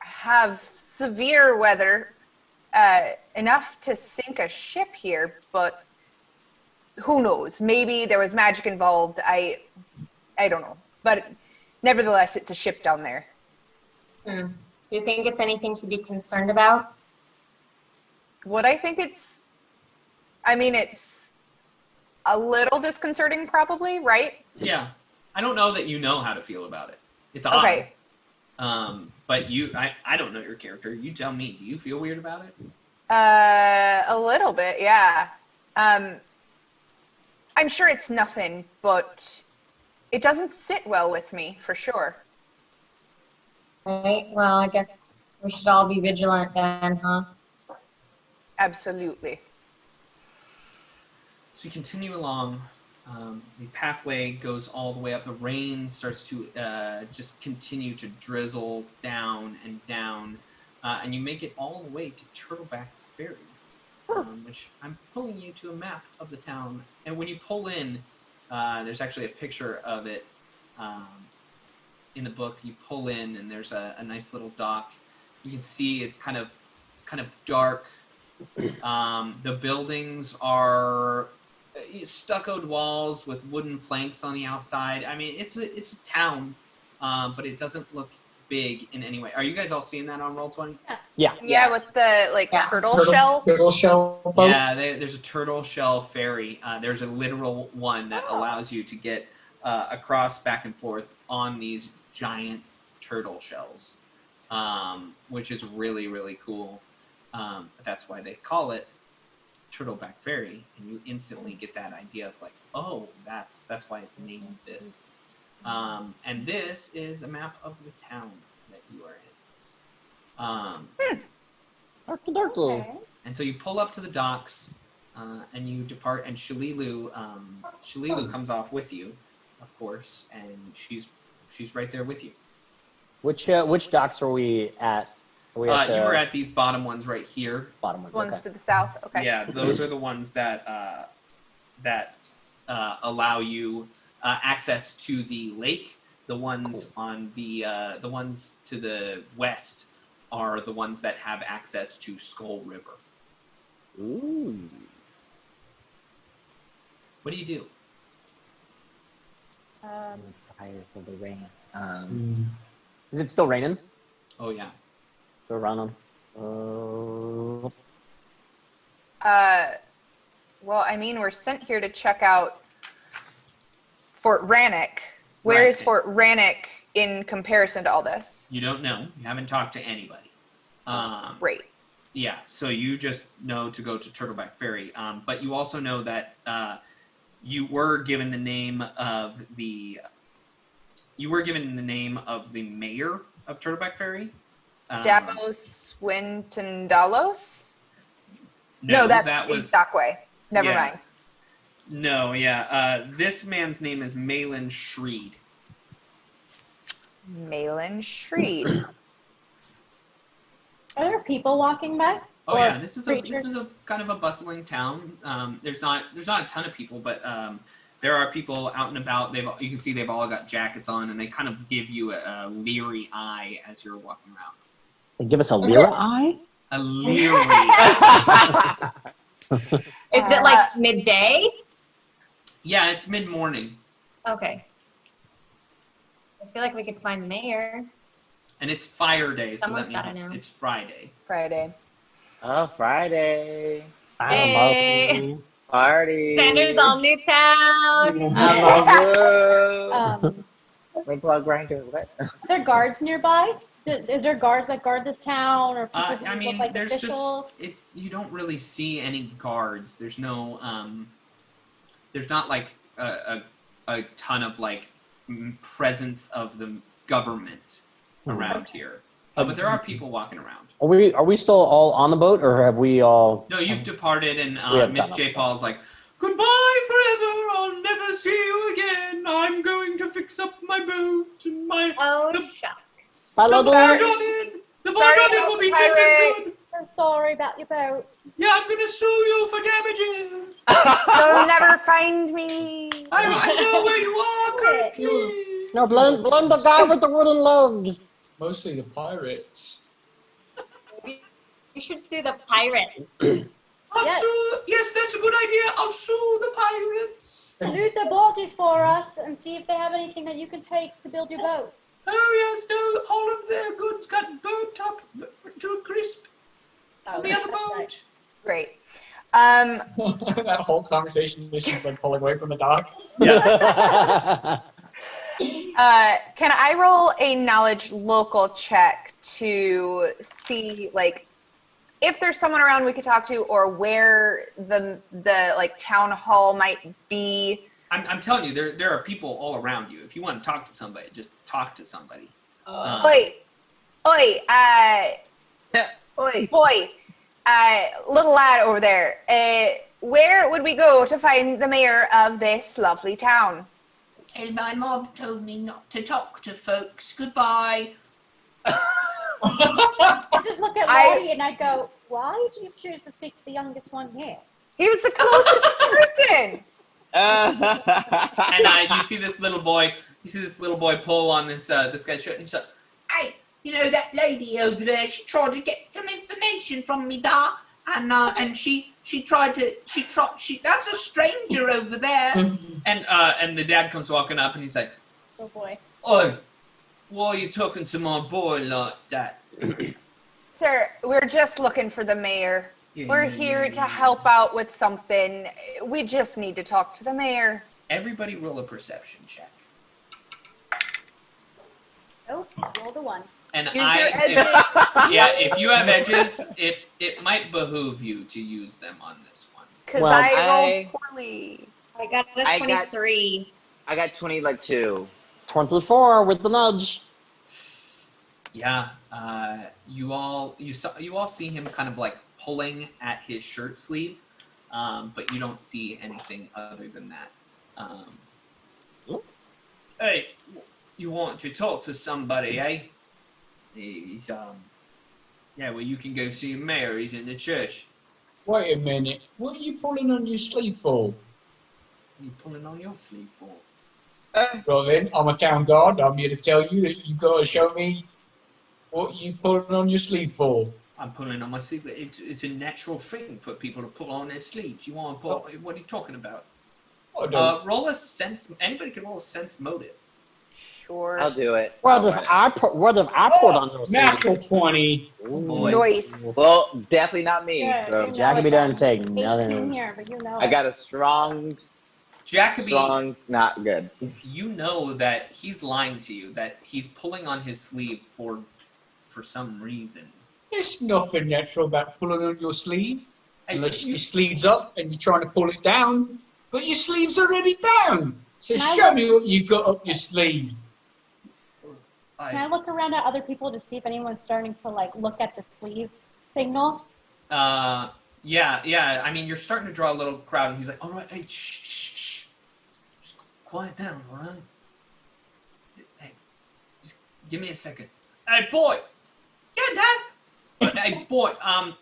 have severe weather enough to sink a ship here, but who knows? Maybe there was magic involved. I don't know. But nevertheless, it's a ship down there. Do you think it's anything to be concerned about? What I think it's a little disconcerting probably, right? Yeah. I don't know that you know how to feel about it. It's odd. Okay. But I don't know your character. You tell me. Do you feel weird about it? A little bit, yeah. I'm sure it's nothing, but it doesn't sit well with me, for sure. Right, well, I guess we should all be vigilant then, huh? Absolutely. So you continue along. The pathway goes all the way up. The rain starts to just continue to drizzle down and down. And you make it all the way to Turtleback Ferry, which I'm pulling you to a map of the town. And when you pull in, there's actually a picture of it in the book. You pull in, and there's a nice little dock. You can see it's kind of dark. The buildings are stuccoed walls with wooden planks on the outside. I mean, it's a town, but it doesn't look big in any way. Are you guys all seeing that on Roll20? Yeah, with the turtle shell. Turtle shell boat? Yeah, there's a turtle shell ferry. There's a literal one that allows you to get across back and forth on these giant turtle shells, which is really, really cool. That's why they call it Turtleback Ferry, and you instantly get that idea of like, oh, that's why it's named this. And this is a map of the town that you are in. Okay. And so you pull up to the docks, and you depart, and Shalilu comes off with you, of course, and she's right there with you. Which docks are we at? You were at these bottom ones right here. Bottom ones. Ones to the south. Okay. Yeah, those are the ones that allow you access to the lake. The ones on the ones to the west are the ones that have access to Skull River. Ooh. What do you do? Fires of the rain. Is it still raining? Oh yeah. Go around them. Well, I mean, we're sent here to check out Fort Rannoch. Where is Fort Rannoch in comparison to all this? You don't know. You haven't talked to anybody. Great. Yeah, so you just know to go to Turtleback Ferry. But you also know that you were given the name of the mayor of Turtleback Ferry. Davos Wintendalos? No, that was Stockway. Never mind. No, yeah. This man's name is Malin Shreed. Malin Shreed. Are there people walking by? Oh yeah, this is a kind of a bustling town. There's not a ton of people, but there are people out and about. You can see they've all got jackets on, and they kind of give you a leery eye as you're walking around. They give us a leery eye? A leery. Is it like midday? Yeah, it's mid-morning. Okay. I feel like we could find the mayor. And it's Fire Day, so Someone's that means it's Friday. Friday. Oh, Friday. Hey. Party. Sanders all New Town. Wait, plug grinder. What? Is there guards nearby? Is there guards that guard this town, or people who I mean, look like there's officials? you don't really see any guards. There's no there's not like a ton of like presence of the government around here. But there are people walking around. Are we still all on the boat, or have we all? No, you've departed, and Miss J. Paul's like, "Goodbye forever. I'll never see you again. I'm going to fix up my boat and my." Shucks. Bye, The Lotte. bargain will be just as good. I'm sorry about your boat. Yeah, I'm gonna sue you for damages. You'll never find me. I know where you are currently. No, blame the guy with the wooden legs. Mostly the pirates. You should sue the pirates. Yes, that's a good idea. I'll sue the pirates. Loot their bodies for us and see if they have anything that you can take to build your boat. Oh yes, no, all of their goods got burnt up to a crisp on the other boat. Right. Great. That whole conversation is just like pulling away from the dock. Yeah. Can I roll a knowledge local check to see like if there's someone around we could talk to, or where the like town hall might be? I'm telling you, there are people all around you. If you want to talk to somebody, just talk to somebody. Oi, little lad over there. Where would we go to find the mayor of this lovely town? Okay, my mom told me not to talk to folks. Goodbye. I just look at Lotte and I go, why did you choose to speak to the youngest one here? He was the closest person. And you see this little boy. You see this little boy pull on this guy's shirt, and he's like, Hey, you know that lady over there? She tried to get some information from me, da, and she tried to that's a stranger over there. and the dad comes walking up, and he's like, Oh boy. "Oh, why are you talking to my boy like that?" Sir, we're just looking for the mayor. Yeah, We're here to help out with something. We just need to talk to the mayor. Everybody roll a perception check. Oh, roll the one. And Use your edges. if you have edges, it might behoove you to use them on this one. Because I rolled poorly. I got a 23. I got 22. 24 with the nudge. Yeah, you all see him kind of like pulling at his shirt sleeve, but you don't see anything other than that. Hey, you want to talk to somebody, eh? He's yeah, well, you can go see him, mayor. He's in the church. Wait a minute. What are you pulling on your sleeve for? What are you pulling on your sleeve for? Well then, I'm a town guard. I'm here to tell you that you got to show me what you pulling on your sleeve for. I'm pulling on my sleeve. It's a natural thing for people to pull on their sleeves. You want to pull? What are you talking about? Roll a sense. Anybody can roll a sense motive. Sure. I'll do it. What if I poured on those? Natural 20. Boy. Nice. Well, definitely not me. Yeah, so. you know Jacoby it. doesn't take 18 nothing. here, but you know I it. got a strong, not good. You know that he's lying to you, that he's pulling on his sleeve for some reason. There's nothing natural about pulling on your sleeve. Unless your sleeve's up and you're trying to pull it down, but your sleeve's already down. So show me what you got up your sleeve. Can I look around at other people to see if anyone's starting to like look at the sleeve signal? Yeah. I mean, you're starting to draw a little crowd, and he's like, "All right, hey, shh. Just quiet down, all right? Hey, just give me a second. Hey, boy. Yeah, Dad. Hey, boy. I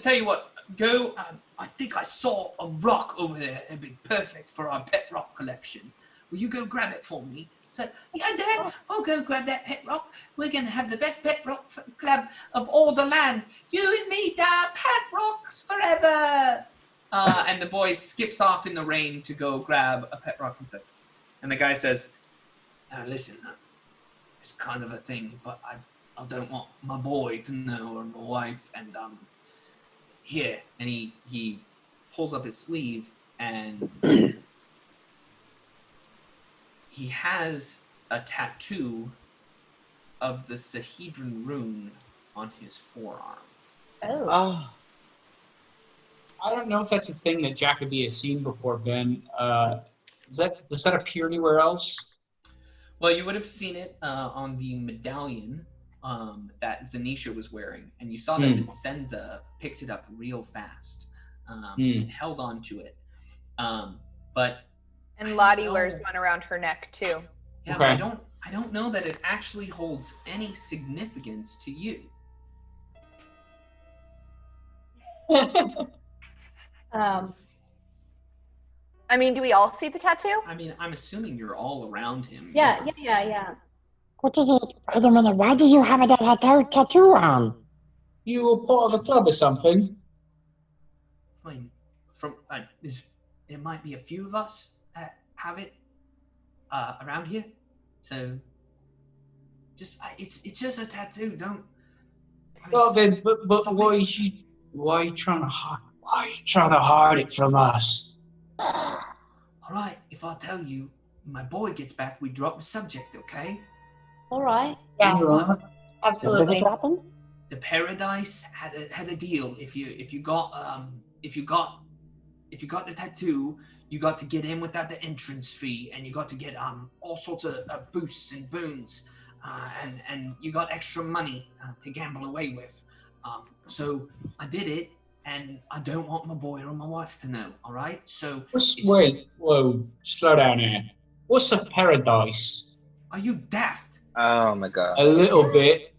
tell you what. Go. I think I saw a rock over there. It'd be perfect for our pet rock collection. Will you go grab it for me?" So, yeah, Dad, I'll go grab that pet rock. We're going to have the best pet rock club of all the land. You and me, Dad, pet rocks forever. And the boy skips off in the rain to go grab a pet rock himself. And the guy says, listen, it's kind of a thing, but I don't want my boy to know, or my wife. And here. And he pulls up his sleeve, and he has a tattoo of the Sihedron rune on his forearm. Oh. I don't know if that's a thing that Jacoby has seen before, Ben. Does that appear anywhere else? Well, you would have seen it on the medallion that Zanisha was wearing, and you saw that Vincenza picked it up real fast and held on to it. But And Lotte wears one around her neck too. yeah, but I don't know that it actually holds any significance to you. I mean, do we all see the tattoo? I mean, I'm assuming you're all around him. Yeah. What is it? Wait a minute. Why do you have that tattoo on? You were part of a club or something? I mean, there might be a few of us that have it around here, so it's just a tattoo. Don't. I mean, Well then, but why are you trying to hide it from us? All right, if I tell you, when my boy gets back, we drop the subject, okay? All right. Yes. Right. Absolutely. The Paradise had a deal. If you got the tattoo, you got to get in without the entrance fee, and you got to get all sorts of boosts and boons, and you got extra money to gamble away with. So I did it, and I don't want my boy or my wife to know. All right. So Wait, whoa, slow down here. What's a paradise? Are you daft? Oh my god. A little bit.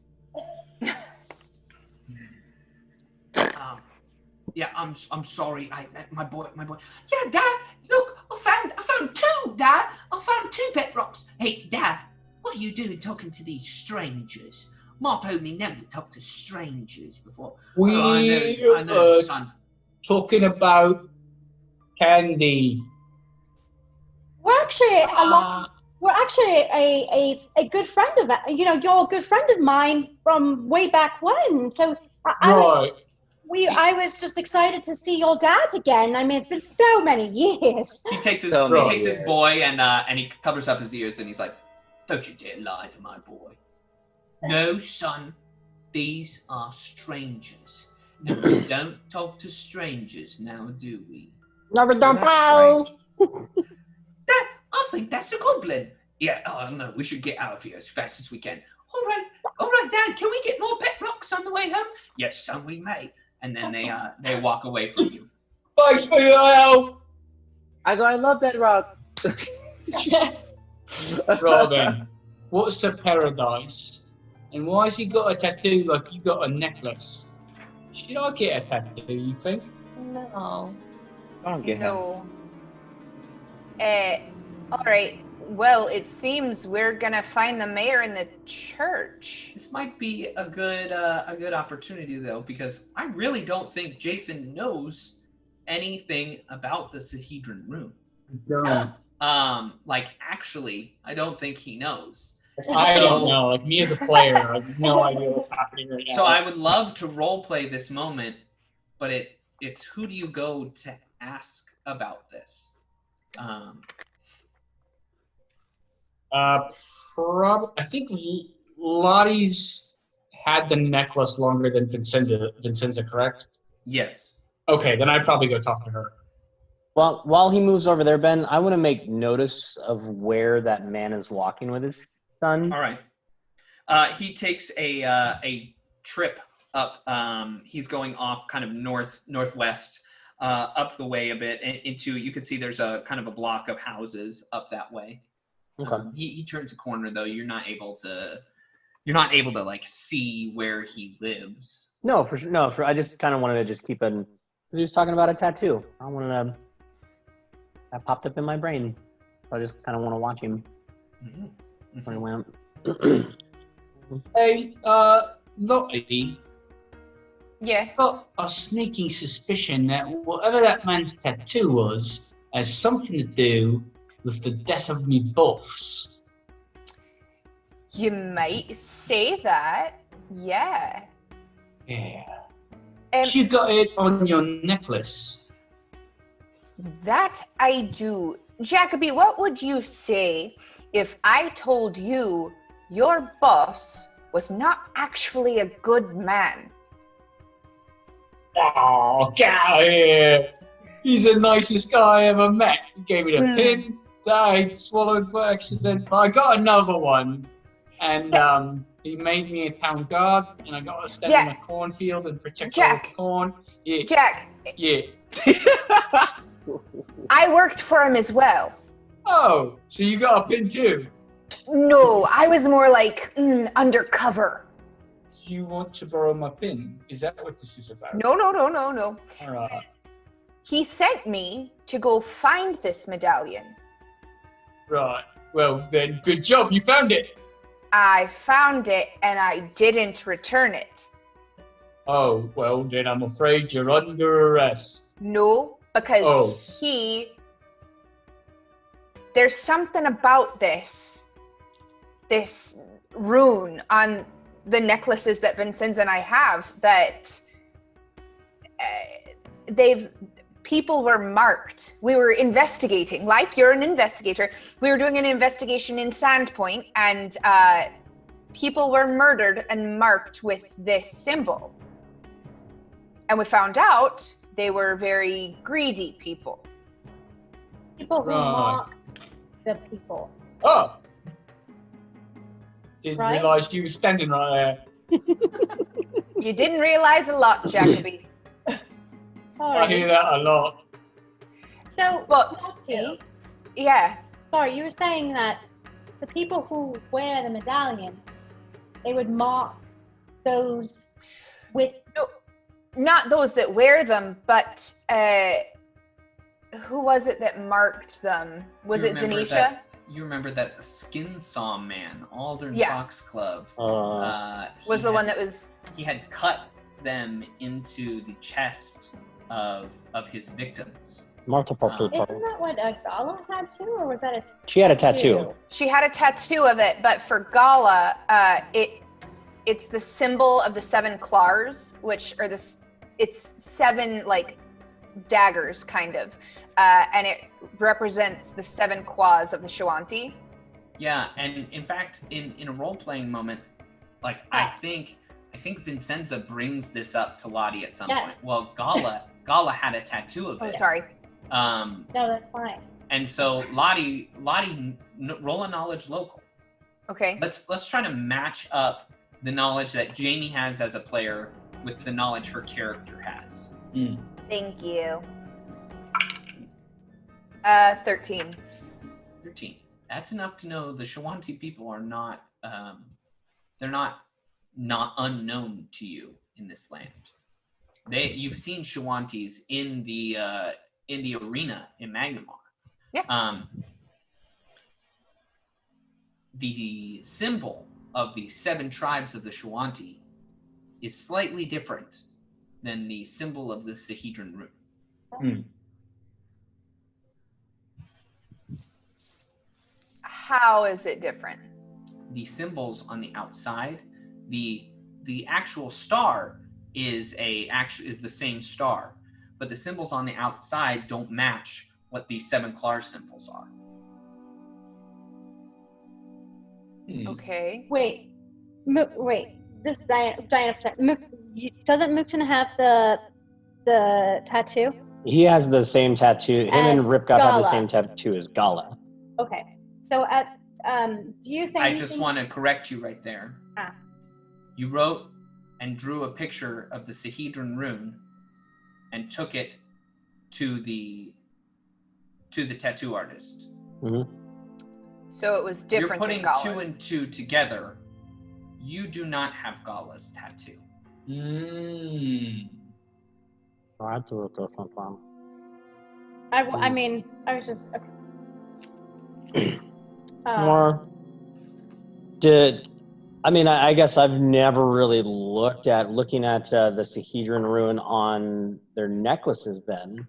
Yeah, I'm sorry. My boy. Yeah, Dad. Look, I found two, Dad. I found two pet rocks. Hey, Dad, what are you doing talking to these strangers? Ma told me never to talk to strangers before. I know, son. Talking about candy. We're actually a good friend of you're a good friend of mine from way back when. So I was just excited to see your dad again. I mean, it's been so many years. He takes his boy and he covers up his ears and he's like, "Don't you dare lie to my boy. No, son, these are strangers. And we don't talk to strangers now, do we?" No, we don't. Bye. I think that's a goblin. Yeah, oh no, we should get out of here as fast as we can. All right, Dad, can we get more pet rocks on the way home? Yes, son, we may. And then they walk away from you. Thanks for your help. I love bedrocks. Robin, what's a paradise? And why has he got a tattoo like you got a necklace? Should I get a tattoo, you think? No. I don't get him. All right. Well, it seems we're gonna find the mayor in the church. This might be a good opportunity though, because I really don't think Jason knows anything about the Sihedron rune. Like, actually, I don't think he knows. I don't know. Like, me as a player, I have no idea what's happening right now. So I would love to role play this moment, but it's who do you go to ask about this? I think Lottie's had the necklace longer than Vincenza, correct? Yes. Okay, then I'd probably go talk to her. Well, while he moves over there, Ben, I want to make notice of where that man is walking with his son. All right. He takes a trip up. He's going off kind of northwest, up the way a bit into. You can see there's a kind of a block of houses up that way. Okay. He turns a corner though. You're not able to like see where he lives. No, for sure. No, I just kind of wanted to just keep it. Because he was talking about a tattoo. I wanted to. That popped up in my brain. So I just kind of want to watch him. Mm-hmm. When he went. Hey, Lotte. Yeah. I've got a sneaking suspicion that whatever that man's tattoo was has something to do with the death of me boss. You might say that. Yeah. Yeah. You got it on your necklace. That I do. Jacoby, what would you say if I told you your boss was not actually a good man? Oh, get out of here! He's the nicest guy I ever met. He gave me the pin that I swallowed by accident, but I got another one. And he made me a town guard, and I got to step in a cornfield and protect all the corn. Yeah. Jack. Yeah. I worked for him as well. Oh, so you got a pin too? No, I was more like undercover. Do you want to borrow my pin? Is that what this is about? No. All right. He sent me to go find this medallion. Right. Well, then, good job. You found it. I found it and I didn't return it. Oh, well, then I'm afraid you're under arrest. No, because there's something about this rune on the necklaces that Vincenza and I have that people were marked. We were investigating, like you're an investigator. We were doing an investigation in Sandpoint, and people were murdered and marked with this symbol. And we found out they were very greedy people. People who mocked the people. Oh! Didn't realize you were standing right there. You didn't realize a lot, Jacoby. I hear that a lot. So, Lotte, yeah. Sorry, you were saying that the people who wear the medallions, they would mock those with... No, not those that wear them, but who was it that marked them? Was it Zanisha? You remember that the Skin Saw Man, Aldern Yeah. Fox Club, was the one that was... He had cut them into the chest of his victims. Multiple people. Isn't that what Gala had too, or was that a... She had a tattoo. She had a tattoo of it, but for Gala, it's the symbol of the 7 claws, which are it's 7 like daggers, kind of, and it represents the 7 claws of the Shawanti. Yeah, and in fact, in a role-playing moment, like I think Vincenza brings this up to Lotte at some point. Well, Gala had a tattoo of it. Oh, sorry. No, that's fine. And so Lotte, roll a knowledge local. Okay. Let's try to match up the knowledge that Jamie has as a player with the knowledge her character has. Thank you. 13. 13. That's enough to know the Shawanti people are not they're not unknown to you in this land. You've seen Shawantis in the arena in Magnamar. Yeah. The symbol of the 7 tribes of the Shawanti is slightly different than the symbol of the Sihedron rune. How is it different? The symbols on the outside, the actual star is the same star, but the symbols on the outside don't match what the 7 claw symbols are. Okay. Wait. This is Diana. Doesn't Mukton have the tattoo? He has the same tattoo. Him and As Ripgop have the Gala. same tattoo as Gala. Okay. So do you think I just want to correct you right there. Ah. You wrote and drew a picture of the Sihedron rune and took it to the tattoo artist. Mm-hmm. So it was different. You're putting than Gala's. 2 and 2 together. You do not have Gala's tattoo. I do a different one. I mean, I was just okay. I guess I've never really looking at the Sihedron rune on their necklaces then.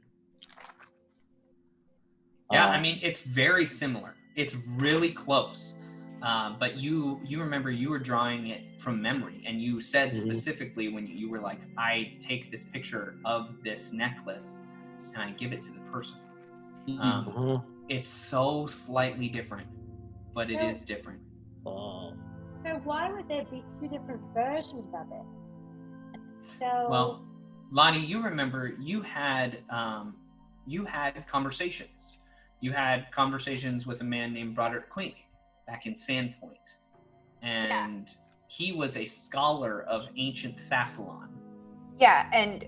Yeah, I mean, it's very similar. It's really close. But you remember you were drawing it from memory, and you said specifically when you were like, I take this picture of this necklace and I give it to the person. It's so slightly different, but it is different. So why would there be 2 different versions of it? So Well, Lotte, you remember you had conversations. You had conversations with a man named Broderick Quink back in Sandpoint, and he was a scholar of ancient Thassalon. Yeah, and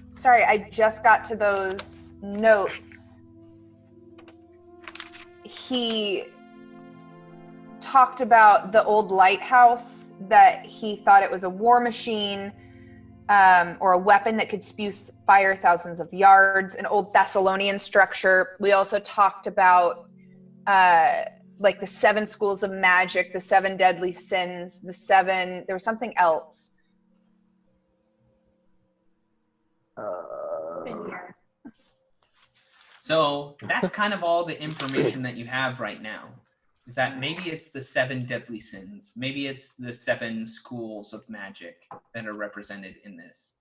sorry, I just got to those notes. He talked about the old lighthouse, that he thought it was a war machine or a weapon that could spew fire thousands of yards, an old Thessalonian structure. We also talked about like the 7 schools of magic, the 7 deadly sins, there was something else. So that's kind of all the information that you have right now, is that maybe it's the 7 deadly sins, maybe it's the 7 schools of magic that are represented in this.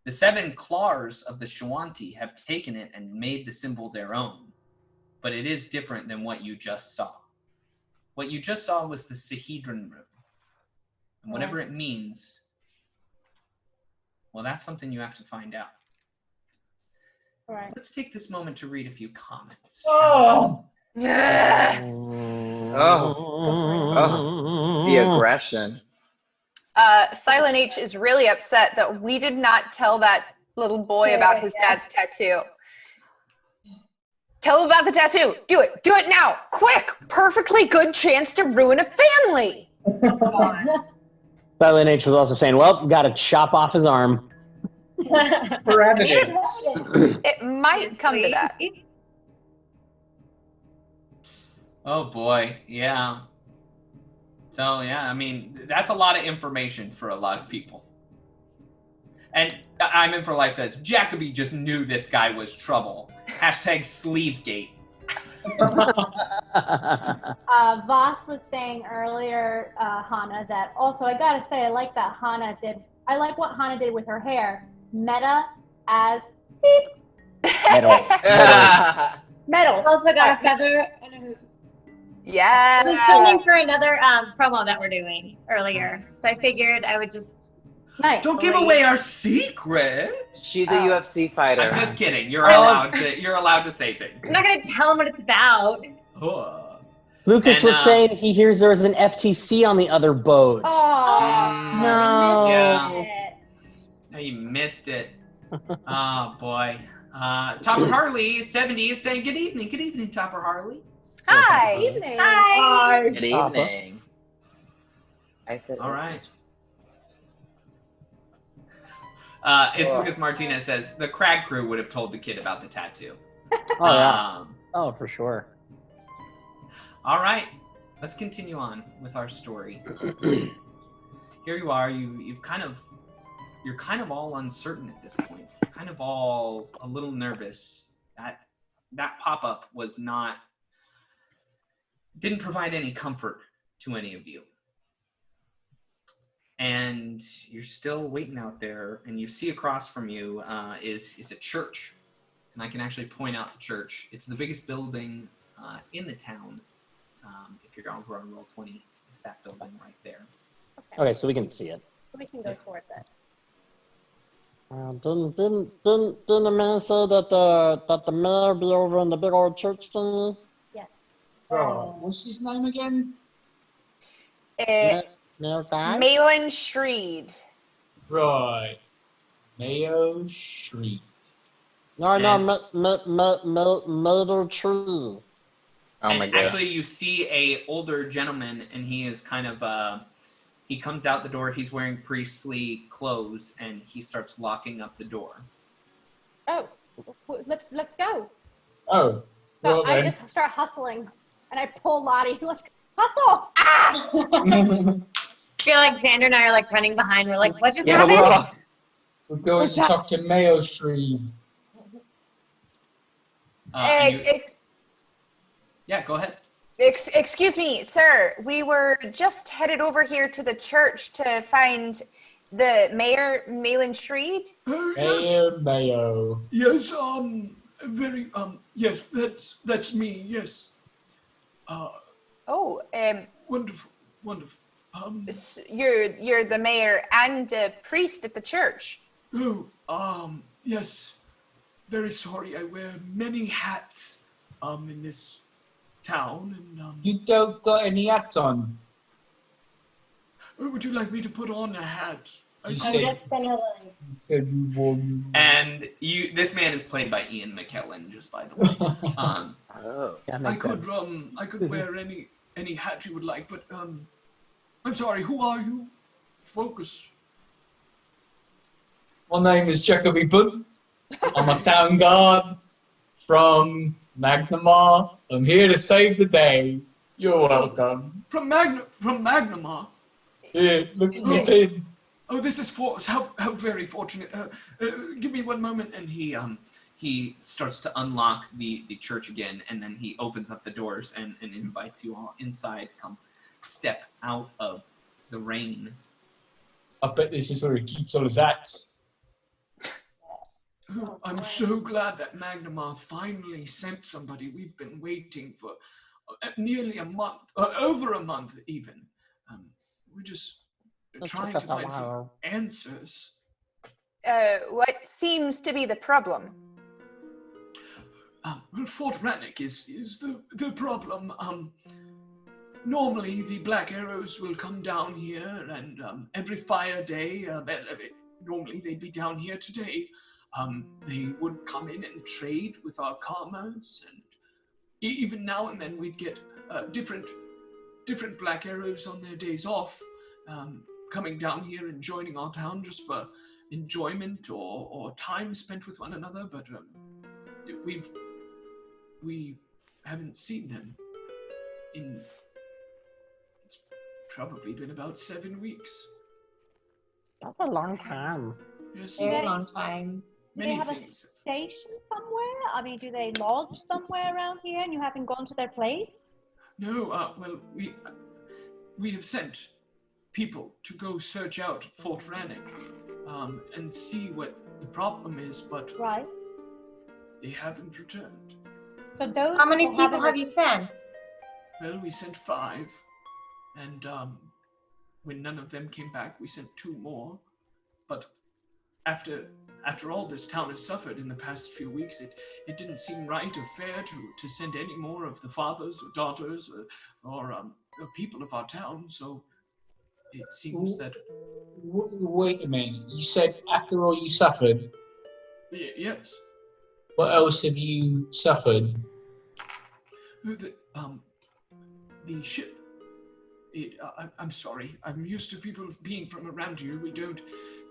The 7 claws of the Shawanti have taken it and made the symbol their own, but it is different than what you just saw. What you just saw was the Sihedron rune. And whatever it means, well, that's something you have to find out. All right. Let's take this moment to read a few comments. Oh, the aggression. Silent H is really upset that we did not tell that little boy about his dad's tattoo. Tell him about the tattoo. Do it. Do it now. Quick. Perfectly good chance to ruin a family. Come on. Silent H was also saying, well, got to chop off his arm. For evidence. It might come to that. Oh boy, yeah. So yeah, I mean, that's a lot of information for a lot of people. And I'm in for life says, Jacoby just knew this guy was trouble. #Sleevegate. Voss was saying earlier, Hana, that also I gotta say I like that Hana did. I like what Hana did with her hair. Meta as beep. Metal. Also got a feather and a hoop. Yeah. I was filming for another promo that we're doing earlier, so I figured I would just. Nice. Don't give away our secret. She's a UFC fighter. I'm just kidding. You're allowed to say things. I'm not gonna tell him what it's about. Lucas was saying he hears there was an FTC on the other boat. Oh, no. Yeah. Oh, you missed it. Oh boy. Topper Harley 70 is saying good evening. Good evening, Topper Harley. Hi. Evening. Hi. Good evening. I said. All right. It's Lucas Martinez says the Crag crew would have told the kid about the tattoo. Oh yeah. Oh, for sure. All right, let's continue on with our story. Here you are. You're kind of all uncertain at this point. Kind of all a little nervous. That pop-up was not didn't provide any comfort to any of you. And you're still waiting out there, and you see across from you is a church. And I can actually point out the church. It's the biggest building in the town. If you're going for a roll 20, it's that building right there. Okay, so we can see it. We can go towards it. Didn't the man say that the mayor be over in the big old church thingy? Yes. Oh, what's his name again? Mayor guy? Malin Shreed. Right. Mayo Street. No, Mayor Tree. Oh my And god. actually, you see a older gentleman, and he is kind of he comes out the door. He's wearing priestly clothes, and he starts locking up the door. Oh, let's go. Oh. So Well, I then. just start hustling, and I pull Lotte. Let's hustle! I feel like Xander and I are like running behind. We're like, what just happened? We're going to talk to Mayo Street. Yeah, go ahead. Excuse me, sir. We were just headed over here to the church to find the mayor, Malin Shreed. Mayo. Yes, yes, that's me, yes. Wonderful. You're the mayor and a priest at the church. Oh, yes. Very sorry, I wear many hats, in this town, and, You don't got any hats on. Would you like me to put on a hat? You said you wore. And this man is played by Ian McKellen, just by the way. I could wear any hat you would like, but I'm sorry. Who are you? Focus. My name is Jacoby Bunt. I'm a town guard from Magnamar. I'm here to save the day. You're welcome. From Magnamar. Yeah, look at me pin. Oh, this is how very fortunate. Give me one moment, And he starts to unlock the church again, and then he opens up the doors and invites you all inside. Come step out of the rain. I bet this is where he keeps all his hats. Oh, I'm so glad that Magnamar finally sent somebody. We've been waiting for nearly a month, over a month even. We're just trying to find some answers. What seems to be the problem? Well, Fort Rannick is the problem. Normally the Black Arrows will come down here, and every fire day, normally they'd be down here today. They would come in and trade with our commerce, and even now and then we'd get different Black Arrows on their days off, coming down here and joining our town just for enjoyment or time spent with one another. But we haven't seen them in. It's probably been about 7 weeks. That's a long time. Yes, Very long time. Do they have a station somewhere? I mean, do they lodge somewhere around here and you haven't gone to their place? No, well, we have sent people to go search out Fort Rannick and see what the problem is, but they haven't returned. So those How many people have you sent? Well, we sent 5, and when none of them came back, we sent 2 more. But after all this town has suffered in the past few weeks, it didn't seem right or fair to send any more of the fathers or daughters or people of our town. So it seems that. Wait a minute. You said after all you suffered. Yes. What else have you suffered? The ship. I'm sorry. I'm used to people being from around here. We don't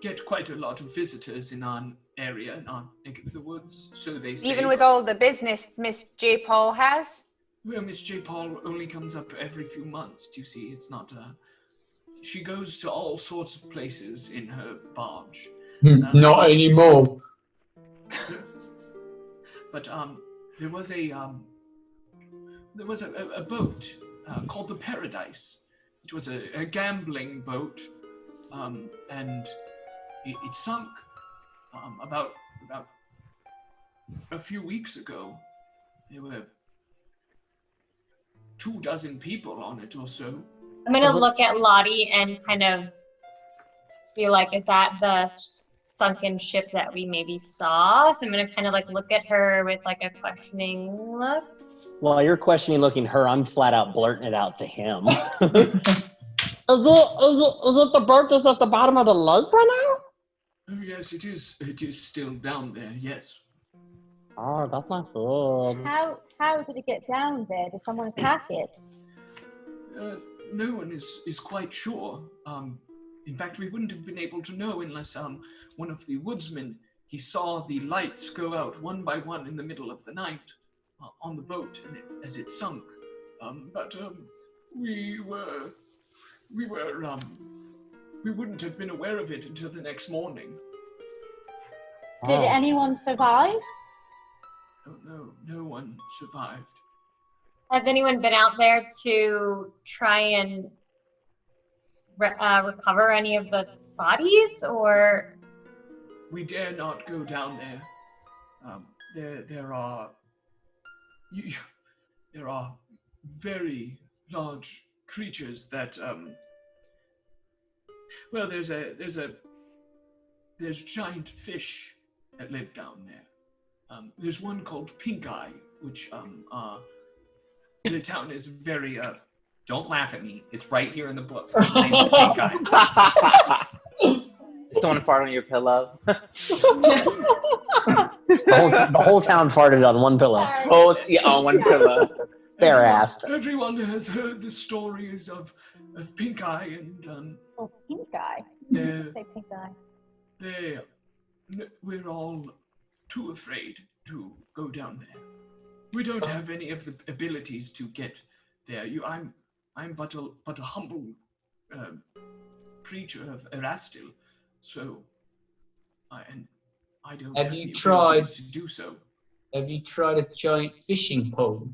get quite a lot of visitors in our area, in our neck of the woods, so they say. Even with all the business Miss J. Paul has? Well, Miss J. Paul only comes up every few months, you see. It's not, she goes to all sorts of places in her barge. Not anymore. But there was a boat called the Paradise. It was a gambling boat, and it sunk about a few weeks ago. There were 24 people on it or so. I'm gonna look at Lotte and kind of be like, is that the sunken ship that we maybe saw? So I'm gonna kind of like look at her with like a questioning look. While you're questioning looking her, I'm flat out blurting it out to him. Is it the boat that's at the bottom of the lake right now? Oh yes, it is. It is still down there. Yes. Oh, that's not good. How did it get down there? Did someone attack it? No one is quite sure. In fact, we wouldn't have been able to know unless one of the woodsmen, he saw the lights go out one by one in the middle of the night on the boat as it sunk. But we wouldn't have been aware of it until the next morning. Did anyone survive? Oh, no one survived. Has anyone been out there to try and recover any of the bodies, or? We dare not go down there. There are very large creatures that well, there's giant fish that live down there. There's one called Pink Eye, which the town is very Don't laugh at me. It's right here in the book. His name's Pink Eye. Someone fart on your pillow. The whole town farted on one pillow. Oh, yeah, on one pillow. Bare assed. Everyone has heard the stories of Pink Eye and Pink Eye. Say Pink Eye. We're all too afraid to go down there. We don't have any of the abilities to get there. I'm but a humble preacher of Erastil, so I don't have the abilities to do so. Have you tried a giant fishing pole?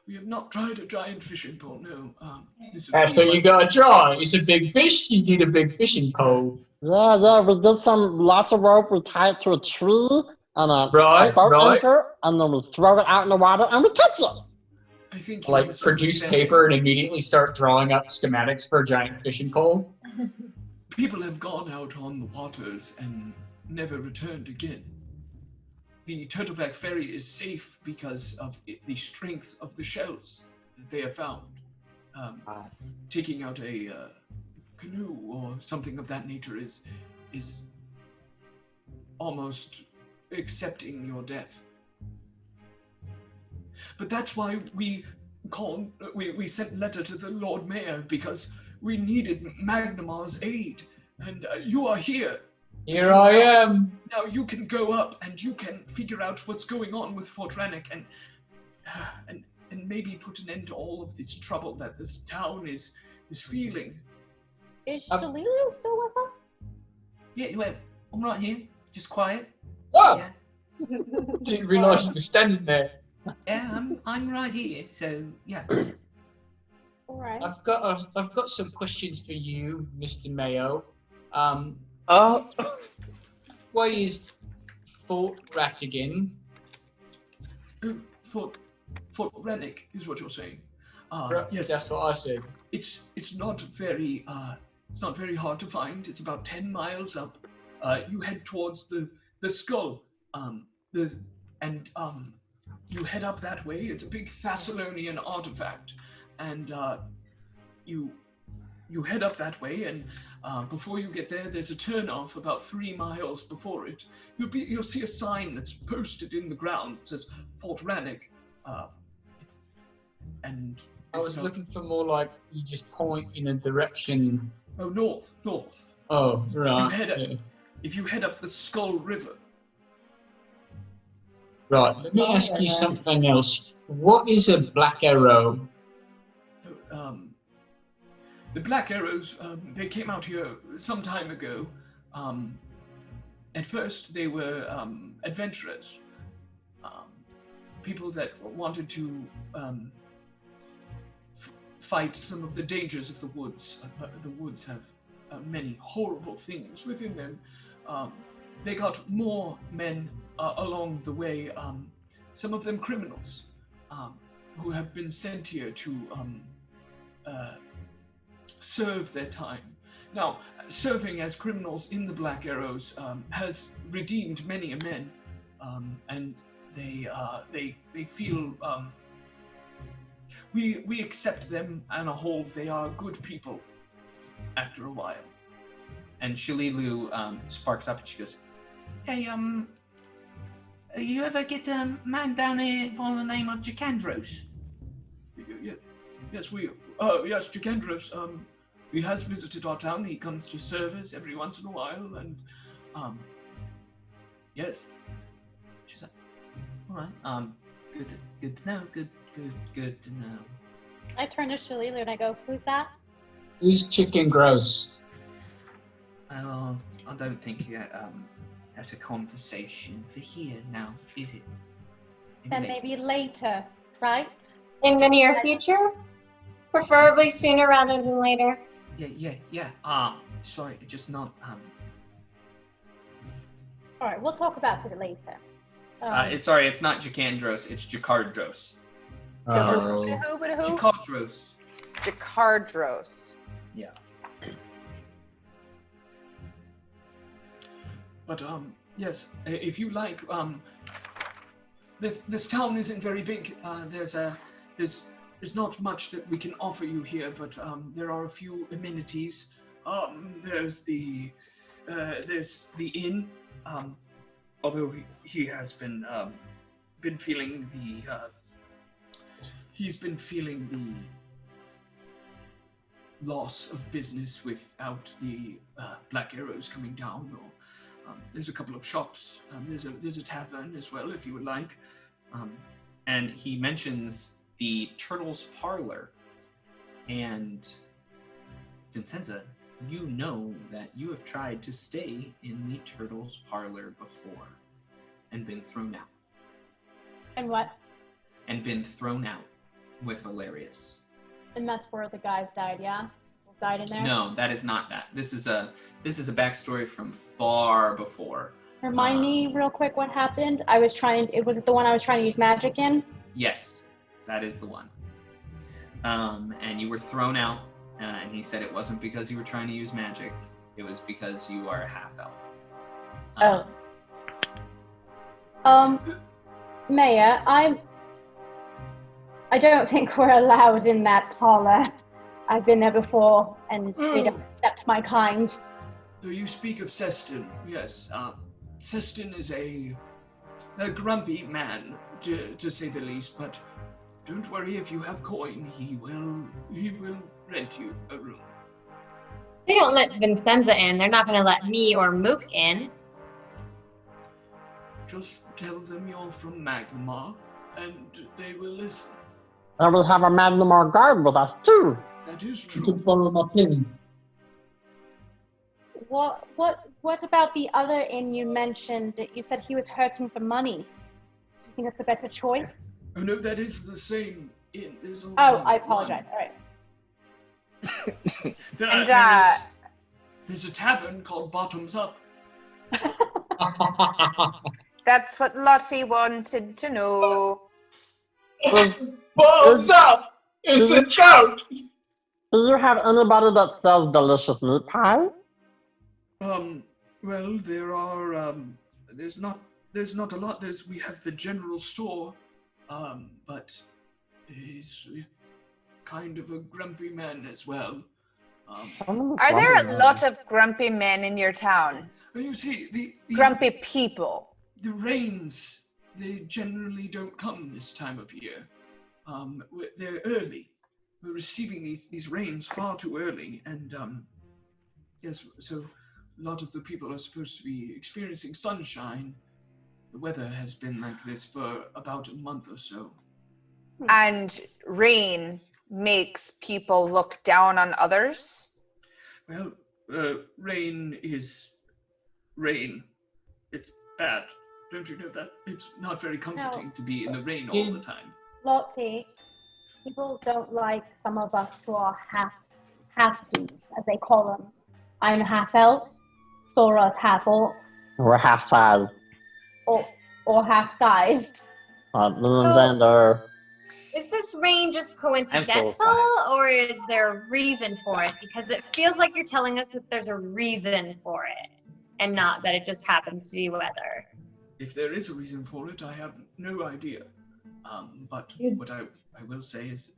We have not tried a giant fishing pole, no. So you gotta try. It's a big fish, you need a big fishing pole. Yeah, we did lots of rope, we tie it to a tree, and a boat anchor, and then we throw it out in the water, and we catch it. I think like produce paper and immediately start drawing up schematics for a giant fishing pole. People have gone out on the waters and never returned again. The Turtleback Ferry is safe because of the strength of the shells that they have found. Taking out a canoe or something of that nature is almost accepting your death. But that's why we sent a letter to the Lord Mayor, because we needed Magnamar's aid, and you are here. Here I am. Now you can go up and you can figure out what's going on with Fort Rannick and maybe put an end to all of this trouble that this town is feeling. Is Shalulu still with us? Yeah, he went, I'm right here, just quiet. Oh! Yeah. Didn't realise you were standing there. Yeah, I'm right here, so yeah. All right. I've got some questions for you, Mr. Mayo. Why is Fort Rattigan? Fort Rannick is what you're saying. Yes, that's what I said. It's not very hard to find. It's about 10 miles up. You head towards the skull. You head up that way. It's a big Thessalonian artifact, and you head up that way, and before you get there, there's a turnoff about 3 miles before it. You'll see a sign that's posted in the ground that says Fort Rannick, and I was looking for more like you just point in a direction. Oh, north. Oh, right. If you head up the Skull River. Right, let me ask you something else. What is a black arrow? The Black Arrows, they came out here some time ago. At first, they were adventurers. people that wanted to fight some of the dangers of the woods. The woods have many horrible things within them. They got more men along the way, some of them criminals, who have been sent here to serve their time. Now, serving as criminals in the Black Arrows has redeemed many a men, and they feel we accept them on a whole. They are good people after a while. And Shalilu sparks up and she goes, Hey, you ever get a man down here by the name of Jacandros? Yes, Jacandros, he has visited our town. He comes to service every once in a while, and yes. She's like, all right, good to know, good to know. I turn to Shalilu and I go, who's that? Who's Chicken Gross? I don't think that's a conversation for here now, is it? Maybe later, right? In the near future? Preferably sooner rather than later. Yeah. Sorry, just not. All right, we'll talk about it later. Sorry, it's not Jacandros, it's Jacardros. Who? Jacardros. Jacardros. Yeah. But yes, if you like, this town isn't very big. There's not much that we can offer you here, but there are a few amenities. There's the inn. Although he has been feeling the loss of business without the Black Arrows coming down. Or there's a couple of shops. There's a tavern as well, if you would like. And he mentions the Turtle's Parlor. And Vincenza, you know that you have tried to stay in the Turtle's Parlor before and been thrown out. And what? And been thrown out with Hilarious. And that's where the guys died, yeah? Died in there? No, that is not that. This is a backstory from far before. Remind me real quick what happened. Was it the one I was trying to use magic in? Yes, that is the one. And you were thrown out, and he said it wasn't because you were trying to use magic. It was because you are a half-elf. Maya, I don't think we're allowed in that parlor. I've been there before, and they don't accept my kind. So you speak of Seston, yes. Seston is a grumpy man, to say the least, but don't worry, if you have coin, he will rent you a room. They don't let Vincenza in. They're not going to let me or Mook in. Just tell them you're from Magnemar, and they will listen. I will have a Magnemar guard with us too. That is true. You can borrow my pin. What about the other inn you mentioned? You said he was hurting for money. Do you think that's a better choice? Oh no, that is the same inn. I apologize. All right. There's a tavern called Bottoms Up. That's what Lotte wanted to know. Bottoms Up! It's a joke! Do you have anybody that sells delicious meat pies? Well, there are, there's not a lot. We have the general store, but he's kind of a grumpy man as well. Are there a lot of grumpy men in your town? You see, the grumpy people. The rains, they generally don't come this time of year. They're early. We're receiving these rains far too early, and yes, so a lot of the people are supposed to be experiencing sunshine. The weather has been like this for about a month or so. And rain makes people look down on others? Well, rain is rain. It's bad. Don't you know that it's not very comforting to be in the rain all the time? Lotte, people don't like some of us who are half-seas, as they call them. I'm half-elf, Sora's half-orc, We're half-sized. or half-sized. Xander. Is this rain just coincidental, full-size. or is there a reason for it? Because it feels like you're telling us that there's a reason for it, and not that it just happens to be weather. If there is a reason for it, I have no idea. But what I will say is,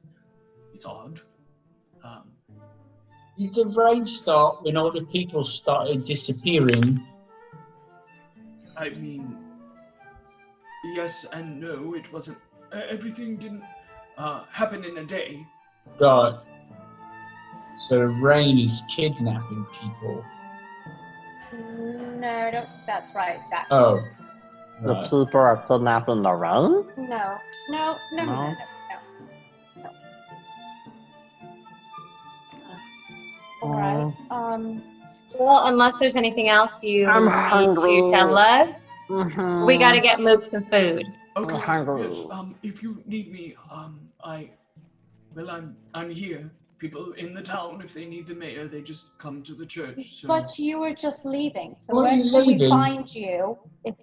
it's odd. Did the rain start when all the people started disappearing? I mean, yes and no. It wasn't. Everything didn't happen in a day. Right. So rain is kidnapping people. No, I don't think that's right. Oh. The people are kidnapping the rain? No. Alright. Well, unless there's anything else you I'm need hungry. to tell us, we gotta get Mook some food. Okay. I'm hungry. Yes. If you need me, I'm here. People in the town, if they need the mayor, they just come to the church. So. But you were just leaving, so Why are where you can we leaving? find you if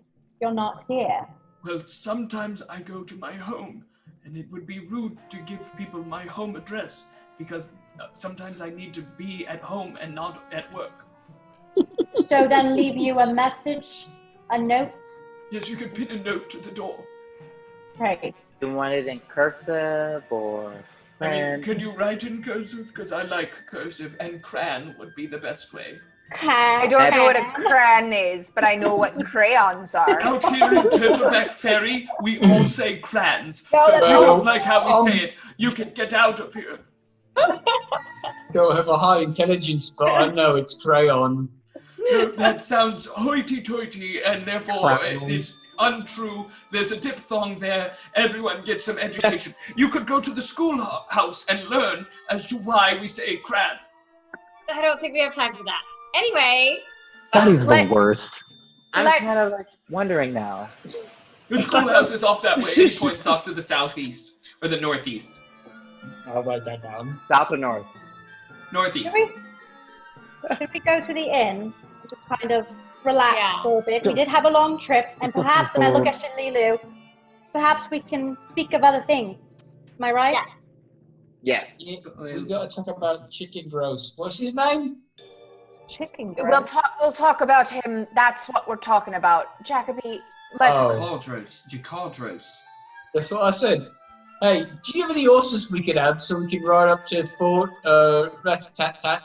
you're not here? Well, sometimes I go to my home, and it would be rude to give people my home address because sometimes I need to be at home and not at work. So then leave you a message, a note? Yes, you can pin a note to the door. Right. Do you want it in cursive or? I mean, can you write in cursive? Because I like cursive, and crayon would be the best way. I don't know what a crayon is, but I know what crayons are. Out here in Turtleback Ferry, we all say crayons. No, So if you no. don't like how we say it, you can get out of here. Don't have a high intelligence, but I know it's crayon. No, that sounds hoity-toity, and therefore it's untrue. There's a diphthong there. Everyone gets some education. You could go to the schoolhouse and learn as to why we say crayon. I don't think we have time for that. Anyway, That is the worst. I'm kind of like wondering now. The schoolhouse is off that way. It points off to the southeast or the northeast. I'll write that down. South or north? Northeast. Should we go to the inn and just kind of relax for a bit? We did have a long trip, and perhaps, and I look at Shinlilu, perhaps we can speak of other things. Am I right? Yes. Yeah, we gotta talk about chicken roast. What's his name? Chicken We'll talk about him. That's what we're talking about. Jacoby, let's Jacardros. That's what I said. Hey, do you have any horses we could have so we can ride up to Fort Rat-a-tat-tat?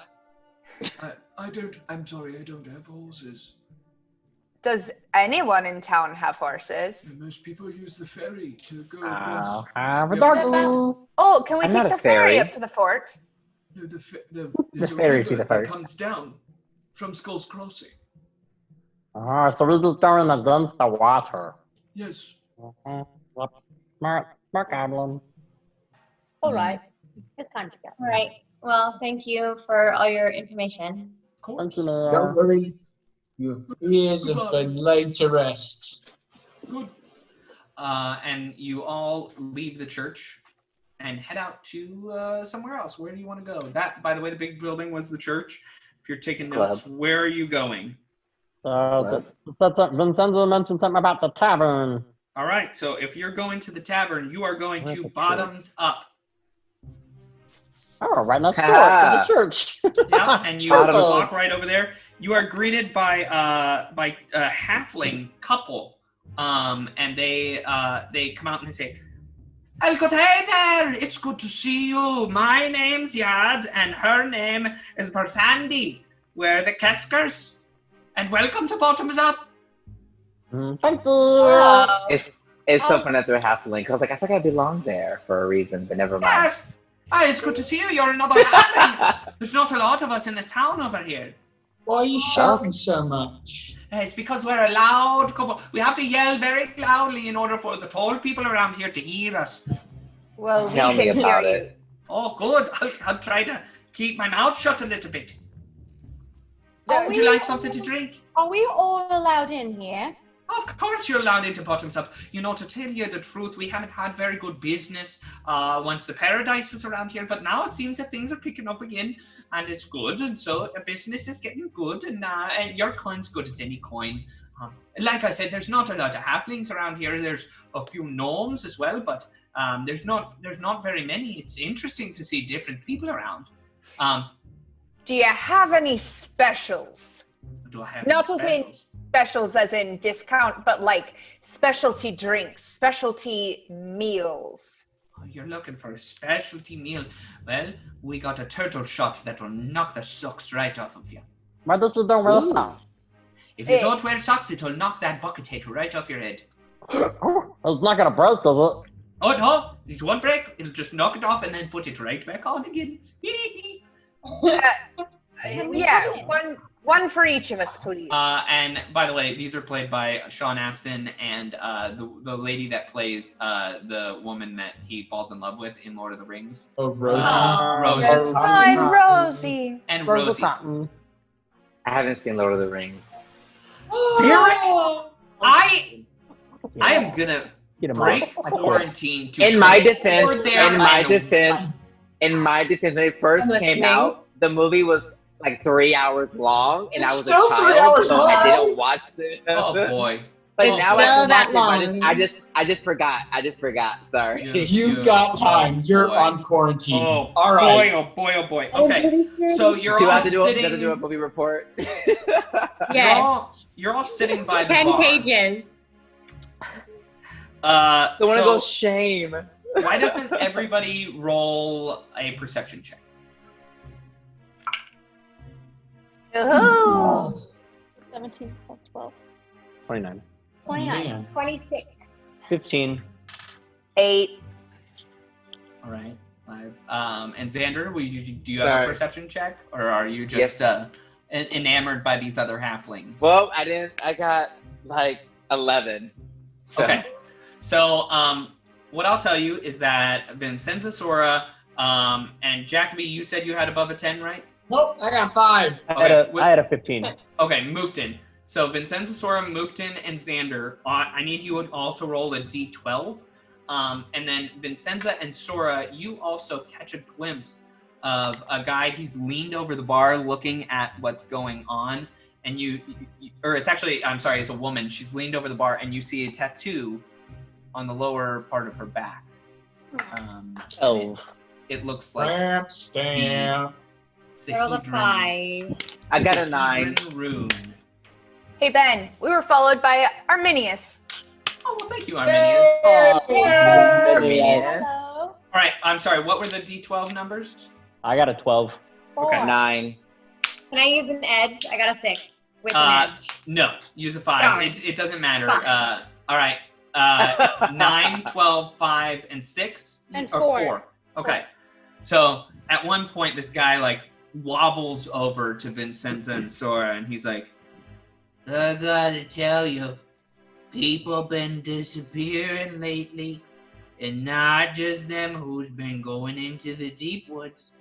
I'm sorry, I don't have horses. Does anyone in town have horses? Most people use the ferry to go across. Have a doggy. Oh, can we I'm take not the a ferry fairy. up to the fort? No, The there's a ferry to river the fort. that comes down from Skull's Crossing. So we'll be throwing against the water. Yes. Smart goblin. All right. It's time to go. all right. Well, thank you for all your information. Thank you, Mayor. Don't worry. Your fears have been laid to rest. Good. And you all leave the church and head out to somewhere else. Where do you want to go? That, by the way, the big building was the church. If you're taking notes, where are you going? Vincenzo mentioned something about the tavern. All right, so if you're going to the tavern, you are going to bottoms up. Oh, right next door to the church. Yeah, and you walk right over there. You are greeted by a halfling couple, and they come out and they say, "Oh, good hey there! It's good to see you. My name's Yad, and her name is Pathfinder. We're the Keskers, and welcome to Bottoms Up." Thank you. It's so fun that they're halfling. I was like, I think I belong there for a reason, but never mind. Yes. Oh, it's good to see you. You're another halfling. There's not a lot of us in this town over here. Why are you shouting so much? It's because we're a loud couple. We have to yell very loudly in order for the tall people around here to hear us. Well, we Tell me can hear about you. it. Oh, good. I'll try to keep my mouth shut a little bit. Would you like something to drink? Are we all allowed in here? Of course you're allowed to put himself. You know, to tell you the truth, we haven't had very good business once the paradise was around here, but now it seems that things are picking up again, and it's good, and so the business is getting good, and your coin's good as any coin. Like I said, there's not a lot of halflings around here. There's a few gnomes as well, but there's not very many. It's interesting to see different people around. Do you have any specials? Do I have Not any as in specials as in discount, but like specialty drinks, specialty meals. Oh, you're looking for a specialty meal. Well, we got a turtle shot that will knock the socks right off of you. Why don't you don't wear socks? If you don't wear socks, it'll knock that bucket head right off your head. It's not gonna break, does it? Oh no, it won't break. It'll just knock it off and then put it right back on again. Yeah, one for each of us, please. And by the way, these are played by Sean Astin and the lady that plays the woman that he falls in love with in Lord of the Rings. Oh, Rosie. Rosie. Fine, Rosie. And Rosie. I haven't seen Lord of the Rings. Derek, I am gonna break quarantine to in my defense, when it first came out, the movie was like 3 hours long, and I was a child, so I didn't watch it. Oh boy! But now I that watch it. I just forgot. Sorry. You've got time. You're on quarantine. Oh, all right. Boy. Okay, so you're all sitting. Do a movie report? Yes. You're all sitting by the 10 bar. pages. I want to go shame. Why doesn't everybody roll a perception check? Oh. 17 plus 12. 29. 29. 26. 15. 8. All right, 5. And Xander, do you have a perception check, or are you just enamored by these other halflings? Well, I didn't. I got like 11. So. Okay. So, what I'll tell you is that Vincenza Sora and Jacoby, you said you had above a 10, right? Nope, I got 5. I had a 15. Okay, Mookton. So Vincenza Sora, Mookton, and Xander, I need you all to roll a d12. And then Vincenza and Sora, you also catch a glimpse of a guy. He's leaned over the bar looking at what's going on. And it's a woman. She's leaned over the bar, and you see a tattoo on the lower part of her back. It looks like stamp. Roll a 5. I got a 9. Rune. Hey Ben, we were followed by Arminius. Oh well, thank you, Arminius. Arminius. All right, I'm sorry. What were the D12 numbers? I got a 12. Okay. 9. Can I use an edge? I got a 6 with an edge. No, use a 5. Darn. It doesn't matter. Fine. All right. 9, 12, 5, and 6? And or 4. Okay. So at one point, this guy like wobbles over to Vincenza and Sora, and he's like, I gotta tell you, people been disappearing lately, and not just them who's been going into the deep woods.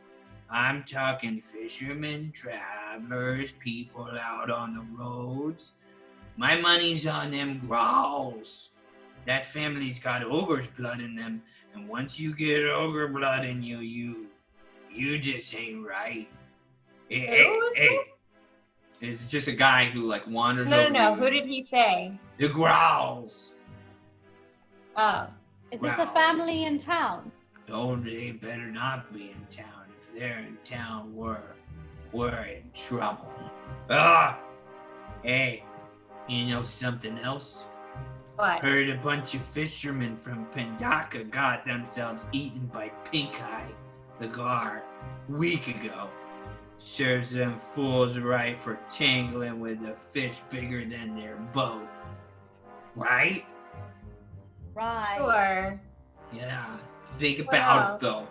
I'm talking fishermen, travelers, people out on the roads. My money's on them growls. That family's got ogre's blood in them, and once you get ogre blood in you just ain't right. Hey. It's just a guy who like wanders over. No. Who did he say? The growls. Oh. Is this a family in town? Oh, they better not be in town. If they're in town, we're in trouble. Hey, you know something else? What? Heard a bunch of fishermen from Pendaka got themselves eaten by Pink Eye, the gar, a week ago. Serves them fools right for tangling with a fish bigger than their boat. Right? Right. Sure. Yeah. Think What about else? it, though.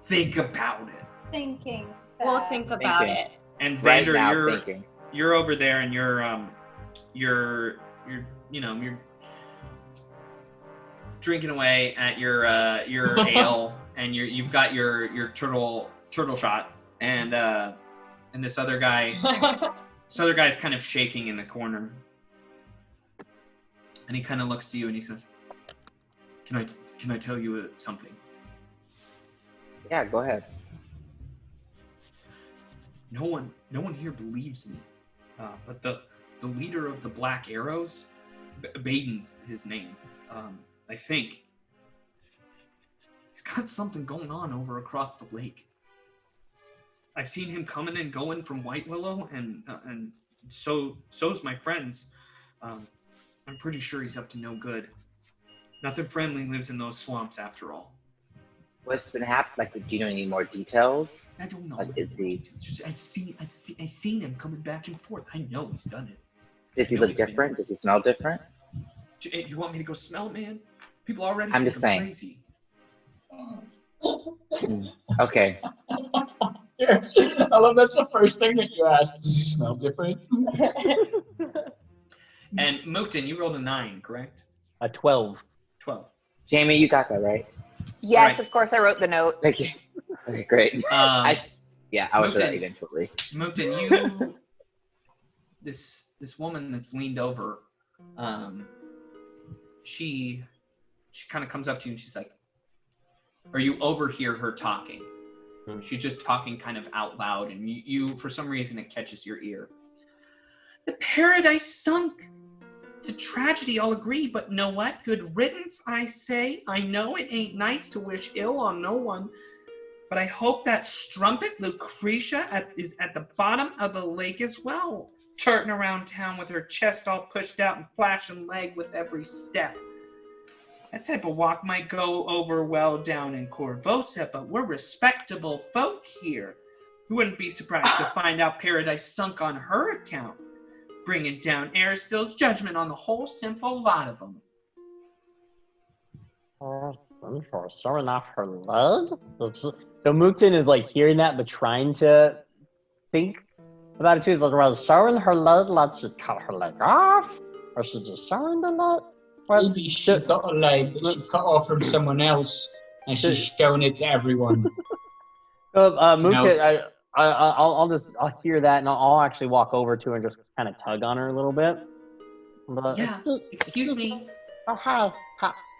Think about it. Thinking. We'll think about it. And Right Xander, now, thinking. you're over there, and you're drinking away at your ale, and you've got your turtle shot, and this other guy's kind of shaking in the corner. And he kind of looks to you and he says, Can I tell you something? Yeah, go ahead. No one here believes me, but the leader of the Black Arrows, Baden's his name. I think he's got something going on over across the lake. I've seen him coming and going from White Willow, and so's my friends. I'm pretty sure he's up to no good. Nothing friendly lives in those swamps after all. What's been happening? Like, do you know any more details? I don't know. Like, is he? I've seen him coming back and forth. I know he's done it. Does he look different? Does he smell different? Do you want me to go smell, man? People already I'm think just saying. Crazy. Okay. I love that's the first thing that you ask. Does he smell different? And Mookton, you rolled a 9, correct? A 12. 12. Jamie, you got that right. Yes, Right. of course. I wrote the note. Thank you. Okay, great. I will do that Mookton, eventually. Mookton, you, this woman that's leaned over, she kind of comes up to you and she's like, or you overhear her talking. She's just talking kind of out loud, and you for some reason it catches your ear. The paradise sunk. It's a tragedy, I'll agree, but know what? Good riddance, I say. I know it ain't nice to wish ill on no one, but I hope that strumpet Lucretia is at the bottom of the lake as well, turning around town with her chest all pushed out and flashing leg with every step. That type of walk might go over well down in Corvosa, but we're respectable folk here. You wouldn't be surprised to find out paradise sunk on her account, bringing down Aristotle's judgment on the whole simple lot of them. For showing off her leg? So Mookton is like hearing that, but trying to think about it too. He's like, well, showing her leg, like she cut her leg off? Or she just showing the leg? Maybe she got a leg that she cut off from someone else, and she's showing it to everyone. Mookton, I'll hear that, and I'll actually walk over to her and just kind of tug on her a little bit. But, Yeah, excuse me. Oh, hi.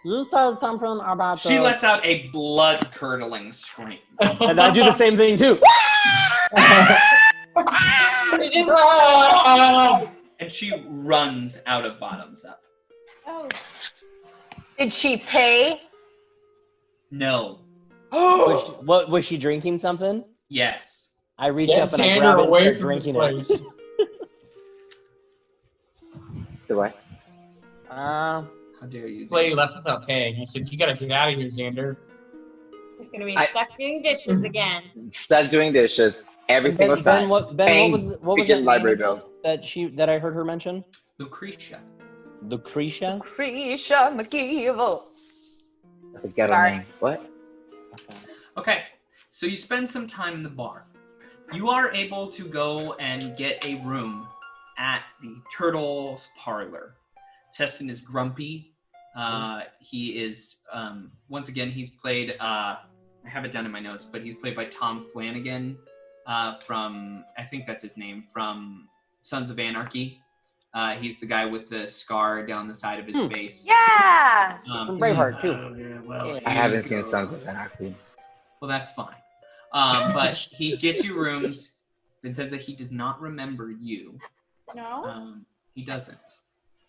You said something about She lets out a blood-curdling scream. And I do the same thing too. And she runs out of Bottoms Up. Oh. Did she pay? No. Was she drinking something? Yes. I reach up and I grab it and start drinking it. Do I? How dare you? This lady left without paying. I said, "You gotta get out of here, Xander." He's gonna be stuck doing dishes again. Stuck doing dishes every single time. What was that library name bill that I heard her mention? Lucretia. Lucretia McGeevil. That's a ghetto Sorry. name. What? Okay, so you spend some time in the bar. You are able to go and get a room at the Turtle's Parlor. Seston is grumpy. He is, once again, he's played, I have it down in my notes, but he's played by Tom Flanagan from, I think that's his name, from Sons of Anarchy. He's the guy with the scar down the side of his face. Yeah! From Braveheart, too. I haven't seen Sons of Anarchy. Well, that's fine. But he gets you rooms, then says that he does not remember you. No? He doesn't.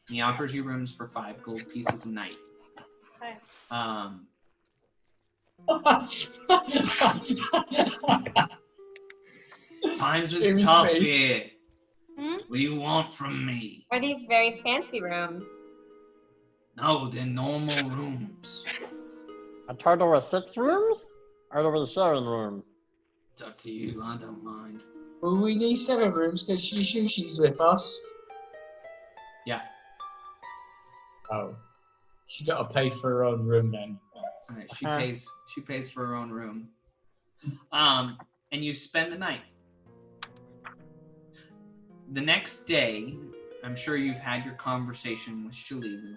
And he offers you rooms for 5 gold pieces a night. Okay. Times are Jamie's tough face. here. Hmm? What do you want from me? Are these very fancy rooms? No, they're normal rooms. A total of 6 rooms? Or over the 7 rooms? It's up to you. I don't mind. Well, we need 7 rooms because she's with us. Yeah. Oh, she gotta pay for her own room then. All right, she pays for her own room. And you spend the night. The next day, I'm sure you've had your conversation with Shalilu.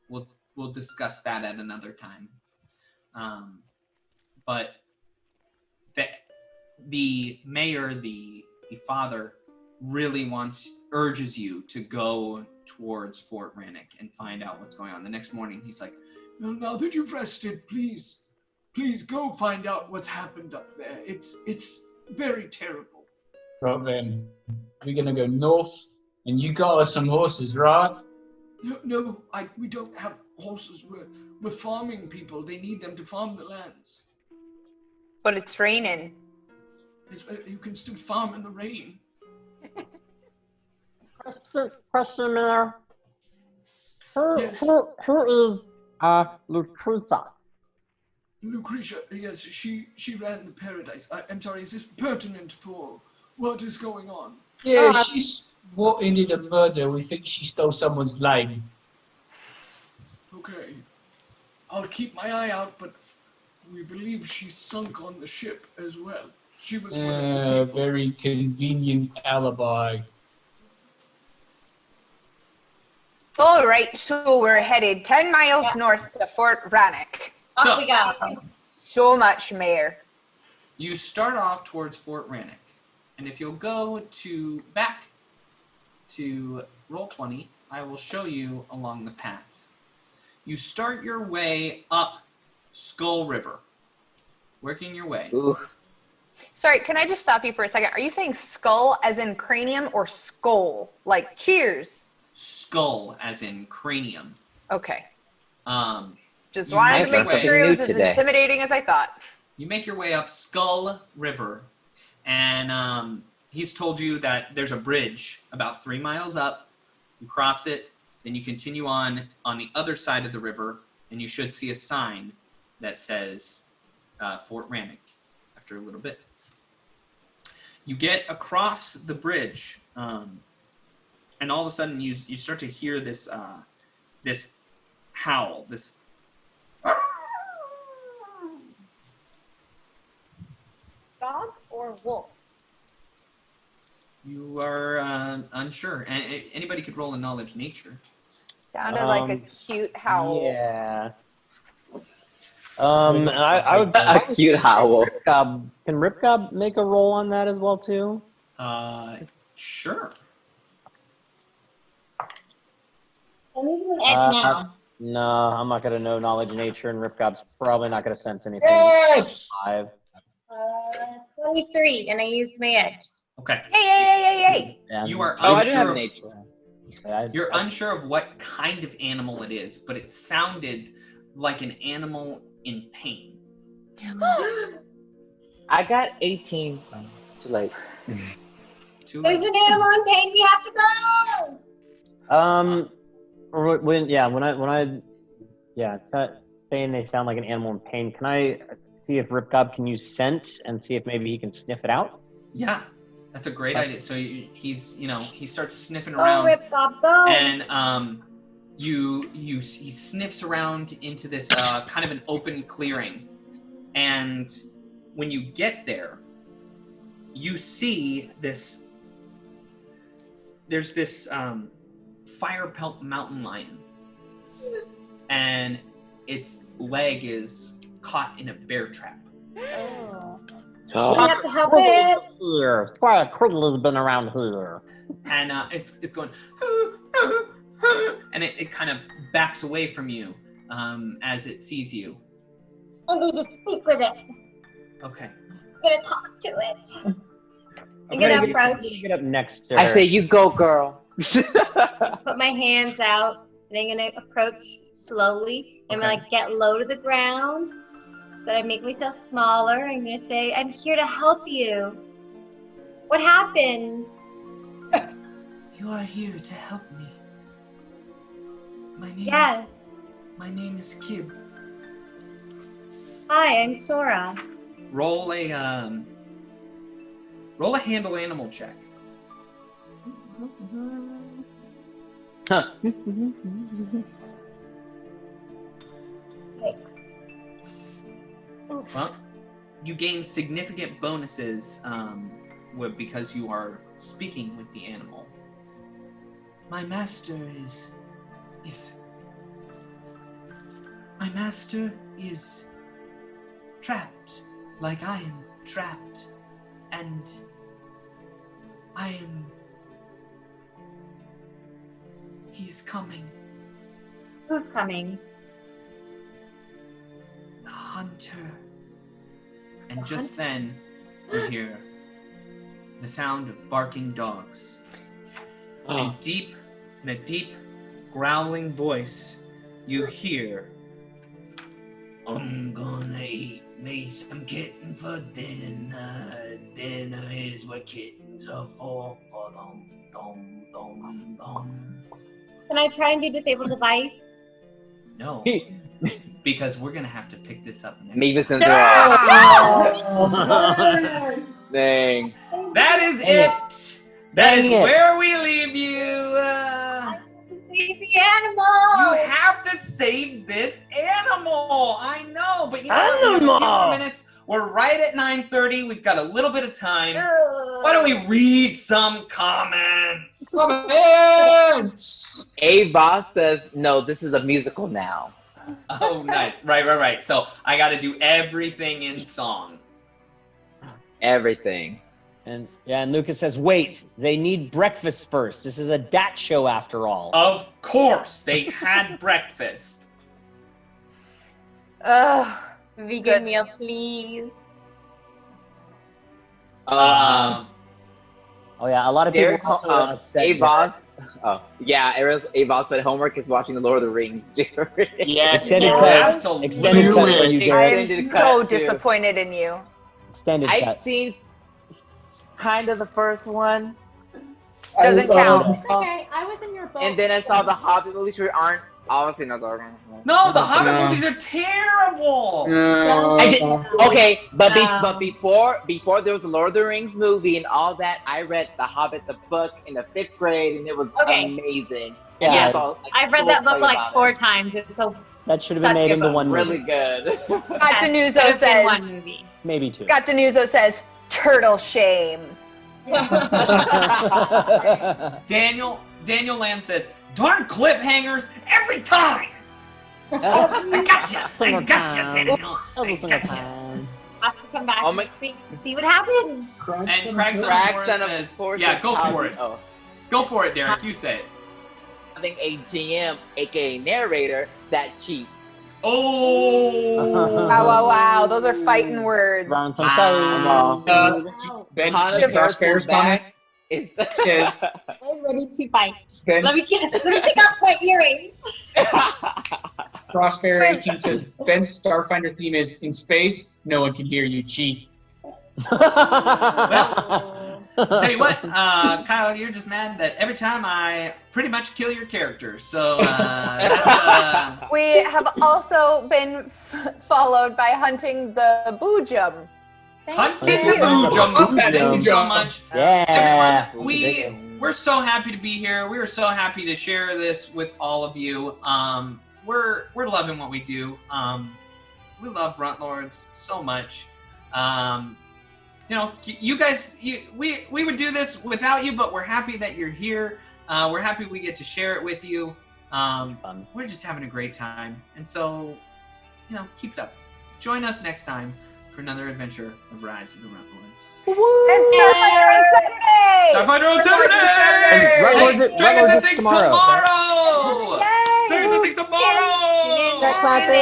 We'll discuss that at another time. But the mayor, the father, really wants urges you to go towards Fort Rannick and find out what's going on. The next morning, he's like, Well, now that you've rested, please go find out what's happened up there. It's very terrible. Right then, we're gonna go north, and you got us some horses, right? No, we don't have horses. We're farming people. They need them to farm the lands. But it's raining. You can still farm in the rain. Question there. Yes. Who is Lucretia? Lucretia, yes, she ran the paradise. I'm sorry, is this pertinent for what is going on? Yeah, she's what ended a murder. We think she stole someone's leg. Okay. I'll keep my eye out, but we believe she sunk on the ship as well. She was one of the people. Very convenient alibi. All right, so we're headed 10 miles north to Fort Rannick. Off we go. So much, Mayor. You start off towards Fort Rannick, and if you'll go back to Roll20, I will show you along the path. You start your way up Skull River, working your way. Ooh. Sorry, can I just stop you for a second? Are you saying skull as in cranium or skull? Like cheers? Skull as in cranium. Okay. Just You wanted make to make your way- sure it was as today. intimidating as I thought. You make your way up Skull River, and he's told you that there's a bridge about 3 miles up. You cross it, then you continue on the other side of the river, and you should see a sign that says Fort Rannick after a little bit. You get across the bridge, and all of a sudden you start to hear this this howl, this Dog or wolf? You are unsure, and anybody could roll a knowledge nature. Sounded like a cute howl. Yeah. I would A cute howl. Can Ripgob make a roll on that as well too? Sure. Edge now. No, I'm not gonna know knowledge nature, and Ripgob's probably not gonna sense anything. Yes! 5. 23, and I used my edge. Okay. Hey! Yeah, You are Oh, I do unsure have of, nature. you're unsure of what kind of animal it is, but it sounded like an animal in pain. I got 18. Too late. There's an animal in pain. We have to go. It's not saying they sound like an animal in pain. Can I see if Ripgob can use scent and see if maybe he can sniff it out? Yeah, that's a great idea. So he starts sniffing Go, around, Ripgob, go. and he sniffs around into this kind of an open clearing, and when you get there, you see this. There's this fire pelt mountain lion, and its leg is caught in a bear trap. We have to help it. Here, Squire Criddler's been around here. And it's going, and it kind of backs away from you as it sees you. I need to speak with it. Okay. I'm gonna talk to it. I'm gonna approach. Get up next to her. I say, you go, girl. Put my hands out, and I'm gonna approach slowly. I'm gonna get low to the ground, so that I make myself smaller. I'm gonna say, "I'm here to help you. What happened?" You are here to help me. Yes. My name is Kib. Hi, I'm Sora. Roll a handle animal check. Huh. 6. Well, you gain significant bonuses because you are speaking with the animal. My master is trapped, like I am trapped, and I am He's coming. Who's coming? The hunter. And just then, you hear the sound of barking dogs. In a deep, growling voice, you hear, I'm gonna eat me some kitten for dinner. Dinner is what kittens are for. Can I try and do disable device? No. Because we're gonna have to pick this up next Maybe time. Dang. That is it. That is where we leave you. Save the animal. You have to save this animal. I know, but you know what? We have a few more minutes. We're right at 9:30. We've got a little bit of time. Why don't we read some comments? Comments! Ava says, no, this is a musical now. Oh, nice. Right. So I got to do everything in song. Everything. And Lucas says, wait, they need breakfast first. This is a DAT show after all. Of course, they had breakfast. Vegan meal, please. Oh yeah, a lot of people Derek, also upset. Avos. Oh yeah, Avos, but homework is watching The Lord of the Rings. Extended cut for you, Derek. I am so disappointed in you. Extended I've cut. seen kind of the first one. Doesn't count. Okay, I was in your boat. And then I saw the Hobbit movies, which aren't obviously not the No, the Hobbit movies are terrible. Okay, but before there was the Lord of the Rings movie and all that, I read The Hobbit, the book, in the 5th grade, and it was amazing. Yeah, so, I've read that book like 4 times. It's so that should have been made into one movie. Really good. Scott Denuzo says. One movie. Maybe 2. Scott Denuzo says, turtle shame. Daniel Land says, darn cliffhangers every time. I gotcha, Daniel. I gotcha. Have to come back next week to see what happened. And Craig says, yeah, go for it. Go for it, Derek. You say it. Having a GM, aka narrator, that cheats. Oh! Wow. Those are fighting words. Ben Crossfair's comment says, I'm ready to fight. Ben, Let me take off my earrings. Crossfair 18 says, Ben's Starfinder theme is, in space, no one can hear you cheat. Well, tell you what, Kyle, you're just mad that every time I pretty much kill your character. So that's, we have also been followed by hunting the Boojum. Hunting the Boojum. Thank you so much. Yeah. Everyone, we're so happy to be here. We are so happy to share this with all of you. We're loving what we do. We love Runtlords so much. You know, you guys, we would do this without you, but we're happy that you're here. We're happy we get to share it with you. We're just having a great time. And so, you know, keep it up. Join us next time for another adventure of Rise of the Runtlords. And Starfinder on Saturday! Starfinder on Saturday! Runtlords is tomorrow. Dragon the Things tomorrow! Classic!